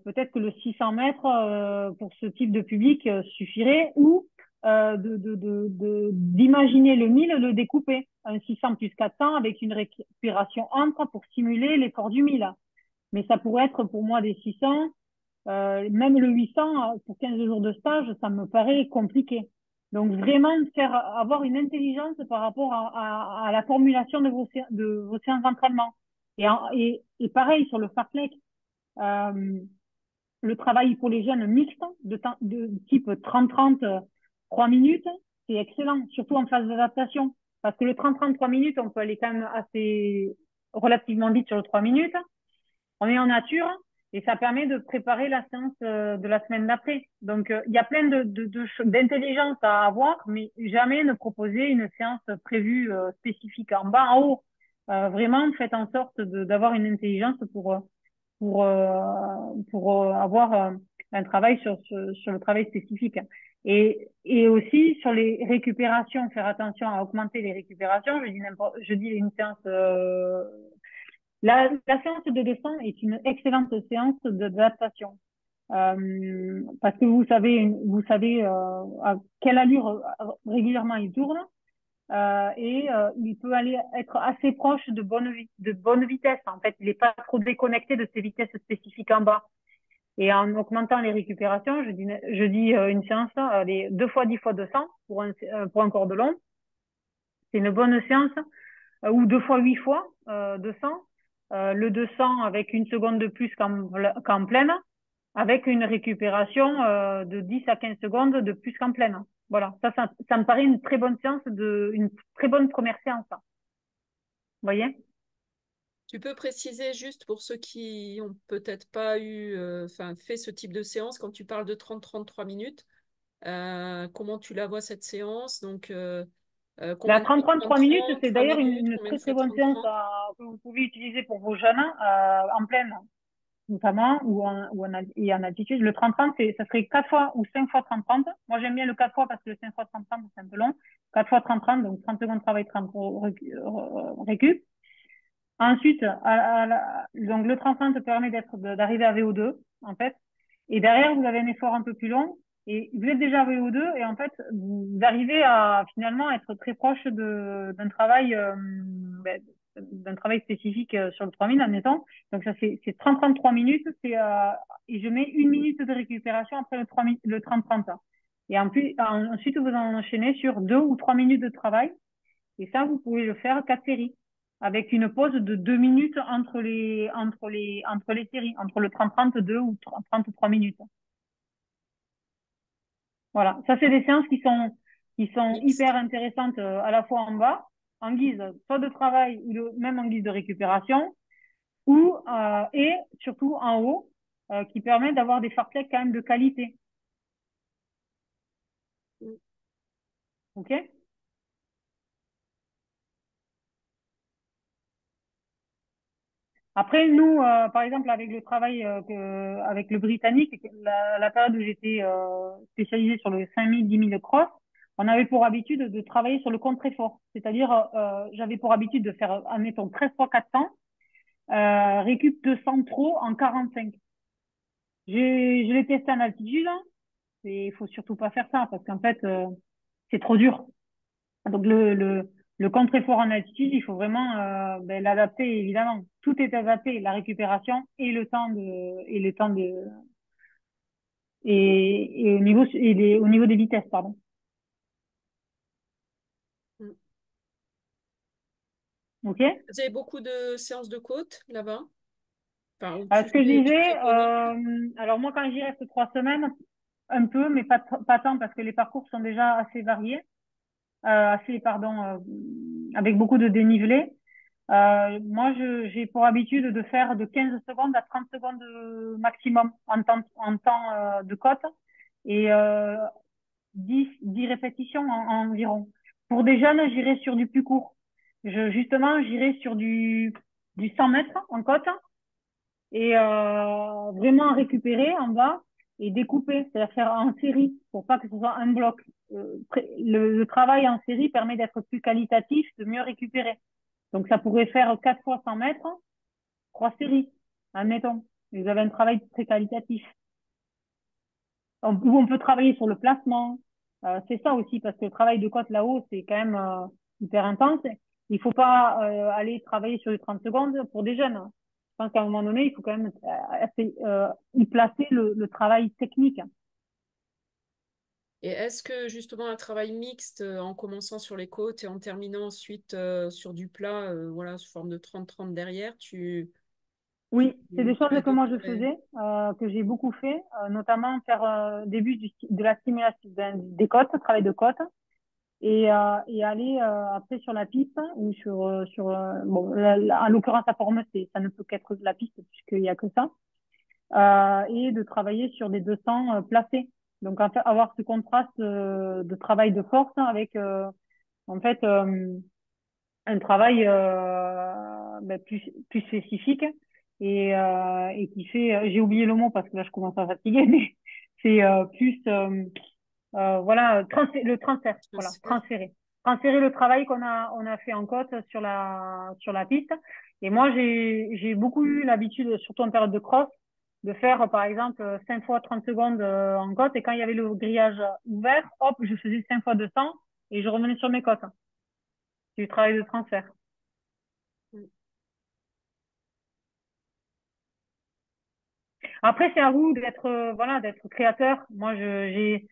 Peut-être que le 600 mètres pour ce type de public suffirait ou d'imaginer le 1000, le découper. Un 600 plus 400 avec une récupération entre pour simuler l'effort du 1000. Mais ça pourrait être pour moi des 600. Même le 800 pour 15 jours de stage, ça me paraît compliqué. Donc vraiment avoir une intelligence par rapport à la formulation de vos séances d'entraînement. Et pareil sur le fartlek, euh, le travail pour les jeunes mixtes de type 30-30, 3 minutes, c'est excellent, surtout en phase d'adaptation. Parce que le 30-30, 3 minutes, on peut aller quand même assez relativement vite sur le 3 minutes. On est en nature et ça permet de préparer la séance de la semaine d'après. Donc, il y a plein d'intelligence à avoir, mais jamais ne proposer une séance prévue spécifique en bas, en haut. Vraiment, faites en sorte d'avoir une intelligence pour, avoir un travail sur le travail spécifique. Et aussi sur les récupérations, faire attention à augmenter les récupérations. Je dis une séance la séance de dessin est une excellente séance d'adaptation. Parce que vous savez à quelle allure régulièrement il tourne et il peut aller être assez proche de bonne vitesse. En fait, il n'est pas trop déconnecté de ses vitesses spécifiques en bas. Et en augmentant les récupérations, je dis une séance, les 2 fois 10 fois 200 pour un corps de long. C'est une bonne séance ou 2 fois 8 fois 200. Le 200 avec 1 seconde de plus qu'en pleine, avec une récupération de 10 à 15 secondes de plus qu'en pleine. Voilà, ça me paraît une très bonne séance, une très bonne première séance. Vous voyez? Tu peux préciser juste pour ceux qui ont peut-être pas fait ce type de séance, quand tu parles de 30-33 minutes, comment tu la vois cette séance? Donc, La combien de fois 30-33 minutes, 30-30, c'est 3 d'ailleurs minutes, une combien de très très fois bonne séance 30-30? que vous pouvez utiliser pour vos jeunes en pleine, notamment, et en altitude. Le 30-30, ça serait 4 fois ou 5 fois 30-30. Moi, j'aime bien le 4 fois parce que le 5 fois 30-30, c'est un peu long. 4 fois 30-30, donc 30 secondes de travail, 30 récup. Ensuite, donc le 30-30 permet d'arriver à VO2, en fait. Et derrière, vous avez un effort un peu plus long. Et vous êtes déjà à VO2 et en fait, vous arrivez à finalement être très proche ben, d'un travail spécifique sur le 3000, admettons. Donc ça, c'est 30-33 minutes. Et je mets 1 minute de récupération après le 30-30. Et ensuite, vous enchaînez sur 2 ou 3 minutes de travail. Et ça, vous pouvez le faire 4 séries avec une pause de 2 minutes entre les séries, entre le 30-32 ou 33 minutes. Voilà, ça c'est des séances qui sont Mixte. hyper intéressantes à la fois en bas, en guise soit de travail ou même en guise de récupération, et surtout en haut, qui permet d'avoir des fartleks quand même de qualité. Ok? Après, nous, par exemple, avec le travail avec le Britannique, la période où j'étais spécialisée sur le 5000, 10 000 cross, on avait pour habitude de travailler sur le contre-effort. C'est-à-dire, j'avais pour habitude de faire, admettons, 13 fois 400, récup 200 trop en 45. Je l'ai testé en altitude, hein, et il faut surtout pas faire ça parce qu'en fait, c'est trop dur. Donc le contre-effort en altitude, il faut vraiment l'adapter évidemment. Tout est adapté, la récupération et au niveau des vitesses, pardon. Mm. Ok. Vous avez beaucoup de séances de côte là-bas? Enfin, où Ce que je tu disais, préconises? alors moi quand j'y reste 3 semaines, un peu, mais pas tant parce que les parcours sont déjà assez variés, avec beaucoup de dénivelé. Moi, j'ai pour habitude de faire de 15 secondes à 30 secondes maximum en temps de côte et 10 répétitions environ. Pour des jeunes, j'irai sur du plus court. Justement, j'irai sur du 100 mètres en côte et vraiment récupérer en bas et découper, c'est-à-dire faire en série pour pas que ce soit un bloc. Le travail en série permet d'être plus qualitatif, de mieux récupérer. Donc, ça pourrait faire 4 fois 100 mètres, 3 séries, admettons. Vous avez un travail très qualitatif. Où on peut travailler sur le placement. C'est ça aussi, parce que le travail de côte là-haut, c'est quand même hyper intense. Il faut pas aller travailler sur les 30 secondes pour des jeunes. Je pense qu'à un moment donné, il faut quand même y placer le travail technique. Et est-ce que justement un travail mixte en commençant sur les côtes et en terminant ensuite sur du plat, voilà, sous forme de 30-30 derrière, Oui, c'est des tu choses que moi je adopterais? faisais, que j'ai beaucoup fait, notamment faire début de la stimulation des côtes, travail de côte. et aller après sur la piste ou bon, en l'occurrence, la forme, ça ne peut qu'être la piste puisqu'il n'y a que ça. Et de travailler sur des 200 placés. Donc, en fait, avoir ce contraste de travail de force avec, en fait, un travail plus spécifique et qui fait, j'ai oublié le mot parce que là, je commence à fatiguer, mais c'est plus, voilà, le transfert, voilà, Transfert. transférer le travail on a fait en côte sur la piste. Et moi, j'ai beaucoup eu l'habitude, surtout en période de cross, de faire, par exemple, 5 fois 30 secondes en côte. Et quand il y avait le grillage ouvert, hop, je faisais 5 fois 200 et je revenais sur mes côtes. C'est du travail de transfert. Après, c'est à vous d'être, voilà, d'être créateur. Moi, j'ai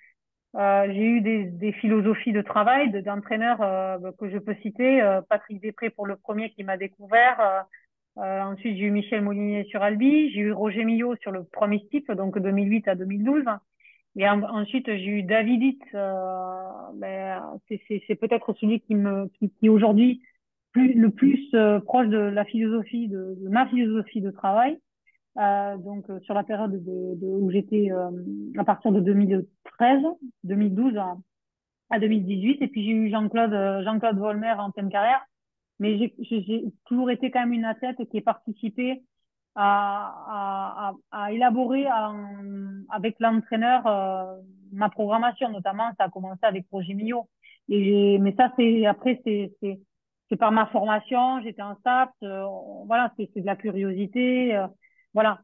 eu des philosophies de travail, d'entraîneurs que je peux citer. Patrick Després pour le premier qui m'a découvert. Ensuite, j'ai eu Michel Molinier sur Albi. J'ai eu Roger Millot sur le premier type, donc 2008 à 2012. Et ensuite, j'ai eu David Hitt. C'est peut-être celui qui aujourd'hui le plus proche de la philosophie, de ma philosophie de travail. Donc sur la période où j'étais à partir de 2013, 2012 à 2018, et puis j'ai eu Jean-Claude Volmer en pleine carrière, mais j'ai toujours été quand même une athlète qui a participé à élaborer avec l'entraîneur ma programmation, notamment ça a commencé avec Roger Millot. Mais ça c'est par ma formation, j'étais en STAPS, voilà, c'est de la curiosité, voilà,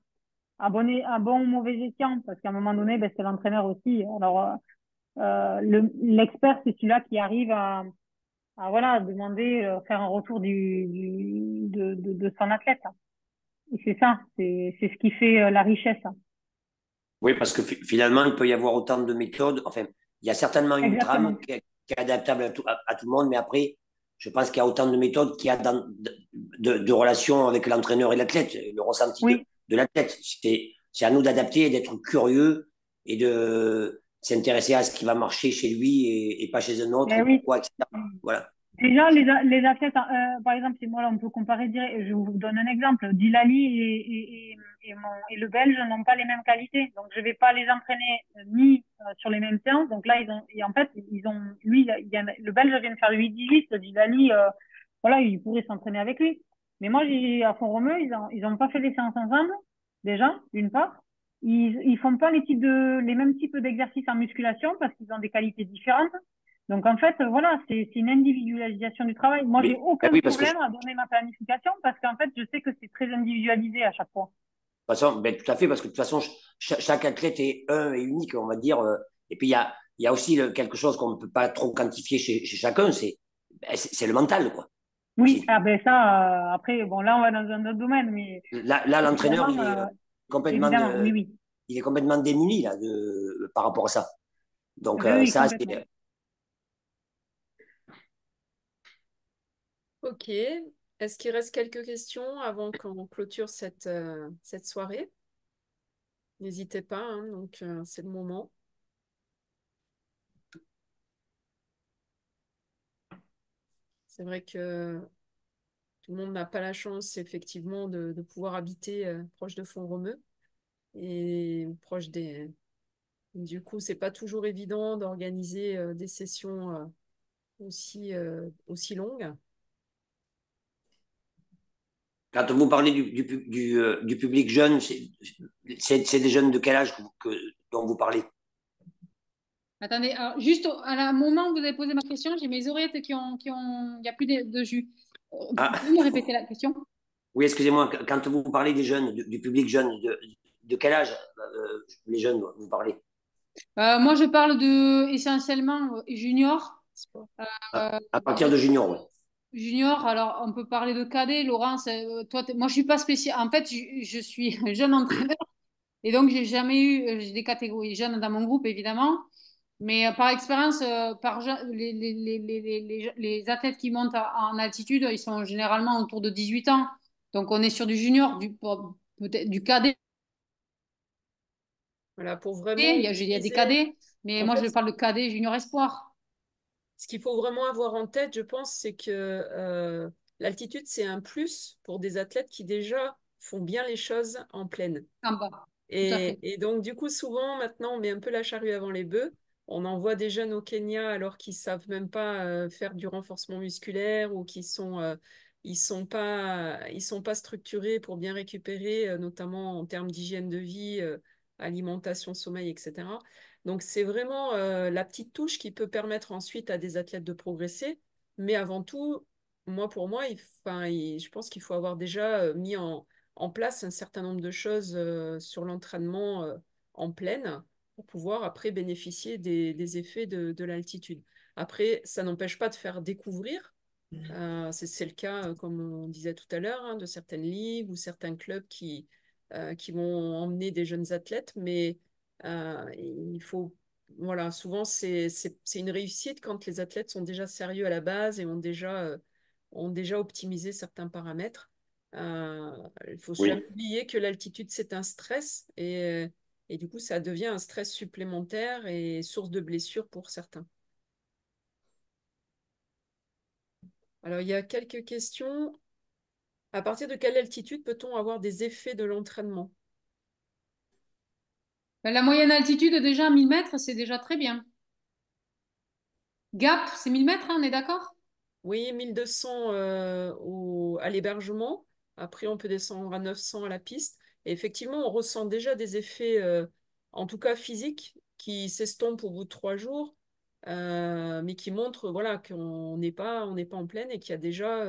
un bon ou mauvais escient, parce qu'à un moment donné, ben, c'est l'entraîneur aussi. Alors, l'expert, c'est celui-là qui arrive voilà, demander, faire un retour de son athlète. Et c'est ça, c'est ce qui fait la richesse. Oui, parce que finalement, il peut y avoir autant de méthodes. Enfin, il y a certainement une Exactement. trame qui est adaptable à tout le monde, mais après, je pense qu'il y a autant de méthodes qu'il y a de relations avec l'entraîneur et l'athlète, le ressenti Oui, de l'athlète. C'est à nous d'adapter et d'être curieux et de s'intéresser à ce qui va marcher chez lui et pas chez un autre, ben et oui. pourquoi, etc. Voilà. Déjà, les athlètes, par exemple, si moi, là, on peut comparer, je vous donne un exemple. Dilali et le Belge n'ont pas les mêmes qualités. Donc, je vais pas les entraîner ni sur les mêmes séances. Donc là, et en fait, lui, le Belge vient de faire 8-18. Dilali, voilà, il pourrait s'entraîner avec lui. Mais moi, à Font-Romeu, ils ont pas fait les séances ensemble, déjà, d'une part. Ils font pas les mêmes types d'exercices en musculation parce qu'ils ont des qualités différentes. Donc, en fait, voilà, c'est une individualisation du travail. Moi, j'ai Ben aucun oui, parce que problème à donner ma planification parce qu'en fait, je sais que c'est très individualisé à chaque fois. façon, ben, tout à fait, parce que de toute façon, chaque athlète est un et unique, on va dire. Et puis, il y a aussi quelque chose qu'on ne peut pas trop quantifier chez chacun, c'est le mental, quoi, Oui, aussi. ah ben ça, après, bon, là, on va dans un autre domaine, mais Là, l'entraîneur, évidemment, évidemment, oui, oui. il est complètement démuni là, par rapport à ça. Ah Donc, ben oui, ça, complètement. c'est. Ok. Est-ce qu'il reste quelques questions avant qu'on clôture cette soirée? N'hésitez pas, hein, donc c'est le moment. C'est vrai que tout le monde n'a pas la chance, effectivement, de pouvoir habiter proche de Font-Romeu et proche des. Du coup, c'est pas toujours évident d'organiser des sessions aussi longues. Quand vous parlez du public jeune, c'est des jeunes de quel âge dont vous parlez? Attendez, alors, juste à la moment où vous avez posé ma question, j'ai mes oreillettes il n'y a plus de jus. Vous Ah, pouvez me répéter la question? oui, excusez-moi, quand vous parlez des jeunes, du public jeune, de quel âge les jeunes vous parlez? Moi, je parle de essentiellement junior. À partir de junior, oui. Junior, alors on peut parler de cadet. Laurence, toi, moi, je suis pas spécial. En fait, je suis jeune entraîneur et donc j'ai jamais eu j'ai des catégories jeunes dans mon groupe, évidemment. Mais par expérience, les athlètes qui montent en altitude, ils sont généralement autour de 18 ans. Donc, on est sur du junior, peut-être du cadet. Voilà, pour vraiment Il y a des optimiser. cadets, mais En moi, fait, je parle de cadet junior espoir. Ce qu'il faut vraiment avoir en tête, je pense, c'est que l'altitude, c'est un plus pour des athlètes qui déjà font bien les choses en pleine. En bas, tout à fait. Et donc, du coup, souvent, maintenant, on met un peu la charrue avant les bœufs. On envoie des jeunes au Kenya alors qu'ils savent même pas faire du renforcement musculaire ou ils sont pas structurés pour bien récupérer, notamment en termes d'hygiène de vie, alimentation, sommeil, etc. Donc, c'est vraiment la petite touche qui peut permettre ensuite à des athlètes de progresser. Mais avant tout, pour moi, je pense qu'il faut avoir déjà mis en place un certain nombre de choses sur l'entraînement en pleine pour pouvoir après bénéficier des effets de l'altitude. Après, ça n'empêche pas de faire découvrir. C'est le cas, comme on disait tout à l'heure, hein, de certaines ligues ou certains clubs qui vont emmener des jeunes athlètes, mais il faut, voilà, souvent c'est une réussite quand les athlètes sont déjà sérieux à la base et ont déjà optimisé certains paramètres. Il faut jamais Oui. oublier que l'altitude, c'est un stress et du coup, ça devient un stress supplémentaire et source de blessures pour certains. Alors, il y a quelques questions. À partir de quelle altitude peut-on avoir des effets de l'entraînement? Ben, la moyenne altitude, déjà, 1000 mètres, c'est déjà très bien. Gap, c'est 1000 mètres, hein, on est d'accord? Oui, 1200 à l'hébergement. Après, on peut descendre à 900 à la piste. Et effectivement, on ressent déjà des effets, en tout cas physiques, qui s'estompent au bout de 3 jours, mais qui montrent voilà, on n'est pas en pleine et qu'il y a déjà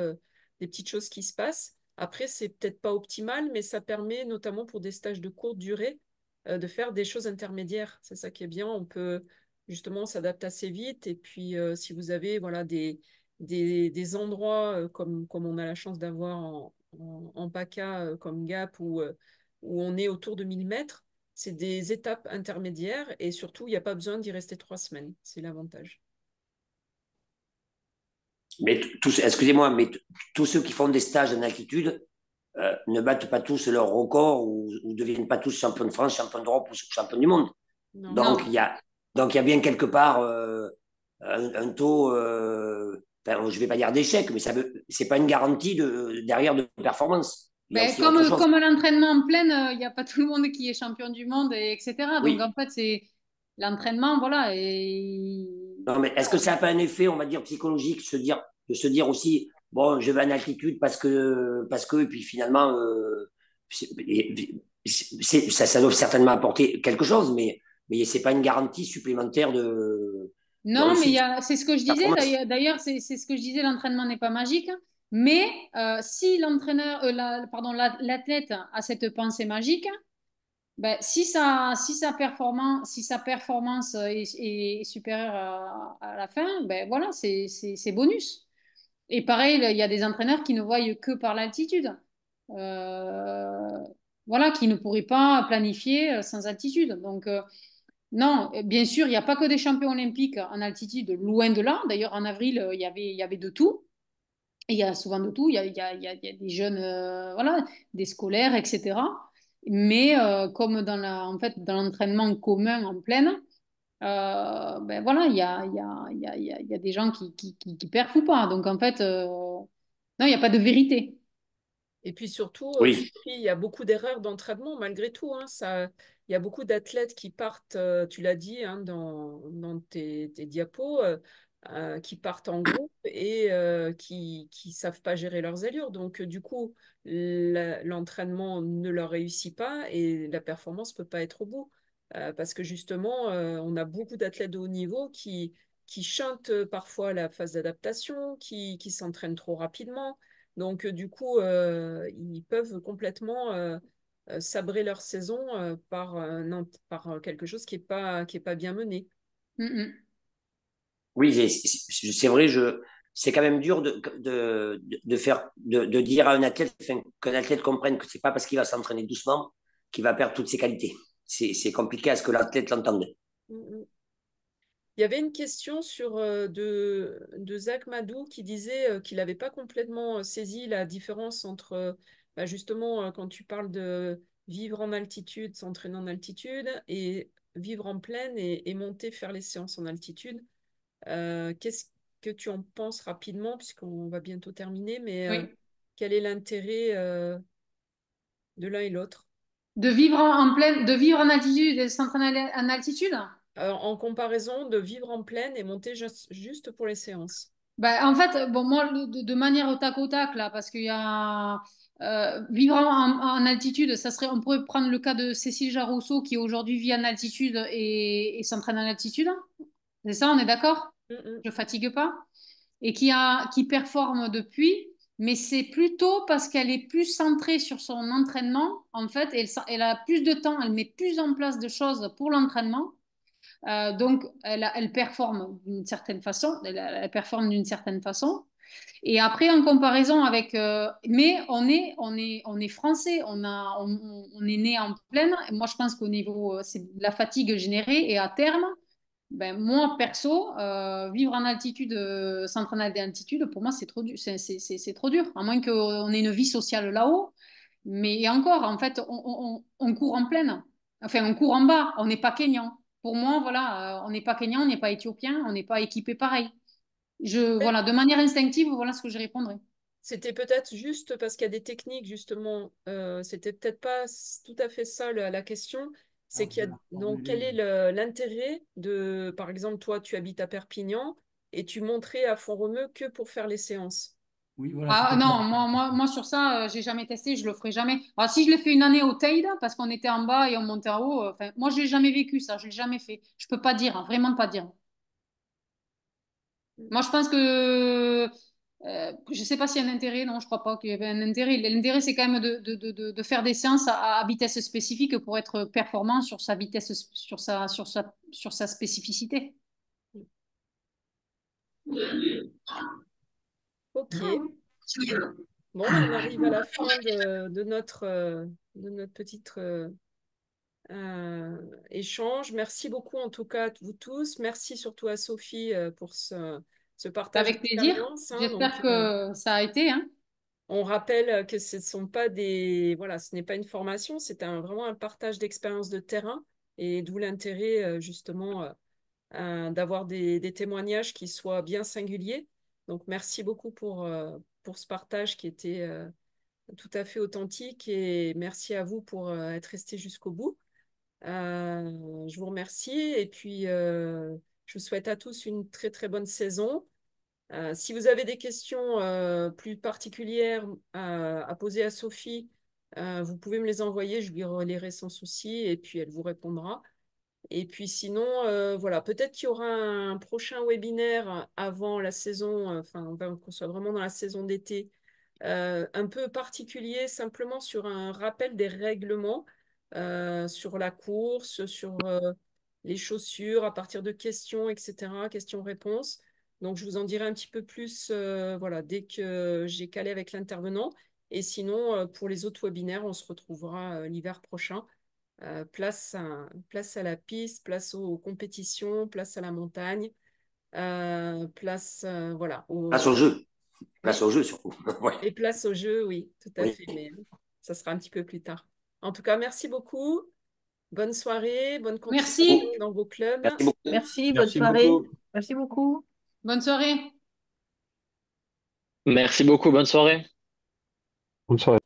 des petites choses qui se passent. Après, c'est peut-être pas optimal, mais ça permet, notamment pour des stages de courte durée, de faire des choses intermédiaires. C'est ça qui est bien. On peut justement s'adapter assez vite. Et puis, si vous avez voilà, des endroits comme on a la chance d'avoir en PACA comme Gap où on est autour de 1000 mètres. C'est des étapes intermédiaires et surtout, il n'y a pas besoin d'y rester 3 semaines. C'est l'avantage. Mais excusez-moi, mais tous ceux qui font des stages en altitude ne battent pas tous leur record ou deviennent pas tous champions de France, champions d'Europe ou champions du monde. Non, Donc, Non. il y a bien quelque part un taux, enfin, je ne vais pas dire d'échec, mais c'est pas une garantie derrière de performance. Il y a Ben, aussi autre chose. comme l'entraînement en pleine, il n'y a pas tout le monde qui est champion du monde, etc. Donc, en Oui. fait, c'est l'entraînement, voilà. Et... Non, mais est-ce que ça n'a pas un effet, on va dire, psychologique, de se dire aussi, bon, je vais en altitude et puis finalement, ça doit certainement apporter quelque chose, mais c'est pas une garantie supplémentaire de Non, mais réussite, c'est ce que je de disais. performance. D'ailleurs, c'est ce que je disais, l'entraînement n'est pas magique. Mais si l'entraîneur, pardon, l'athlète a cette pensée magique, ben, si sa performance est supérieure à la fin, ben voilà, c'est bonus. Et pareil, il y a des entraîneurs qui ne voient que par l'altitude. Euh, voilà, qui ne pourraient pas planifier sans altitude. Donc, non, bien sûr, il n'y a pas que des champions olympiques en altitude, loin de là. D'ailleurs, en avril, il y avait de tout. Et il y a souvent de tout. Il y a des jeunes, voilà, des scolaires, etc. Mais comme en fait, dans l'entraînement commun en pleine, ben voilà, il y a des gens qui perfent ou pas. Donc, en fait, non, il n'y a pas de vérité. Et puis surtout, Oui, Sophie, il y a beaucoup d'erreurs d'entraînement malgré tout, hein. Il y a beaucoup d'athlètes qui partent, tu l'as dit hein, dans tes diapos, qui partent en groupe et qui savent pas gérer leurs allures. Donc du coup, l'entraînement ne leur réussit pas et la performance peut pas être au bout. Parce que justement, on a beaucoup d'athlètes de haut niveau qui chantent parfois la phase d'adaptation, qui s'entraînent trop rapidement donc, du coup, ils peuvent complètement sabrer leur saison par quelque chose qui est pas bien mené. Mm, mm. oui, c'est vrai, c'est quand même dur de dire à un athlète, enfin, qu'un athlète comprenne que c'est pas parce qu'il va s'entraîner doucement qu'il va perdre toutes ses qualités. C'est compliqué à ce que l'athlète l'entende. Mhm. Il y avait une question de Zach Madou qui disait qu'il n'avait pas complètement saisi la différence entre, justement, quand tu parles de vivre en altitude, s'entraîner en altitude, et vivre en plaine et monter faire les séances en altitude. que tu en penses rapidement, puisqu'on va bientôt terminer, mais Oui. quel est l'intérêt de l'un et l'autre? De vivre en pleine, de vivre en altitude et de s'entraîner en altitude? En comparaison de vivre en plaine et monter juste pour les séances. Ben, en fait, bon, moi, de manière au tac au tac, là, parce qu'il y a vivre en altitude, ça serait, on pourrait prendre le cas de Cécile Jarousseau qui aujourd'hui vit en altitude et s'entraîne en altitude. C'est ça, on est d'accord? Mm, Je fatigue pas. Et qui performe depuis, mais c'est plutôt parce qu'elle est plus centrée sur son entraînement, en fait, elle a plus de temps, elle met plus en place de choses pour l'entraînement. Donc, elle performe d'une certaine façon. Elle performe d'une certaine façon. Et après, en comparaison avec, mais on est français, on est né en plaine. Moi, je pense qu'au niveau, c'est de la fatigue générée et à terme, ben, moi, perso, vivre en altitude, s'entraîner en altitude, pour moi, c'est trop dur. C'est trop dur, à moins qu'on ait une vie sociale là-haut. Mais et encore, en fait, on court en plaine. Enfin, on court en bas, on n'est pas kényan. Pour moi, voilà, on n'est pas kényan, on n'est pas éthiopien, on n'est pas équipé pareil. mm. Voilà, de manière instinctive, voilà ce que je répondrais. C'était peut-être juste parce qu'il y a des techniques, justement. C'était peut-être pas tout à fait ça la question. C'est qu'il y a. Donc, quel est l'intérêt de. Par exemple, toi, tu habites à Perpignan et tu monterais à Font-Romeu que pour faire les séances. Oui, voilà, Ah c'était ça. non, moi sur ça, j'ai jamais testé, je le ferai jamais. Alors si je l'ai fait une année au Teide, parce qu'on était en bas et on montait en haut, enfin, moi je l'ai jamais vécu ça, je l'ai jamais fait. Je peux pas dire, hein, vraiment pas dire. Moi je pense que, je sais pas s'il y a un intérêt, non, je crois pas qu'il y avait un intérêt. L'intérêt c'est quand même de faire des séances à vitesse spécifique pour être performant sur sa vitesse, sur sa spécificité. Ok. Bon, ben, on arrive à la fin de notre petite échange. Merci beaucoup en tout cas à vous tous. Merci surtout à Sophie pour ce partage Avec plaisir. d'expérience, hein. J'espère Donc, que ça a été, hein. on rappelle que ce sont pas voilà, ce n'est pas une formation, c'est vraiment un partage d'expérience de terrain et d'où l'intérêt justement d'avoir des témoignages qui soient bien singuliers. Donc, merci beaucoup pour ce partage qui était tout à fait authentique et merci à vous pour être resté jusqu'au bout. Je vous remercie et puis je vous souhaite à tous une très très bonne saison. Si vous avez des questions plus particulières à poser à Sophie, vous pouvez me les envoyer, je lui relayerai sans souci et puis elle vous répondra. Et puis sinon, voilà, peut-être qu'il y aura un prochain webinaire avant la saison, enfin, qu'on soit vraiment dans la saison d'été, un peu particulier, simplement sur un rappel des règlements, sur la course, sur les chaussures, à partir de questions, etc., questions-réponses. Donc, je vous en dirai un petit peu plus, voilà, dès que j'ai calé avec l'intervenant. Et sinon, pour les autres webinaires, on se retrouvera l'hiver prochain. Place à la piste, place aux compétitions, place à la montagne, place voilà, Place au jeu. oui, Place au jeu, surtout. Ouais. et place au jeu, oui, tout à Oui. fait, mais ça sera un petit peu plus tard. En tout cas, merci beaucoup. Bonne soirée, bonne continuation Merci. dans vos clubs. Merci beaucoup. Merci, bonne Merci soirée. beaucoup. Merci beaucoup. Bonne soirée. Merci beaucoup, bonne soirée. Bonne soirée.